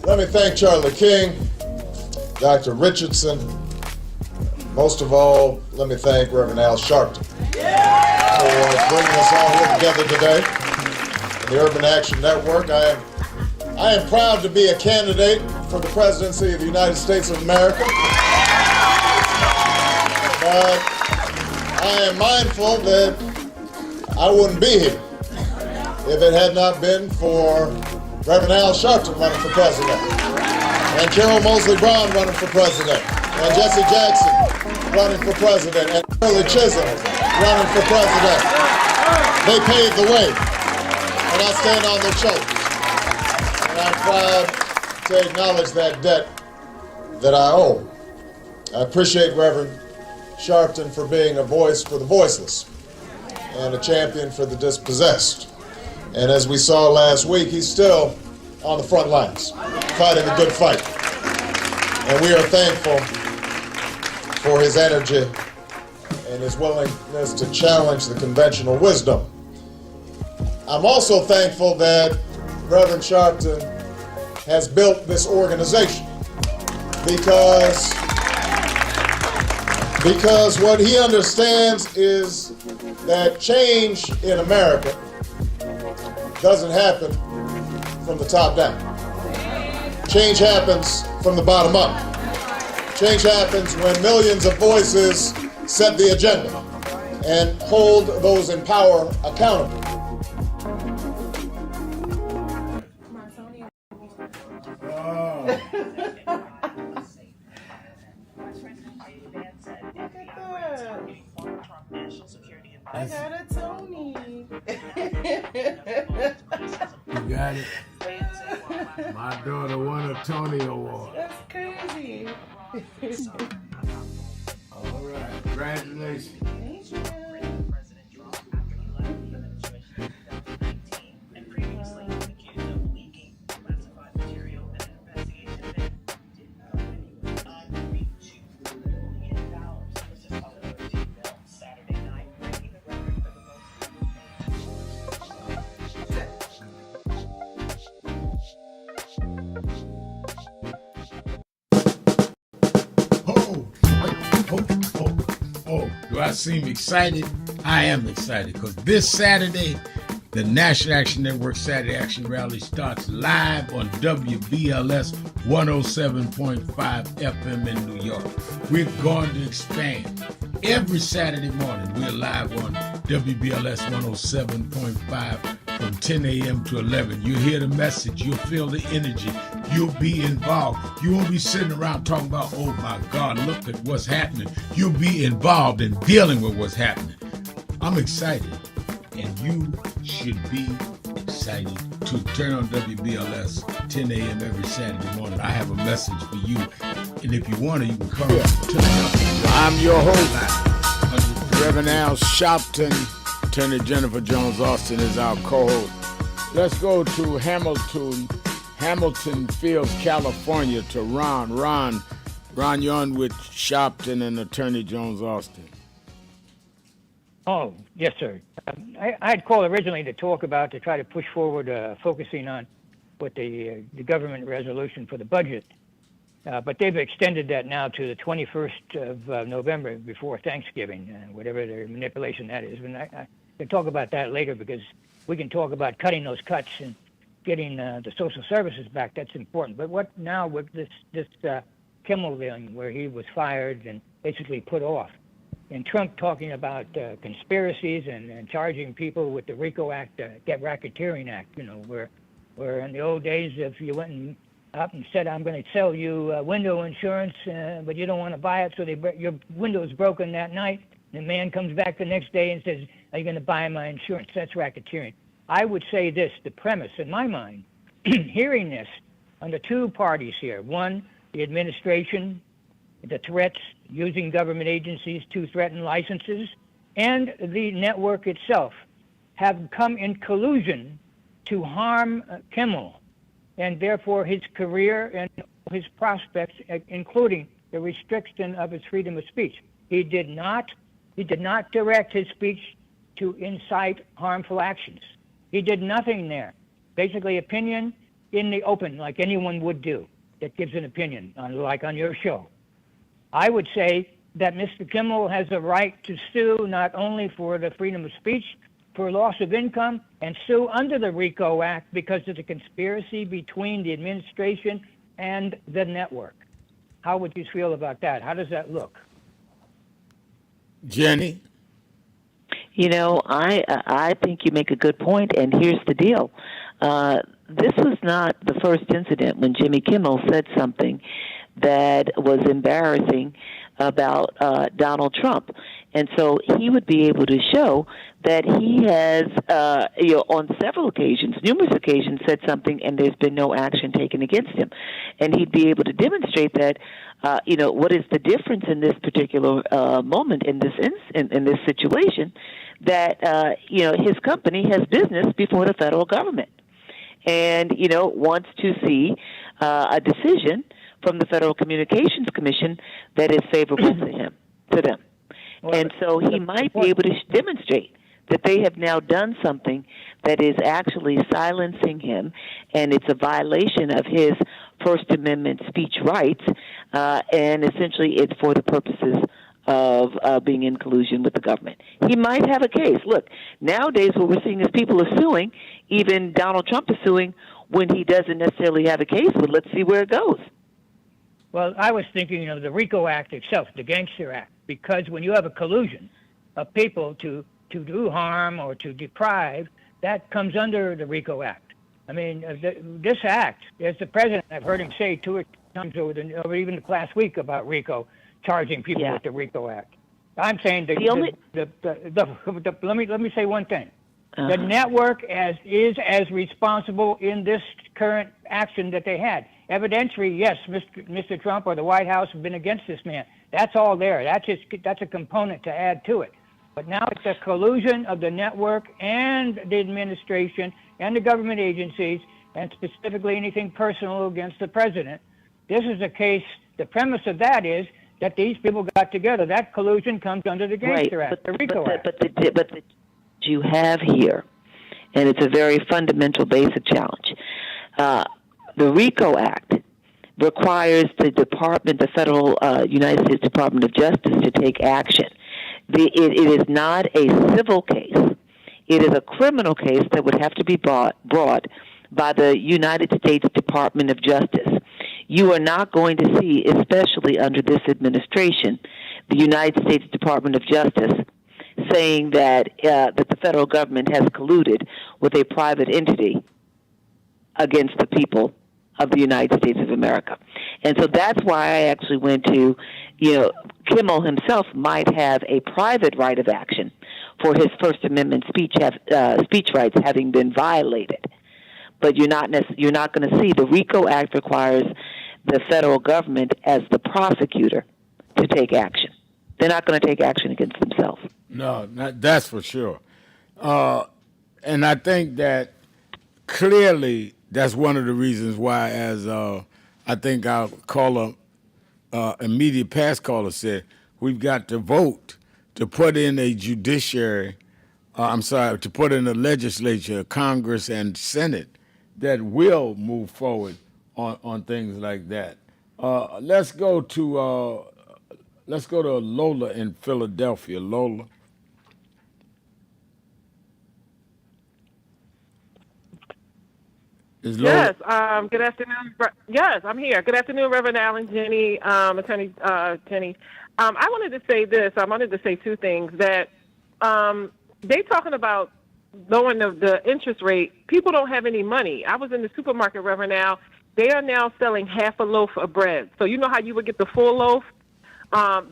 Let me thank Charlie King, Dr. Richardson. Most of all, let me thank Reverend Al Sharpton for bringing us all here together today in the Urban Action Network. I am proud to be a candidate for the presidency of the United States of America. But I am mindful that I wouldn't be here if it had not been for Reverend Al Sharpton running for president, and Carol Moseley Brown running for president, and Jesse Jackson running for president, and Shirley Chisholm running for president. They paved the way, and I stand on their shoulders. And I'm proud to acknowledge that debt that I owe. I appreciate Reverend Sharpton for being a voice for the voiceless and a champion for the dispossessed. And as we saw last week, he's still on the front lines, fighting a good fight. And we are thankful for his energy and his willingness to challenge the conventional wisdom. I'm also thankful that Reverend Sharpton has built this organization because what he understands is that change in America doesn't happen from the top down. Change happens from the bottom up. Change happens when millions of voices set the agenda and hold those in power accountable. I got a Tony. You got it? My daughter won a Tony Award. That's crazy. All right, congratulations. Thank you. Do I seem excited? I am excited because this Saturday, the National Action Network Saturday Action Rally starts live on WBLS 107.5 FM in New York. We're going to expand. Every Saturday morning, we're live on WBLS 107.5 from 10 a.m. to 11. You'll hear the message. You'll feel the energy. You'll be involved. You won't be sitting around talking about, oh my God, look at what's happening. You'll be involved in dealing with what's happening. I'm excited, and you should be excited to turn on WBLS 10 a.m. every Saturday morning. I have a message for you, and if you want to, you can come to the I'm your host, Reverend Al Sharpton. Attorney Jennifer Jones Austin is our co-host. Let's go to Hamilton Fields, California, to Ron. Ron, you're on with Sharpton and Attorney Jones Austin. Oh, yes, sir. I had called originally to try to push forward focusing on what the government resolution for the budget. But they've extended that now to the 21st of November before Thanksgiving, whatever their manipulation that is. And I can talk about that later because we can talk about cutting those cuts and getting the social services back. That's important. But what now with this Kimmel thing where he was fired and basically put off? And Trump talking about conspiracies and charging people with the RICO Act, Get Racketeering Act, where in the old days, if you went up and said, I'm going to sell you window insurance, but you don't want to buy it, so your window's broken that night, and the man comes back the next day and says, are you going to buy my insurance? That's racketeering. I would say this, the premise in my mind, hearing this under two parties here. One, the administration, the threats using government agencies to threaten licenses, and the network itself have come in collusion to harm Kimmel and therefore his career and his prospects, including the restriction of his freedom of speech. He did not direct his speech to incite harmful actions. He did nothing there. Basically, opinion in the open, like anyone would do that gives an opinion, like on your show. I would say that Mr. Kimmel has a right to sue not only for the freedom of speech, for loss of income, and sue under the RICO Act because of the conspiracy between the administration and the network. How would you feel about that? How does that look? Jenny? You know, I think you make a good point, and here's the deal. This was not the first incident when Jimmy Kimmel said something that was embarrassing about Donald Trump. And so he would be able to show that he has, on several occasions, numerous occasions, said something and there's been no action taken against him. And he'd be able to demonstrate that, what is the difference in this particular moment, in this in this situation, that, his company has business before the federal government and, wants to see a decision from the Federal Communications Commission that is favorable to them. And so he might be able to demonstrate that they have now done something that is actually silencing him, and it's a violation of his First Amendment speech rights, and essentially it's for the purposes of being in collusion with the government. He might have a case. Look, nowadays what we're seeing is people are suing, even Donald Trump is suing when he doesn't necessarily have a case, but let's see where it goes. Well, I was thinking of the RICO Act itself, the Gangster Act, because when you have a collusion of people to do harm or to deprive, that comes under the RICO Act. I mean, this act, as the president, I've heard him say 2 or 3 times over even the last week about RICO, charging people with the RICO Act. I'm saying let me say one thing. The network is as responsible in this current action that they had. Evidentiary, yes, Mr. Trump or the White House have been against this man. That's all there. That's a component to add to it. But now it's the collusion of the network and the administration and the government agencies, and specifically anything personal against the president. This is a case, the premise of that is that these people got together. That collusion comes under the Gangster Act, the RICO Act. But the you have here, and it's a very fundamental, basic challenge. The RICO Act requires the federal United States Department of Justice to take action. It is not a civil case. It is a criminal case that would have to be brought by the United States Department of Justice. You are not going to see, especially under this administration, the United States Department of Justice saying that the federal government has colluded with a private entity against the people of the United States of America. And so that's why I actually went to, Kimmel himself might have a private right of action for his First Amendment speech rights having been violated. But you're not going to see. The RICO Act requires the federal government as the prosecutor to take action. They're not going to take action against themselves. No, that's for sure. And I think that clearly that's one of the reasons why, as I think our caller, immediate past caller said, we've got to vote to put in a judiciary, to put in a legislature, Congress, and Senate that will move forward on things like that. Let's go to Lola in Philadelphia. Lola. Yes. Good afternoon. Yes, I'm here. Good afternoon, Reverend Allen, Jenny, Attorney Jenny. I wanted to say this. I wanted to say 2 things. That they talking about lowering the interest rate. People don't have any money. I was in the supermarket, Reverend Al. They are now selling half a loaf of bread. So you know how you would get the full loaf?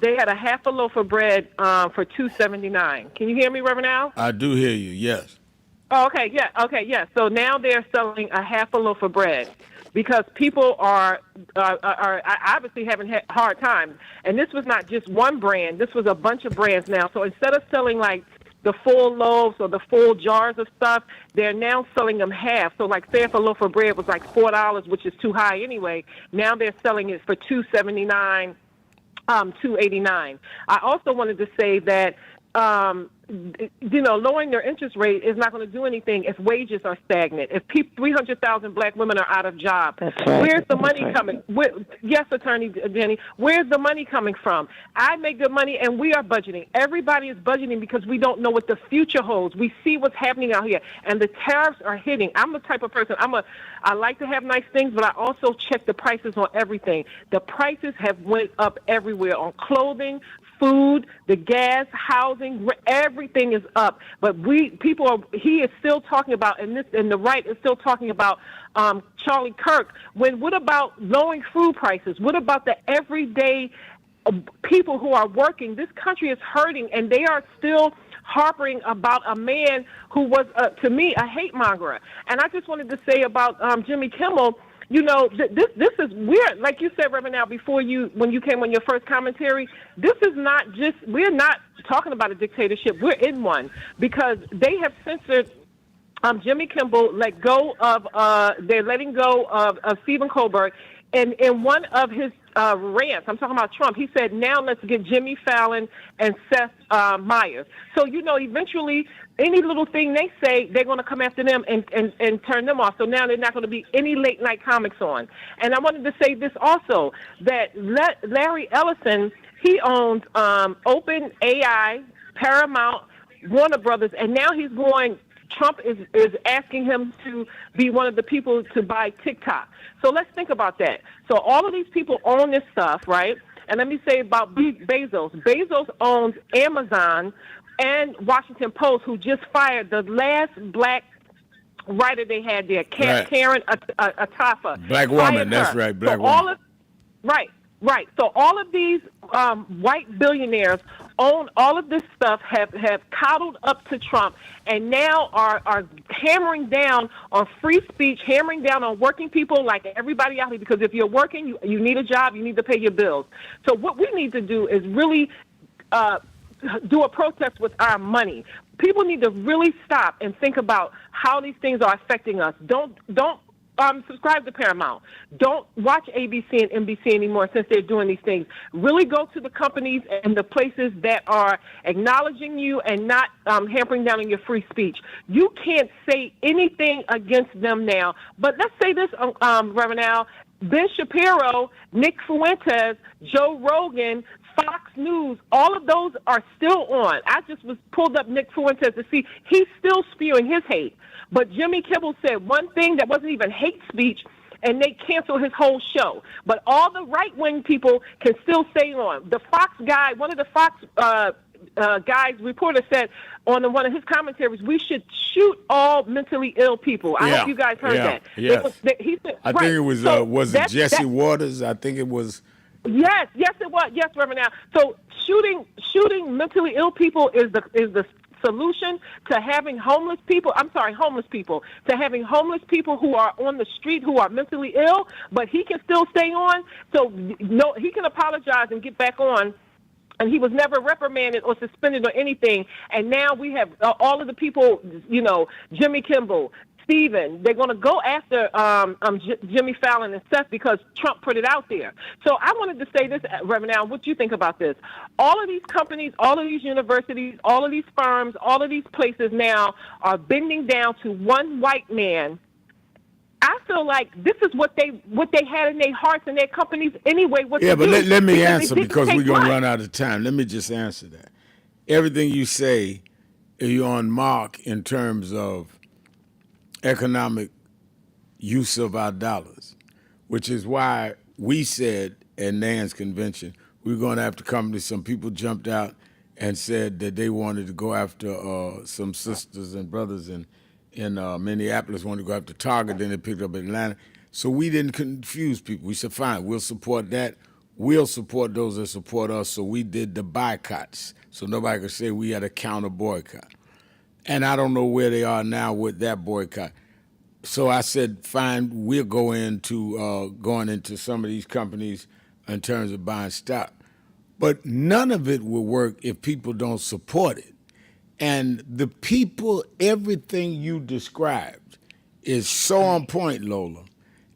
They had a half a loaf of bread for $2.79. Can you hear me, Reverend Al? I do hear you. Yes. Oh, okay, yeah. So now they're selling a half a loaf of bread because people are obviously having hard times. And this was not just one brand. This was a bunch of brands now. So instead of selling like the full loaves or the full jars of stuff, they're now selling them half. So like say if a loaf of bread was like $4, which is too high anyway, now they're selling it for $2.79, $2.89. I also wanted to say that lowering their interest rate is not going to do anything if wages are stagnant. If 300,000 black women are out of job, where's the money coming? Yes, Attorney Jenny, where's the money coming from? I make good money, and we are budgeting. Everybody is budgeting because we don't know what the future holds. We see what's happening out here, and the tariffs are hitting. I'm the type of person, I like to have nice things, but I also check the prices on everything. The prices have went up everywhere on clothing, food, the gas, housing, everything is up. But he is still talking about, and the right is still talking about Charlie Kirk. What about lowering food prices? What about the everyday people who are working? This country is hurting, and they are still harping about a man who was, to me, a hate monger. And I just wanted to say about Jimmy Kimmel. This is weird. Like you said, Reverend, now when you came on your first commentary, this is not just, we're not talking about a dictatorship. We're in one, because they have censored Jimmy Kimmel. They're letting go of Stephen Colbert. And in one of his rants, I'm talking about Trump, he said, now let's get Jimmy Fallon and Seth Meyers. So, eventually any little thing they say, they're going to come after them and turn them off. So now they're not going to be any late night comics on. And I wanted to say this also, that Larry Ellison, he owns Open AI, Paramount, Warner Brothers, and now he's going, Trump is asking him to be one of the people to buy TikTok. So let's think about that. So all of these people own this stuff, right? And let me say about Bezos. Bezos owns Amazon and Washington Post, who just fired the last black writer they had there, Karen Atafa. Black woman, that's right, black woman. Right. So all of these white billionaires own all of this stuff, have coddled up to Trump, and now are hammering down on free speech, hammering down on working people like everybody out here, because if you're working, you need a job, you need to pay your bills. So what we need to do is really do a protest with our money. People need to really stop and think about how these things are affecting us. Don't subscribe to Paramount. Don't watch ABC and NBC anymore since they're doing these things. Really go to the companies and the places that are acknowledging you and not hampering down on your free speech. You can't say anything against them now. But let's say this, Reverend Al, Ben Shapiro, Nick Fuentes, Joe Rogan, Fox News, all of those are still on. I just pulled up Nick Fuentes to see he's still spewing his hate. But Jimmy Kimmel said one thing that wasn't even hate speech, and they canceled his whole show. But all the right-wing people can still stay on. The Fox guy, one of the Fox reporter said on one of his commentaries, we should shoot all mentally ill people. I hope you guys heard that. Yes. He said, I think it was, it Jesse Waters? I think it was. Yes, it was. Yes, Reverend Al. So shooting mentally ill people is the solution to having homeless people, to having homeless people who are on the street who are mentally ill, but he can still stay on. So no, he can apologize and get back on. And he was never reprimanded or suspended or anything. And now we have all of the people, Jimmy Kimmel, Stephen, they're going to go after Jimmy Fallon and Seth because Trump put it out there. So I wanted to say this, Reverend Al, what do you think about this? All of these companies, all of these universities, all of these firms, all of these places now are bending down to one white man. I feel like this is what they had in their hearts and their companies anyway. But let me answer, because we're going to run out of time. Let me just answer that. Everything you say, you're on mark in terms of economic use of our dollars, which is why we said at NAN's convention we're going to have to come to some people jumped out and said that they wanted to go after some sisters and brothers in Minneapolis, wanted to go after Target, then they picked up Atlanta. So we didn't confuse people. We said, fine, we'll support that. We'll support those that support us. So we did the boycotts, so nobody could say we had a counter boycott. And I don't know where they are now with that boycott. So I said, fine, we'll go into going into some of these companies in terms of buying stock. But none of it will work if people don't support it. And the people, everything you described is so on point, Lola.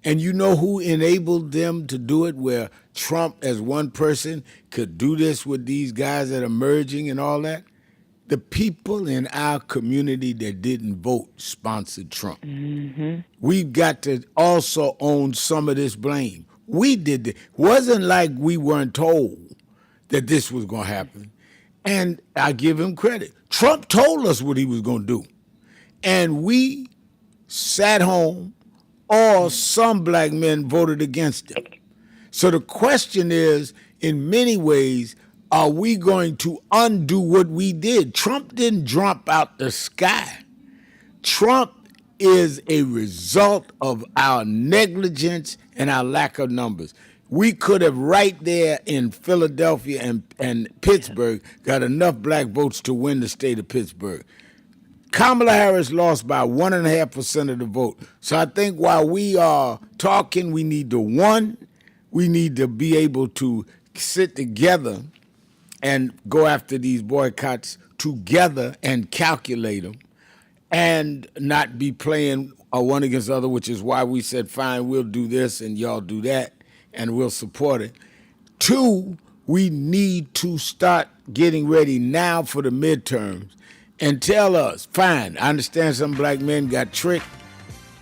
And you know who enabled them to do it, where Trump as one person could do this with these guys that are merging and all that? The people in our community that didn't vote sponsored Trump. Mm-hmm. We've got to also own some of this blame. We did it. Wasn't like we weren't told that this was going to happen. And I give him credit. Trump told us what he was going to do. And we sat home, or some black men voted against him. So the question is, in many ways, are we going to undo what we did? Trump didn't drop out the sky. Trump is a result of our negligence and our lack of numbers. We could have right there in Philadelphia and Pittsburgh got enough black votes to win the state of Pittsburgh. Kamala Harris lost by 1.5% of the vote. So I think while we are talking, we need to be able to sit together and go after these boycotts together and calculate them and not be playing one against the other, which is why we said, fine, we'll do this and y'all do that and we'll support it. 2, we need to start getting ready now for the midterms and tell us, fine, I understand some black men got tricked.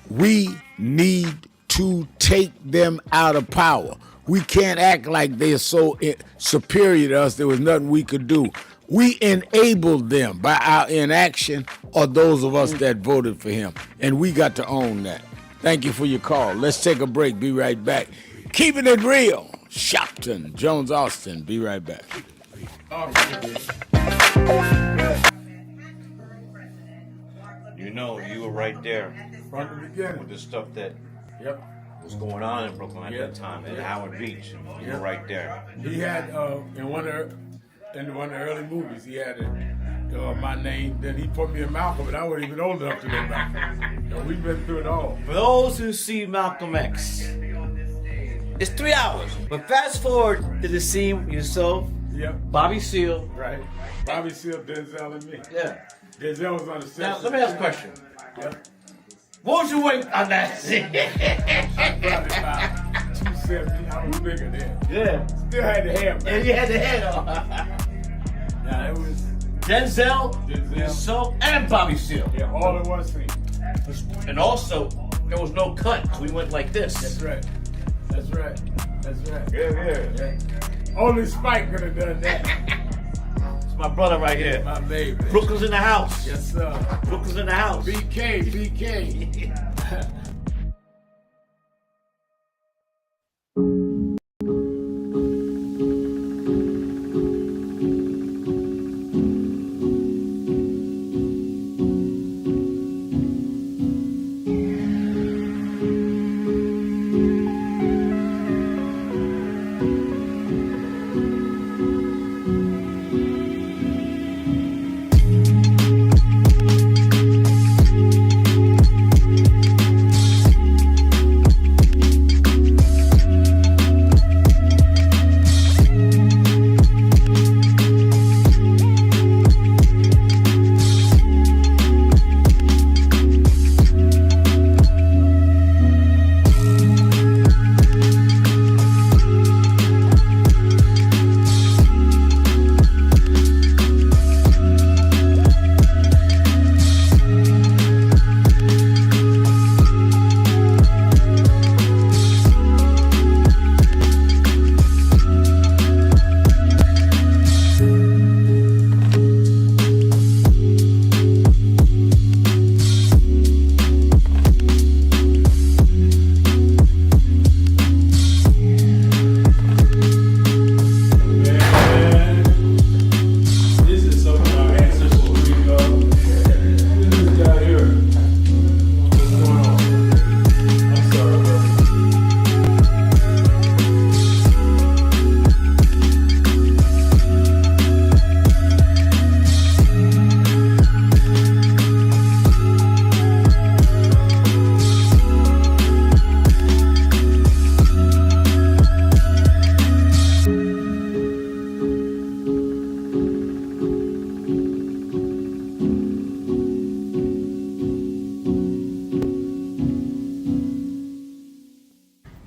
We need to take them out of power. We can't act like they're so superior to us, there was nothing we could do. We enabled them by our inaction or those of us that voted for him. And we got to own that. Thank you for your call. Let's take a break. Be right back. Keeping it real. Shopton, Jones Austin. Be right back. You know, you were right there From the beginning. with the stuff that Yep. was going on in Brooklyn at Yep. that time, at Yep. Howard Beach. You Yep. were right there. He had in one of the early movies, he had my name. Then he put me in Malcolm, and I wasn't even old enough to know Malcolm. So we've been through it all. For those who see Malcolm X, it's 3 hours. But fast forward to the scene with yourself, Yep. Bobby Seale. Right. Bobby Seale, Denzel, and me. Yeah. Denzel was on the set. Now let me ask a question. Yep. What was your weight on that scene? I brought it about 270. I was bigger then. Yeah. Still had the hair, man. Yeah, you had the head on. Nah, it was Denzel, yourself, and Bobby Seale. Yeah, all in one scene. And also, there was no cut. So we went like this. That's right. That's right. That's right. Yeah. Only Spike could have done that. It's my brother right here. My baby. Brooklyn's in the house. Yes, sir. Brooklyn's in the house. BK.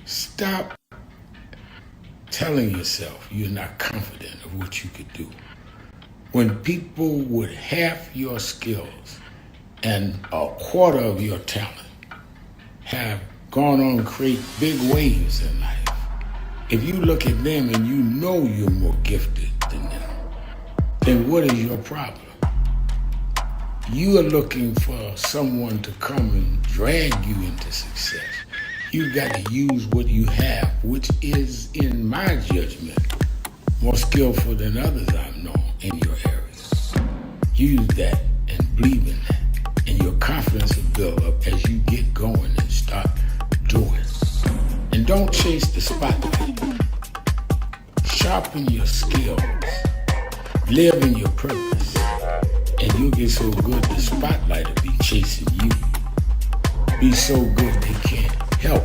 Stop telling yourself you're not confident of what you could do. When people with half your skills and a quarter of your talent have gone on to create big waves in life, if you look at them and you know you're more gifted than them, then what is your problem? You are looking for someone to come and drag you into success. You've got to use what you have, which is, in my judgment, more skillful than others I've known in your area. Use that and believe in that, and your confidence will build up as you get going and start doing. And don't chase the spotlight. Sharpen your skills. Live in your purpose. And you'll get so good the spotlight will be chasing you. Be so good they can't help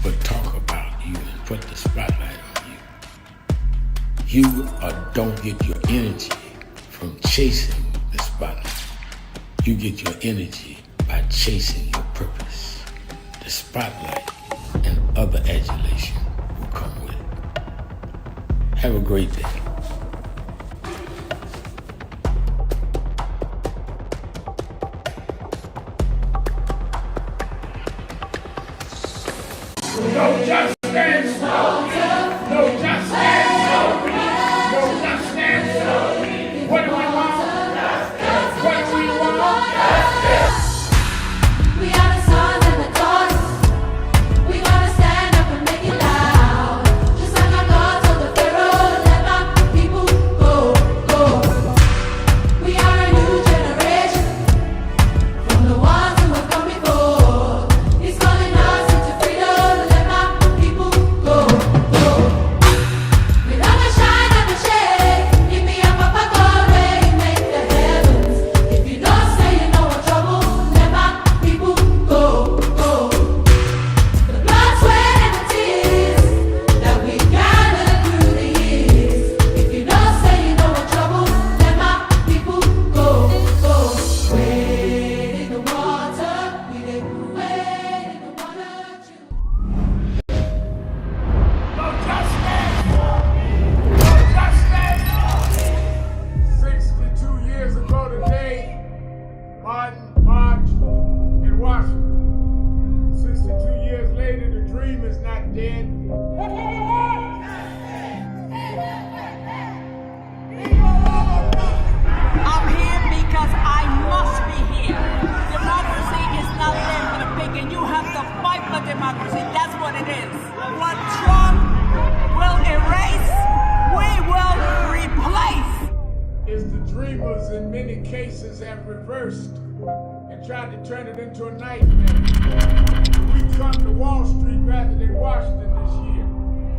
but talk about you and put the spotlight on you. You don't get your energy from chasing the spotlight. You get your energy by chasing your purpose. The spotlight and other adulation will come with it. Have a great day. No just stand still. No just stand still. No just stand still. What do we want? What do we want? We are the sons and the daughters. We gotta stand up and make it loud. Just like our God told the Pharaoh, let my people go, go. We are a new generation from the ones who have come before. He's calling us into freedom. Let my people go, go. We never shine, never shade. Give me a papa God where you make the heavens. If you don't say you know what trouble, let my people go, go. The blood, sweat, and the tears that we gathered through the years. If you don't say you know what trouble, let my people go, go. Wade in the water, we did wade in the water too. No just stand still. No just stand still. 62 years ago today, Martin marched in Washington. 62 years later, the dream is not dead. I'm here because I must be here. Democracy is not there for the pig, and you have to fight for democracy. That's what it is. What Trump will erase, we will replace. Is the dreamers in many cases have reversed and tried to turn it into a nightmare. We come to Wall Street rather than Washington this year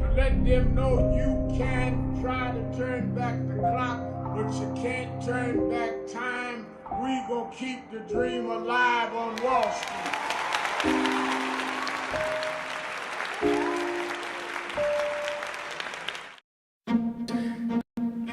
to let them know you can try to turn back the clock, but you can't turn back time. We gonna keep the dream alive on Wall Street.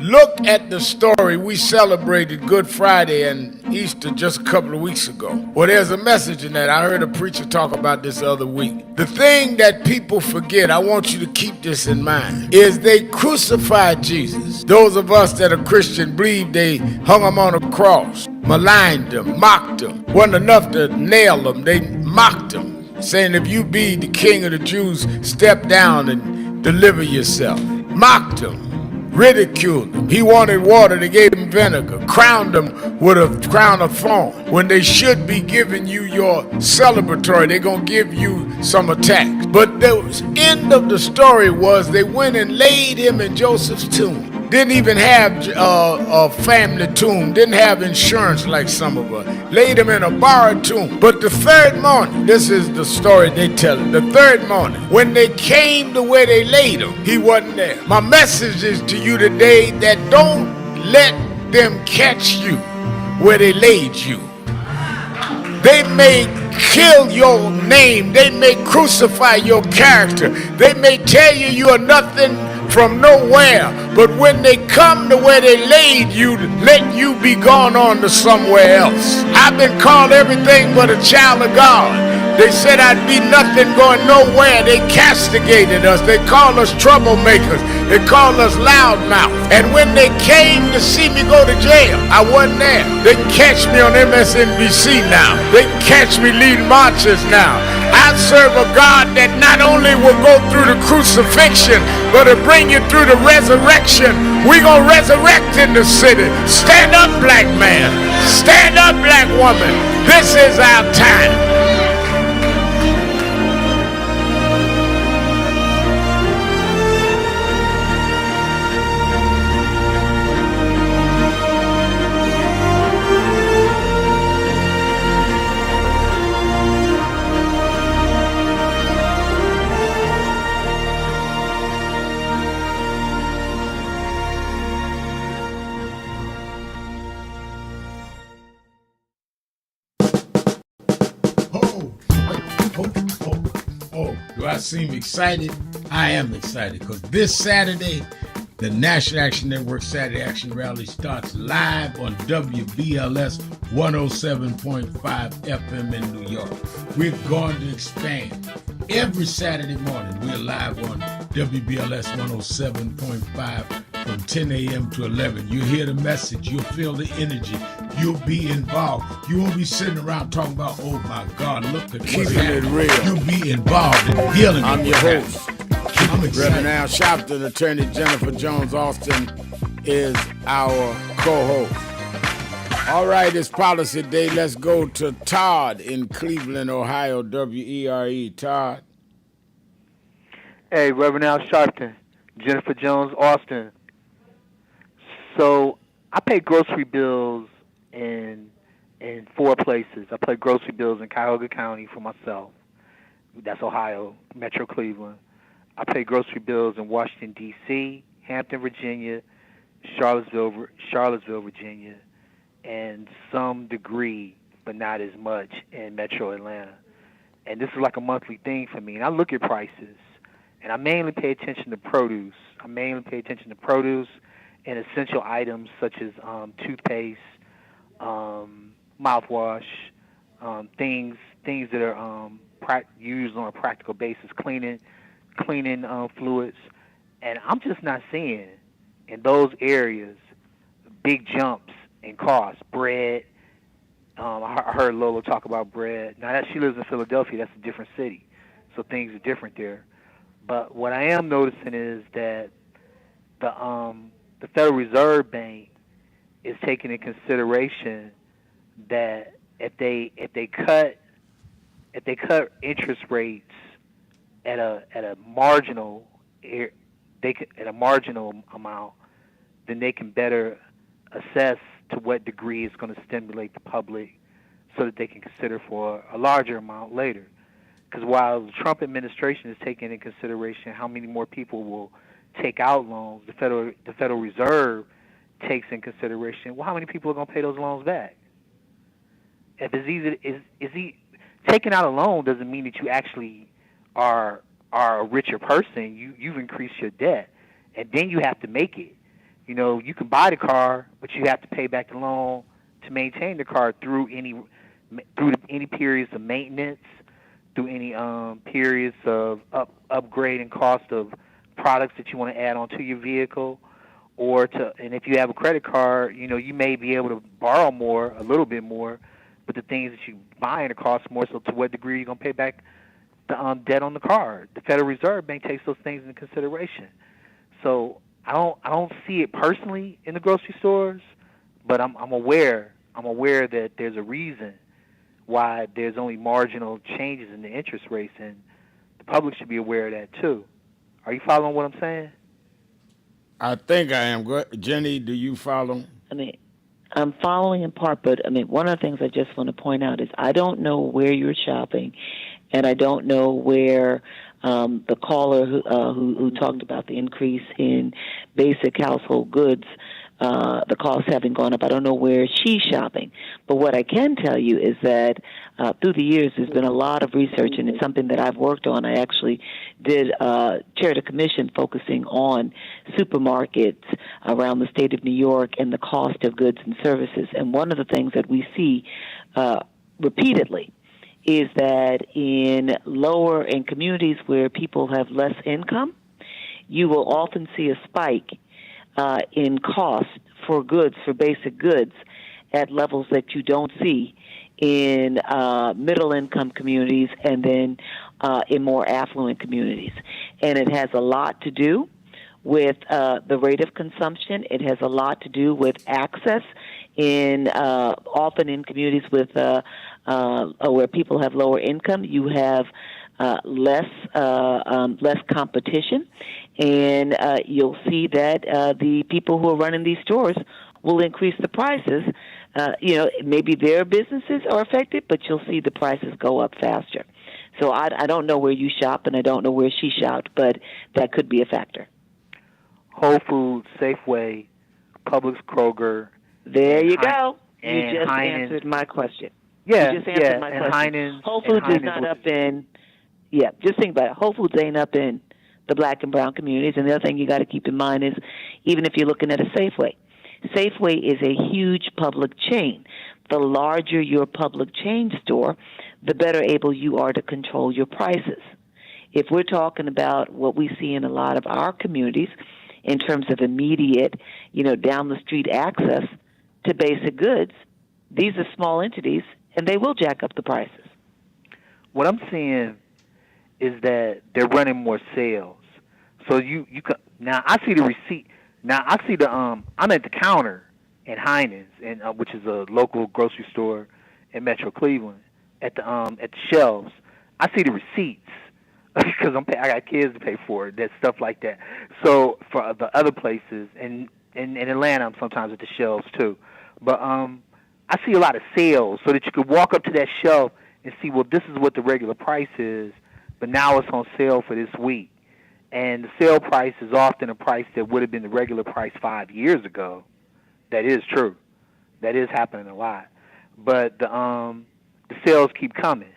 Look at the story. We celebrated Good Friday and Easter just a couple of weeks ago. Well, there's a message in that. I heard a preacher talk about this the other week. The thing that people forget, I want you to keep this in mind, is they crucified Jesus. Those of us that are Christian believe they hung him on a cross, maligned him, mocked him. Wasn't enough to nail him. They mocked him, saying if you be the king of the Jews, step down and deliver yourself. Mocked him. Ridiculed him. He wanted water, they gave him vinegar. Crowned him with a crown of thorns. When they should be giving you your celebratory, they're going to give you some attacks. But the end of the story was they went and laid him in Joseph's tomb. Didn't even have a family tomb. Didn't have insurance like some of us. Laid him in a borrowed tomb. But the third morning, this is the story they tell it. The third morning, when they came to where they laid him, he wasn't there. My message is to you today that don't let them catch you where they laid you. They may kill your name. They may crucify your character. They may tell you you are nothing from nowhere, but when they come to where they laid you, let you be gone on to somewhere else. I've been called everything but a child of God. They said I'd be nothing going nowhere. They castigated us. They called us troublemakers. They called us loudmouth. And when they came to see me go to jail, I wasn't there. They can catch me on MSNBC now. They can catch me leading marches now. I serve a God that not only will go through the crucifixion, but will bring you through the resurrection. We're going to resurrect in the city. Stand up, black man. Stand up, black woman. This is our time. Do I seem excited? I am excited because this Saturday, the National Action Network Saturday Action Rally starts live on WBLS 107.5 FM in New York. We're going to expand. Every Saturday morning, we're live on WBLS 107.5 from 10 a.m. to 11. You'll hear the message. You'll feel the energy. You'll be involved. You won't be sitting around talking about, oh my God, look at what's Keeping it happening. real. You'll be involved in dealing I'm with your what's host. happening. I'm excited. Reverend Al Sharpton, attorney Jennifer Jones Austin is our co-host. All right, it's Policy Day. Let's go to Todd in Cleveland, Ohio, WERE. Todd. Hey, Reverend Al Sharpton, Jennifer Jones Austin. So I pay grocery bills in 4 places. I pay grocery bills in Cuyahoga County for myself. That's Ohio, Metro Cleveland. I pay grocery bills in Washington, D.C., Hampton, Virginia, Charlottesville, Virginia, and some degree, but not as much, in Metro Atlanta. And this is like a monthly thing for me. And I look at prices, and I mainly pay attention to produce. And essential items such as toothpaste, mouthwash, things that are used on a practical basis, cleaning fluids. And I'm just not seeing in those areas big jumps in cost. Bread, I heard Lola talk about bread. Now that she lives in Philadelphia, that's a different city, so things are different there. But what I am noticing is that the Federal Reserve Bank is taking into consideration that if they cut interest rates at a marginal amount, then they can better assess to what degree it's going to stimulate the public, so that they can consider for a larger amount later. Because while the Trump administration is taking into consideration how many more people will take out loans, the Federal Reserve takes in consideration, well, how many people are going to pay those loans back? If it's easy, taking out a loan doesn't mean that you actually are a richer person. You've increased your debt, and then you have to make it. You know, you can buy the car, but you have to pay back the loan to maintain the car through any periods of maintenance, through any periods of upgrading cost of products that you want to add onto your vehicle, and if you have a credit card, you know, you may be able to borrow more, a little bit more, but the things that you buy in it cost more. So to what degree are you going to pay back the debt on the car? The Federal Reserve Bank takes those things into consideration. So I don't see it personally in the grocery stores, but I'm aware that there's a reason why there's only marginal changes in the interest rates, and the public should be aware of that too. Are you following what I'm saying? I think I am. Jenny, do you follow? I mean, I'm following in part, but I mean, one of the things I just want to point out is I don't know where you're shopping, and I don't know where the caller who talked about the increase in basic household goods, the costs having gone up. I don't know where she's shopping. But what I can tell you is that through the years there's been a lot of research, and it's something that I've worked on. I actually chaired a commission focusing on supermarkets around the state of New York and the cost of goods and services. And one of the things that we see repeatedly is that in communities where people have less income, you will often see a spike in cost for goods, for basic goods, at levels that you don't see in middle-income communities and then in more affluent communities. And it has a lot to do with the rate of consumption. It has a lot to do with access often in communities with where people have lower income. You have less competition, and you'll see that the people who are running these stores will increase the prices. Maybe their businesses are affected, but you'll see the prices go up faster. So I don't know where you shop, and I don't know where she shopped, but that could be a factor. Whole Foods, Safeway, Publix, Kroger. There you go. You just Heinen's. answered my question. Yeah, you just answered my and question. Heinen's, Whole Foods and is not up in. Yeah, just think about it. Whole Foods ain't up in the black and brown communities. And the other thing you got to keep in mind is, even if you're looking at a Safeway, Safeway is a huge public chain. The larger your public chain store, the better able you are to control your prices. If we're talking about what we see in a lot of our communities in terms of immediate, down the street access to basic goods, these are small entities, and they will jack up the prices. What I'm seeing is that they're running more sales. So you now I see the receipt. Now I see I'm at the counter at Heinen's, and which is a local grocery store in Metro Cleveland. At the shelves, I see the receipts because I got kids to pay for it. That stuff like that. So for the other places, and in Atlanta, I'm sometimes at the shelves too. But I see a lot of sales, so that you could walk up to that shelf and see, well, this is what the regular price is, but now it's on sale for this week. And the sale price is often a price that would have been the regular price 5 years ago. That is true. That is happening a lot. But the sales keep coming.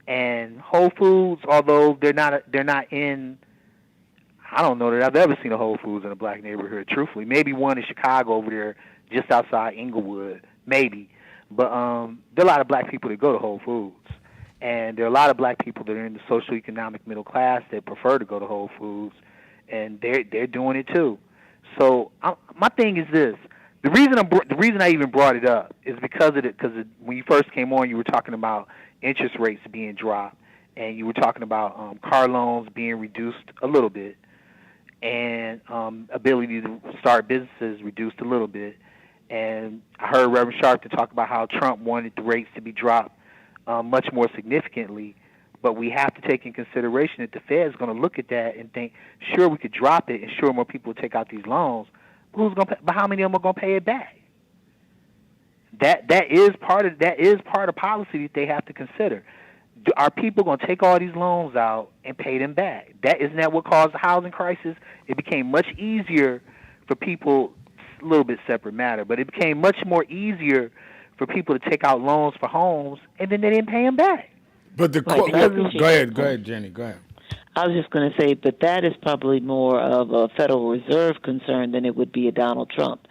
And Whole Foods, although they're not in, I don't know that I've ever seen a Whole Foods in a black neighborhood, truthfully. Maybe one in Chicago over there just outside Inglewood, maybe. But there are a lot of black people that go to Whole Foods. And there are a lot of black people that are in the socioeconomic middle class that prefer to go to Whole Foods, and they're doing it too. So my thing is this: the reason I even brought it up is because when you first came on, you were talking about interest rates being dropped, and you were talking about car loans being reduced a little bit, and ability to start businesses reduced a little bit. And I heard Reverend Sharpton talk about how Trump wanted the rates to be dropped much more significantly, but we have to take in consideration that the Fed is going to look at that and think, sure, we could drop it, and sure, more people will take out these loans. But how many of them are going to pay it back? That is part of policy that they have to consider. Are people going to take all these loans out and pay them back? Isn't that what caused the housing crisis? It became much easier for people. A little bit separate matter, but it became much more easier for people to take out loans for homes, and then they didn't pay them back. But go ahead, Jenny, go ahead. I was just going to say, but that is probably more of a Federal Reserve concern than it would be a Donald Trump.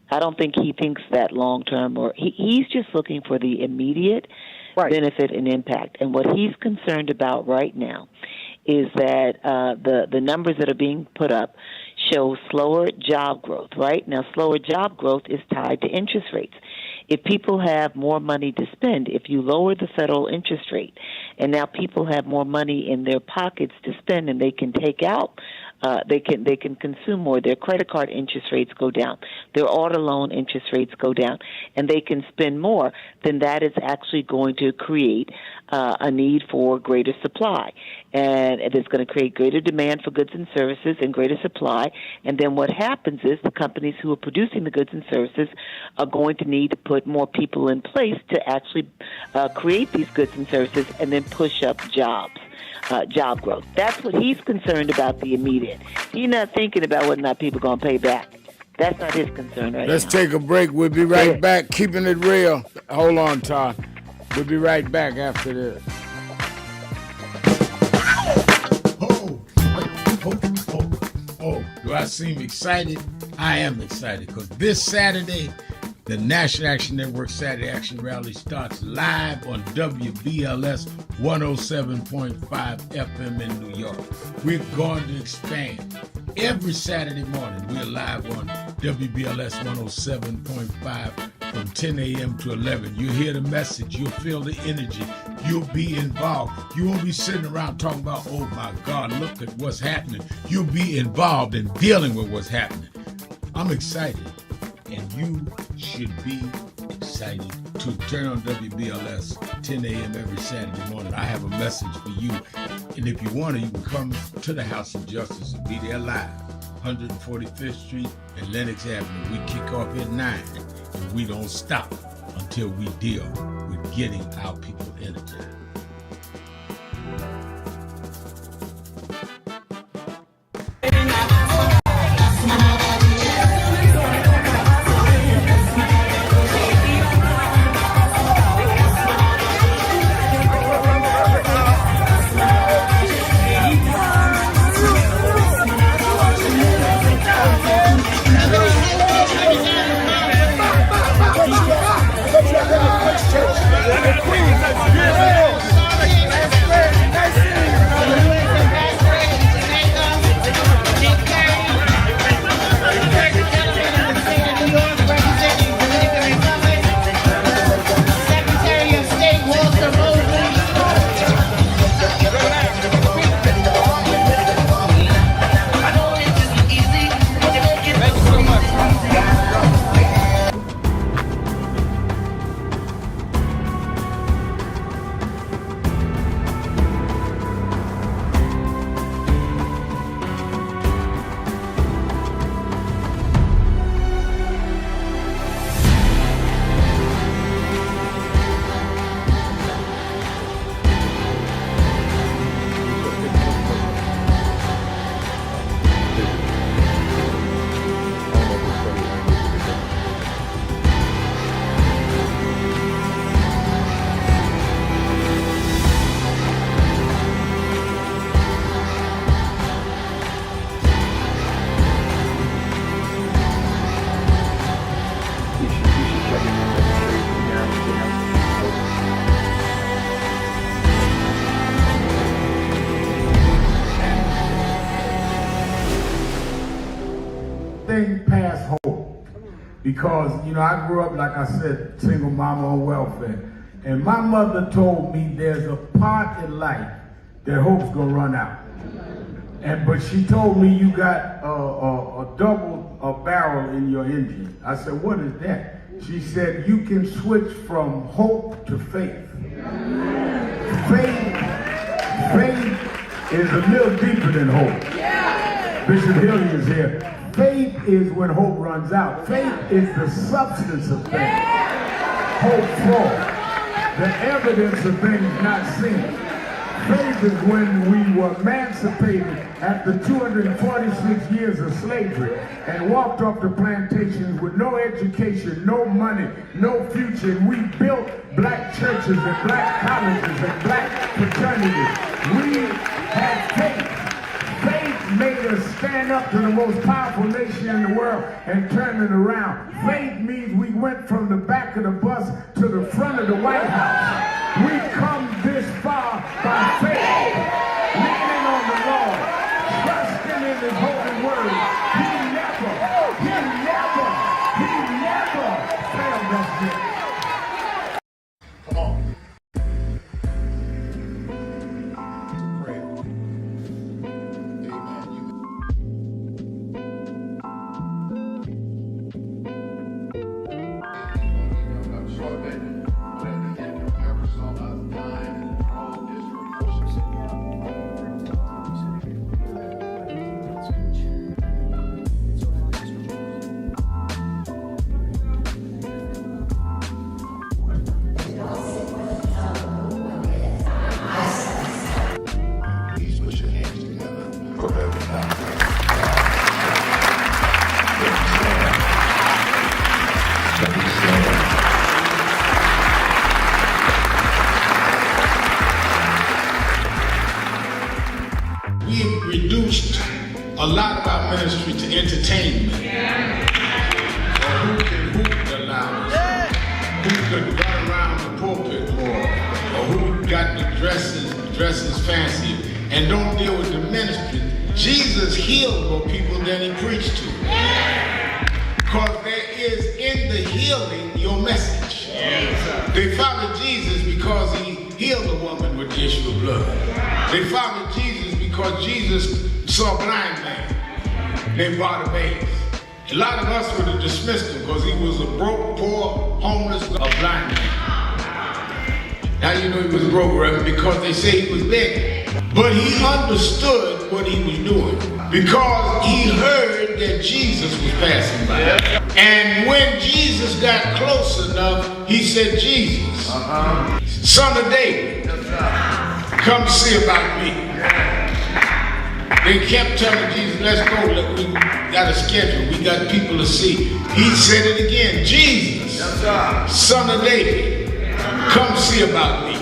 I don't think he thinks that long term, or he's just looking for the immediate benefit and impact. And what he's concerned about right now is that the numbers that are being put up show slower job growth, right? Now, slower job growth is tied to interest rates. If people have more money to spend, if you lower the federal interest rate, and now people have more money in their pockets to spend, and they can take out, they can consume more. Their credit card interest rates go down. Their auto loan interest rates go down, and they can spend more. Then that is actually going to create a need for greater supply, and it is going to create greater demand for goods and services and greater supply. And then what happens is the companies who are producing the goods and services are going to need to put more people in place to actually create these goods and services, and then push up job growth. That's what he's concerned about, the immediate. He's not thinking about whether or not people are going to pay back. That's not his concern right Let's now. take a break. We'll be right back, keeping it real. Hold on, Todd. We'll be right back after this. Oh, do I seem excited? I am excited because this Saturday, the National Action Network Saturday Action Rally starts live on WBLS 107.5 FM in New York. We're going to expand. Every Saturday morning, we're live on WBLS 107.5 from 10 a.m. to 11. You'll hear the message. You'll feel the energy. You'll be involved. You won't be sitting around talking about, oh, my God, look at what's happening. You'll be involved in dealing with what's happening. I'm excited, and you should be excited to turn on WBLS 10 a.m. every Saturday morning. I have a message for you, and if you want to, you can come to the House of Justice and be there live, 145th Street and Lenox Avenue. We kick off at 9, and we don't stop until we deal with getting our people energized. because, I grew up, like I said, single mama on welfare. And my mother told me there's a part in life that hope's gonna run out. But she told me you got a double barrel in your engine. I said, what is that? She said, you can switch from hope to faith. Faith is a little deeper than hope. Bishop Hilliard is here. Faith is when hope runs out. Faith is the substance of things. Hope for the evidence of things not seen. Faith is when we were emancipated after 246 years of slavery and walked off the plantations with no education, no money, no future. And we built black churches and black colleges and black fraternities. We had faith. Faith made us stand up to the most powerful nation in the world and turn it around. Faith means we went from the back of the bus to the front of the White House. We come this far by faith, leaning on the Lord, trusting in His holy word. He never failed us yet. Come on. We've reduced a lot of our ministry to entertainment. Or who can hoop the loudest? Who could run around the pulpit more? Or who got the dresses fancy and don't deal with the ministry? Jesus healed more people than he preached to. Because there is in the healing your message. They followed Jesus because he healed a woman with the issue of blood. They followed Jesus because Jesus saw a blind man named Bartimaeus. A lot of us would have dismissed him because he was a broke, poor, homeless, a blind man. How do you know he was broke, Reverend? Because they say he was begging. But he understood what he was doing because he heard that Jesus was passing by. And when Jesus got close enough, he said, Jesus, son of David, come see about me. They kept telling Jesus, let's go, we got a schedule, we got people to see. He said it again, Jesus, son of David, come see about me.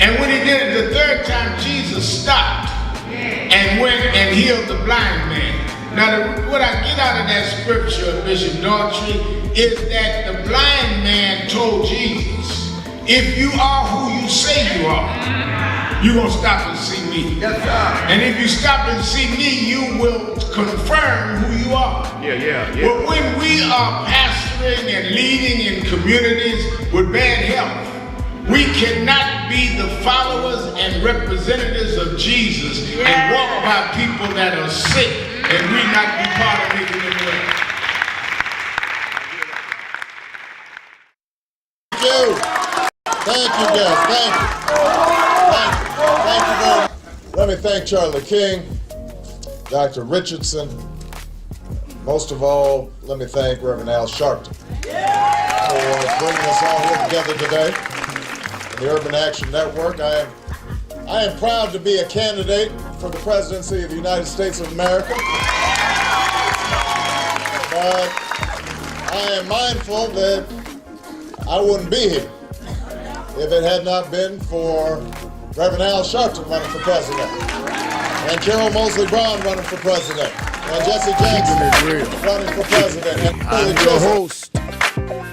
And when he did it the third time, Jesus stopped and went and healed the blind man. Now, what I get out of that scripture, Bishop Daughtry, is that the blind man told Jesus, if you are who you say you are, you're going to stop and see me. Yes, sir. And if you stop and see me, you will confirm who you are. Yeah. But when we are pastoring and leading in communities with bad health, we cannot be the followers and representatives of Jesus and walk by people that are sick and we not be part of making them well. Thank you, guys. Thank you very much. Let me thank Charlie King, Dr. Richardson. Most of all, let me thank Reverend Al Sharpton for bringing us all here together today. The Urban Action Network. I am proud to be a candidate for the presidency of the United States of America. But I am mindful that I wouldn't be here if it had not been for Reverend Al Sharpton running for president, and Carol Mosley Brown running for president, and Jesse Jackson running for president. And I'm your host,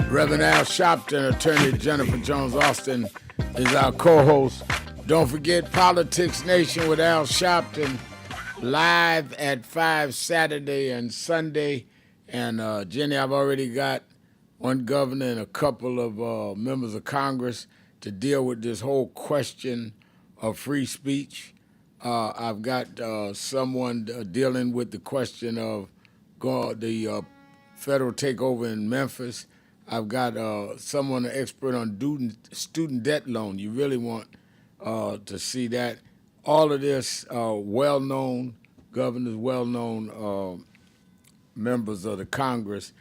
Reverend Al Sharpton. Attorney Jennifer Jones Austin is our co-host. Don't forget Politics Nation with Al Sharpton, live at 5 Saturday and Sunday, And Jenny, I've already got one governor and a couple of members of Congress to deal with this whole question of free speech. I've got someone dealing with the question of the federal takeover in Memphis. I've got someone, an expert on student debt loan. You really want to see that. All of this well-known governors, well-known members of the Congress.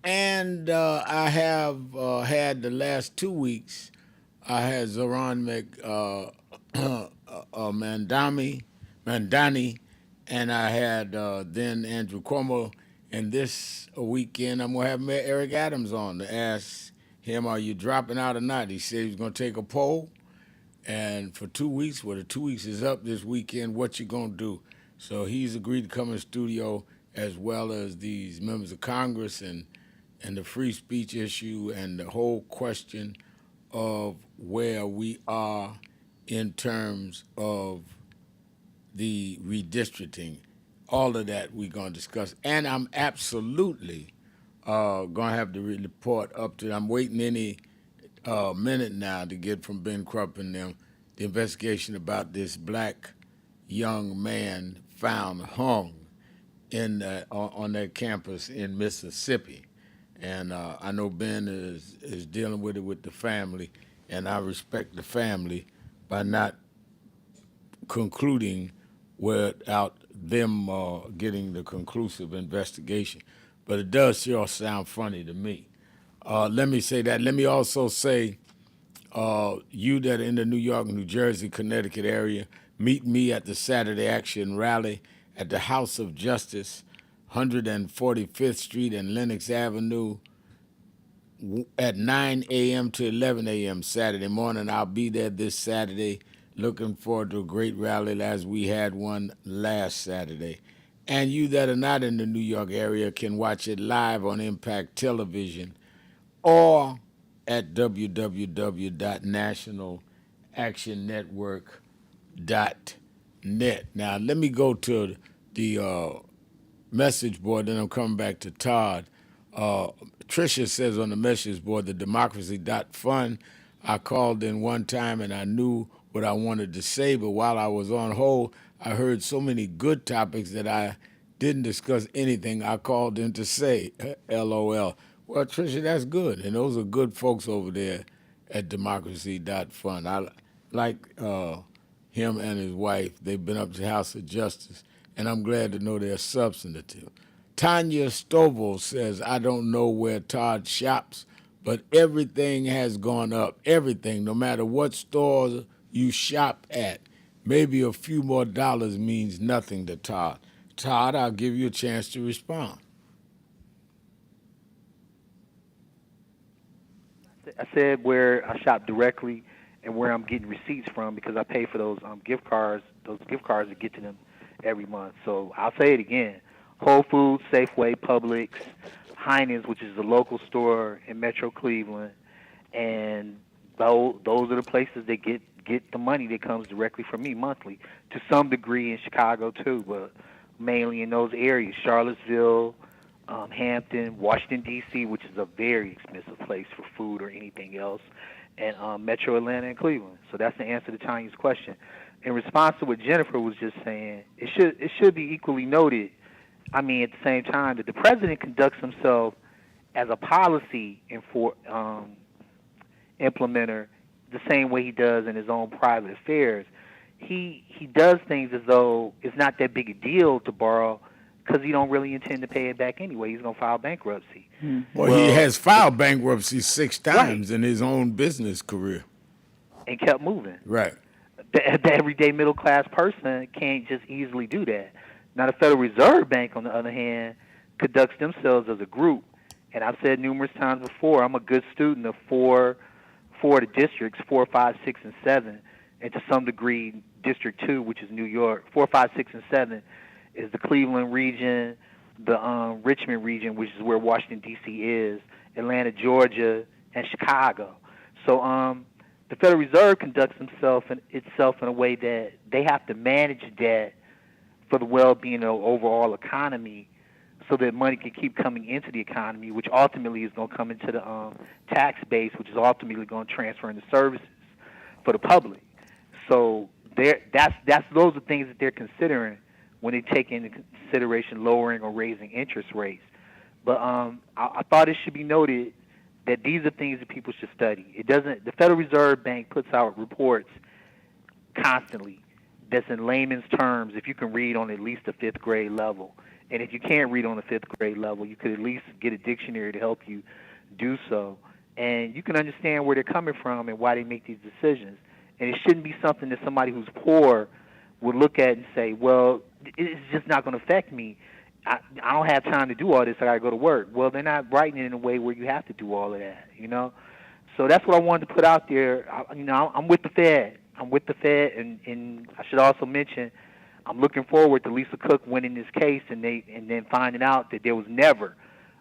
And I have had the last 2 weeks, I had Zoran Mandani, and I had then Andrew Cuomo. And this weekend, I'm going to have Mayor Eric Adams on to ask him, are you dropping out or not? He said he's going to take a poll. And for 2 weeks, the 2 weeks is up this weekend, what you going to do? So he's agreed to come in the studio, as well as these members of Congress and the free speech issue and the whole question of where we are in terms of the redistricting. All of that we're going to discuss. And I'm absolutely going to have the report up to, I'm waiting any minute now to get from Ben Krupp and them, the investigation about this black young man found hung on that campus in Mississippi. And I know Ben is dealing with it with the family, and I respect the family by not concluding without them getting the conclusive investigation. But it does sure sound funny to me. Let me say that. Let me also say, you that are in the New York, New Jersey, Connecticut area, meet me at the Saturday Action Rally at the House of Justice, 145th Street and Lenox Avenue, at 9 a.m. to 11 a.m. Saturday morning. I'll be there this Saturday. Looking forward to a great rally as we had one last Saturday. And you that are not in the New York area can watch it live on Impact Television or at www.nationalactionnetwork.net. Now, let me go to the message board, then I'm coming back to Todd. Tricia says on the message board, the democracy.fund, I called in one time and I knew what I wanted to say, but while I was on hold, I heard so many good topics that I didn't discuss anything I called in to say, LOL. Well, Tricia, that's good, and those are good folks over there at democracy.fund. I like him and his wife. They've been up to the House of Justice, and I'm glad to know they're substantive. Tanya Stovall says, I don't know where Todd shops, but everything has gone up. Everything, no matter what store you shop at. Maybe a few more dollars means nothing to Todd. Todd, I'll give you a chance to respond. I said where I shop directly and where I'm getting receipts from because I pay for those gift cards. Those gift cards that get to them every month. So I'll say it again. Whole Foods, Safeway, Publix, Heinen's, which is the local store in Metro Cleveland, and those are the places that get the money that comes directly from me monthly. To some degree in Chicago too, but mainly in those areas, Charlottesville, Hampton, Washington, D.C., which is a very expensive place for food or anything else, and Metro Atlanta and Cleveland. So that's the answer to Tanya's question. In response to what Jennifer was just saying, it should be equally noted, I mean, at the same time, that the president conducts himself as a policy implementer the same way he does in his own private affairs. He does things as though it's not that big a deal to borrow because he don't really intend to pay it back anyway. He's going to file bankruptcy. Well, he has filed bankruptcy 6 times in his own business career. And kept moving. Right. The everyday middle-class person can't just easily do that. Now, the Federal Reserve Bank, on the other hand, conducts themselves as a group. And I've said numerous times before, I'm a good student of four of the districts, 4, 5, 6, and 7, and to some degree, District 2, which is New York. 4, 5, 6, and 7 is the Cleveland region, the Richmond region, which is where Washington, D.C. is, Atlanta, Georgia, and Chicago. So the Federal Reserve conducts itself in a way that they have to manage debt for the well-being of the overall economy. so that money can keep coming into the economy, which ultimately is going to come into the tax base, which is ultimately going to transfer into services for the public. So those are things that they're considering when they take into consideration lowering or raising interest rates. But I thought it should be noted that these are things that people should study. The Federal Reserve Bank puts out reports constantly that's in layman's terms if you can read on at least a 5th grade level. And if you can't read on a 5th grade level, you could at least get a dictionary to help you do so. And you can understand where they're coming from and why they make these decisions. And it shouldn't be something that somebody who's poor would look at and say, well, it's just not going to affect me. I don't have time to do all this. I got to go to work. Well, they're not writing it in a way where you have to do all of that, you know. So that's what I wanted to put out there. I'm with the Fed. I'm with the Fed, and I should also mention I'm looking forward to Lisa Cook winning this case and then finding out that there was never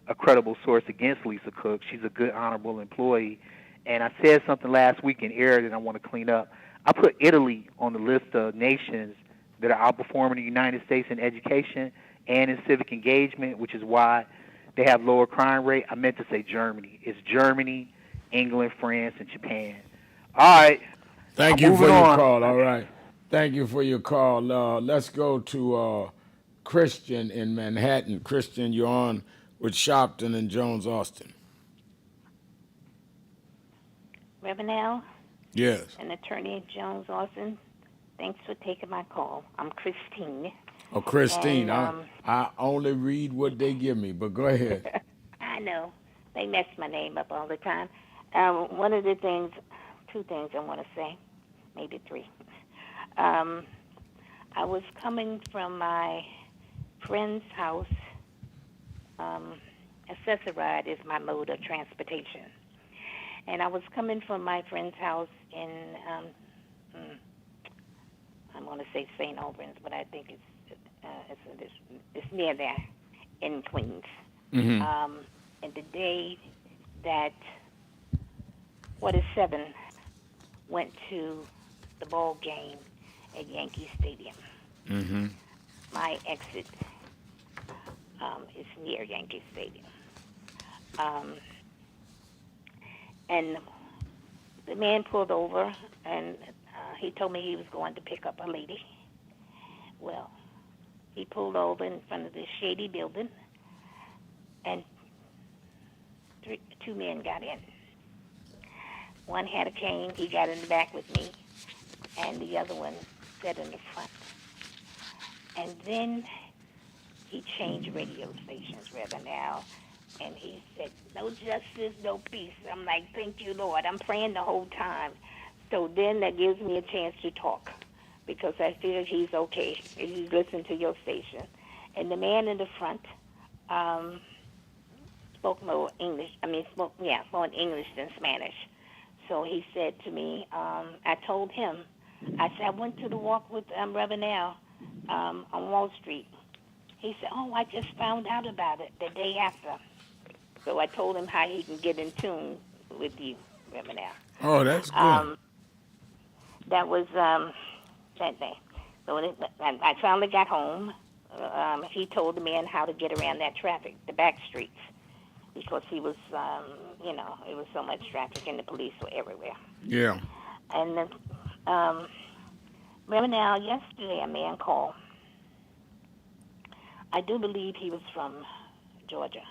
a credible source against Lisa Cook. She's a good, honorable employee. And I said something last week in error that I want to clean up. I put Italy on the list of nations that are outperforming the United States in education and in civic engagement, which is why they have lower crime rate. I meant to say Germany. It's Germany, England, France, and Japan. All right. Thank you for your call. All right. Thank you for your call. Let's go to Christian in Manhattan. Christian, you're on with Sharpton and Jones Austin. Reverend Al? Yes. And Attorney Jones Austin, thanks for taking my call. I'm Christine. Oh, Christine, And, I only read what they give me, but go ahead. I know. They mess my name up all the time. One of the things, 2 things I want to say, maybe 3. I was coming from my friend's house. Accessoride is my mode of transportation. And I was coming from my friend's house in, I want to say St. Albans, but I think it's near there in Queens. Mm-hmm. And the day that 7 went to the ball game at Yankee Stadium. Mm-hmm. My exit is near Yankee Stadium. And the man pulled over, and he told me he was going to pick up a lady. Well, he pulled over in front of this shady building, and 2 men got in. One had a cane. He got in the back with me, and the other one sat in the front. And then he changed radio stations, Reverend Al, and he said, "No justice, no peace." I'm like, "Thank you, Lord." I'm praying the whole time. So then that gives me a chance to talk, because I feel he's okay if he's listening to your station. And the man in the front spoke more English. Spoke more English than Spanish. So he said to me, I told him, I said, I went to the walk with Reverend Al on Wall Street. He said, "Oh, I just found out about it the day after." So I told him how he can get in tune with you, Reverend Al. Oh, that's good. That was that day. So I finally got home. He told the man how to get around that traffic, the back streets, because he was, it was so much traffic and the police were everywhere. Yeah. And then, Reverend Al, yesterday a man called. I do believe he was from Georgia,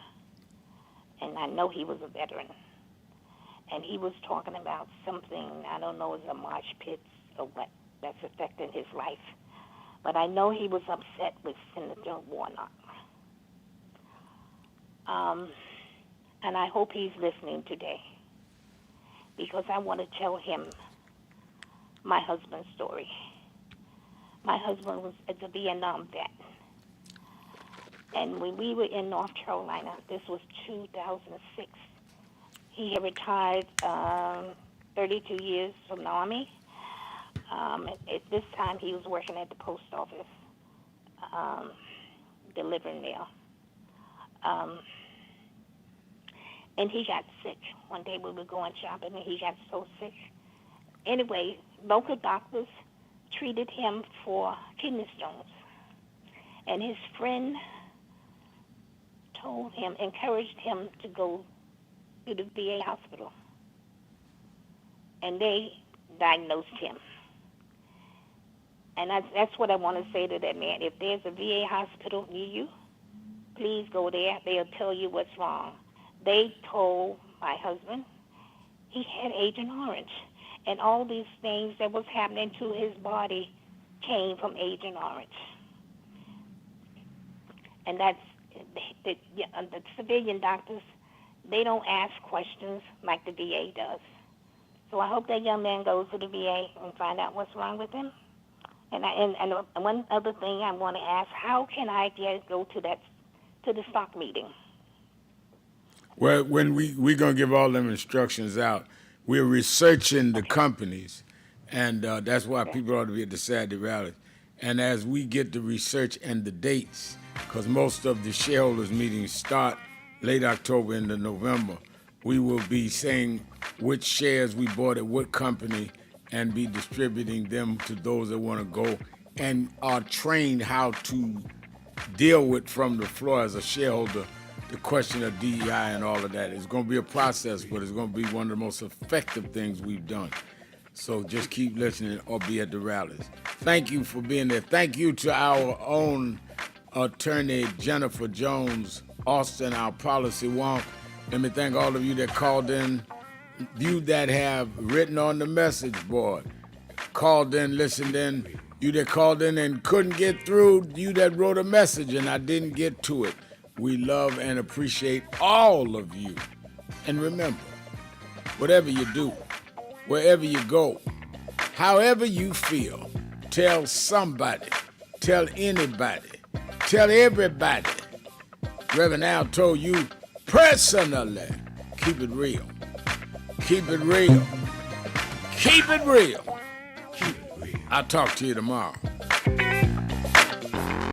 and I know he was a veteran. And he was talking about something, I don't know, is a mosh pits or what, that's affecting his life. But I know he was upset with Senator Warnock. And I hope he's listening today, because I want to tell him my husband's story. My husband was a Vietnam vet. And when we were in North Carolina, this was 2006, he had retired 32 years from the Army. At this time, he was working at the post office, delivering mail. And he got sick. One day we were going shopping, and he got so sick. Anyway, local doctors treated him for kidney stones. And his friend told him, encouraged him to go to the VA hospital. And they diagnosed him. And that's what I want to say to that man. If there's a VA hospital near you, please go there. They'll tell you what's wrong. They told my husband he had Agent Orange. And all these things that was happening to his body came from Agent Orange. And that's the civilian doctors, they don't ask questions like the VA does. So I hope that young man goes to the VA and find out what's wrong with him. And one other thing I want to ask, how can I go to the stock meeting? Well, when we're going to give all them instructions out, we're researching the companies, and that's why people ought to be at the Saturday rallies. And as we get the research and the dates, because most of the shareholders meetings start late October into November, we will be saying which shares we bought at what company and be distributing them to those that want to go and are trained how to deal with from the floor as a shareholder the question of DEI and all of that. It's going to be a process, but it's going to be one of the most effective things we've done. So just keep listening or be at the rallies. Thank you for being there. Thank you to our own attorney, Jennifer Jones Austin, our policy wonk. Let me thank all of you that called in, you that have written on the message board, called in, listened in, you that called in and couldn't get through, you that wrote a message and I didn't get to it. We love and appreciate all of you. And remember, whatever you do, wherever you go, however you feel, tell somebody, tell anybody, tell everybody. Reverend Al told you personally, keep it real. Keep it real. Keep it real. I'll talk to you tomorrow.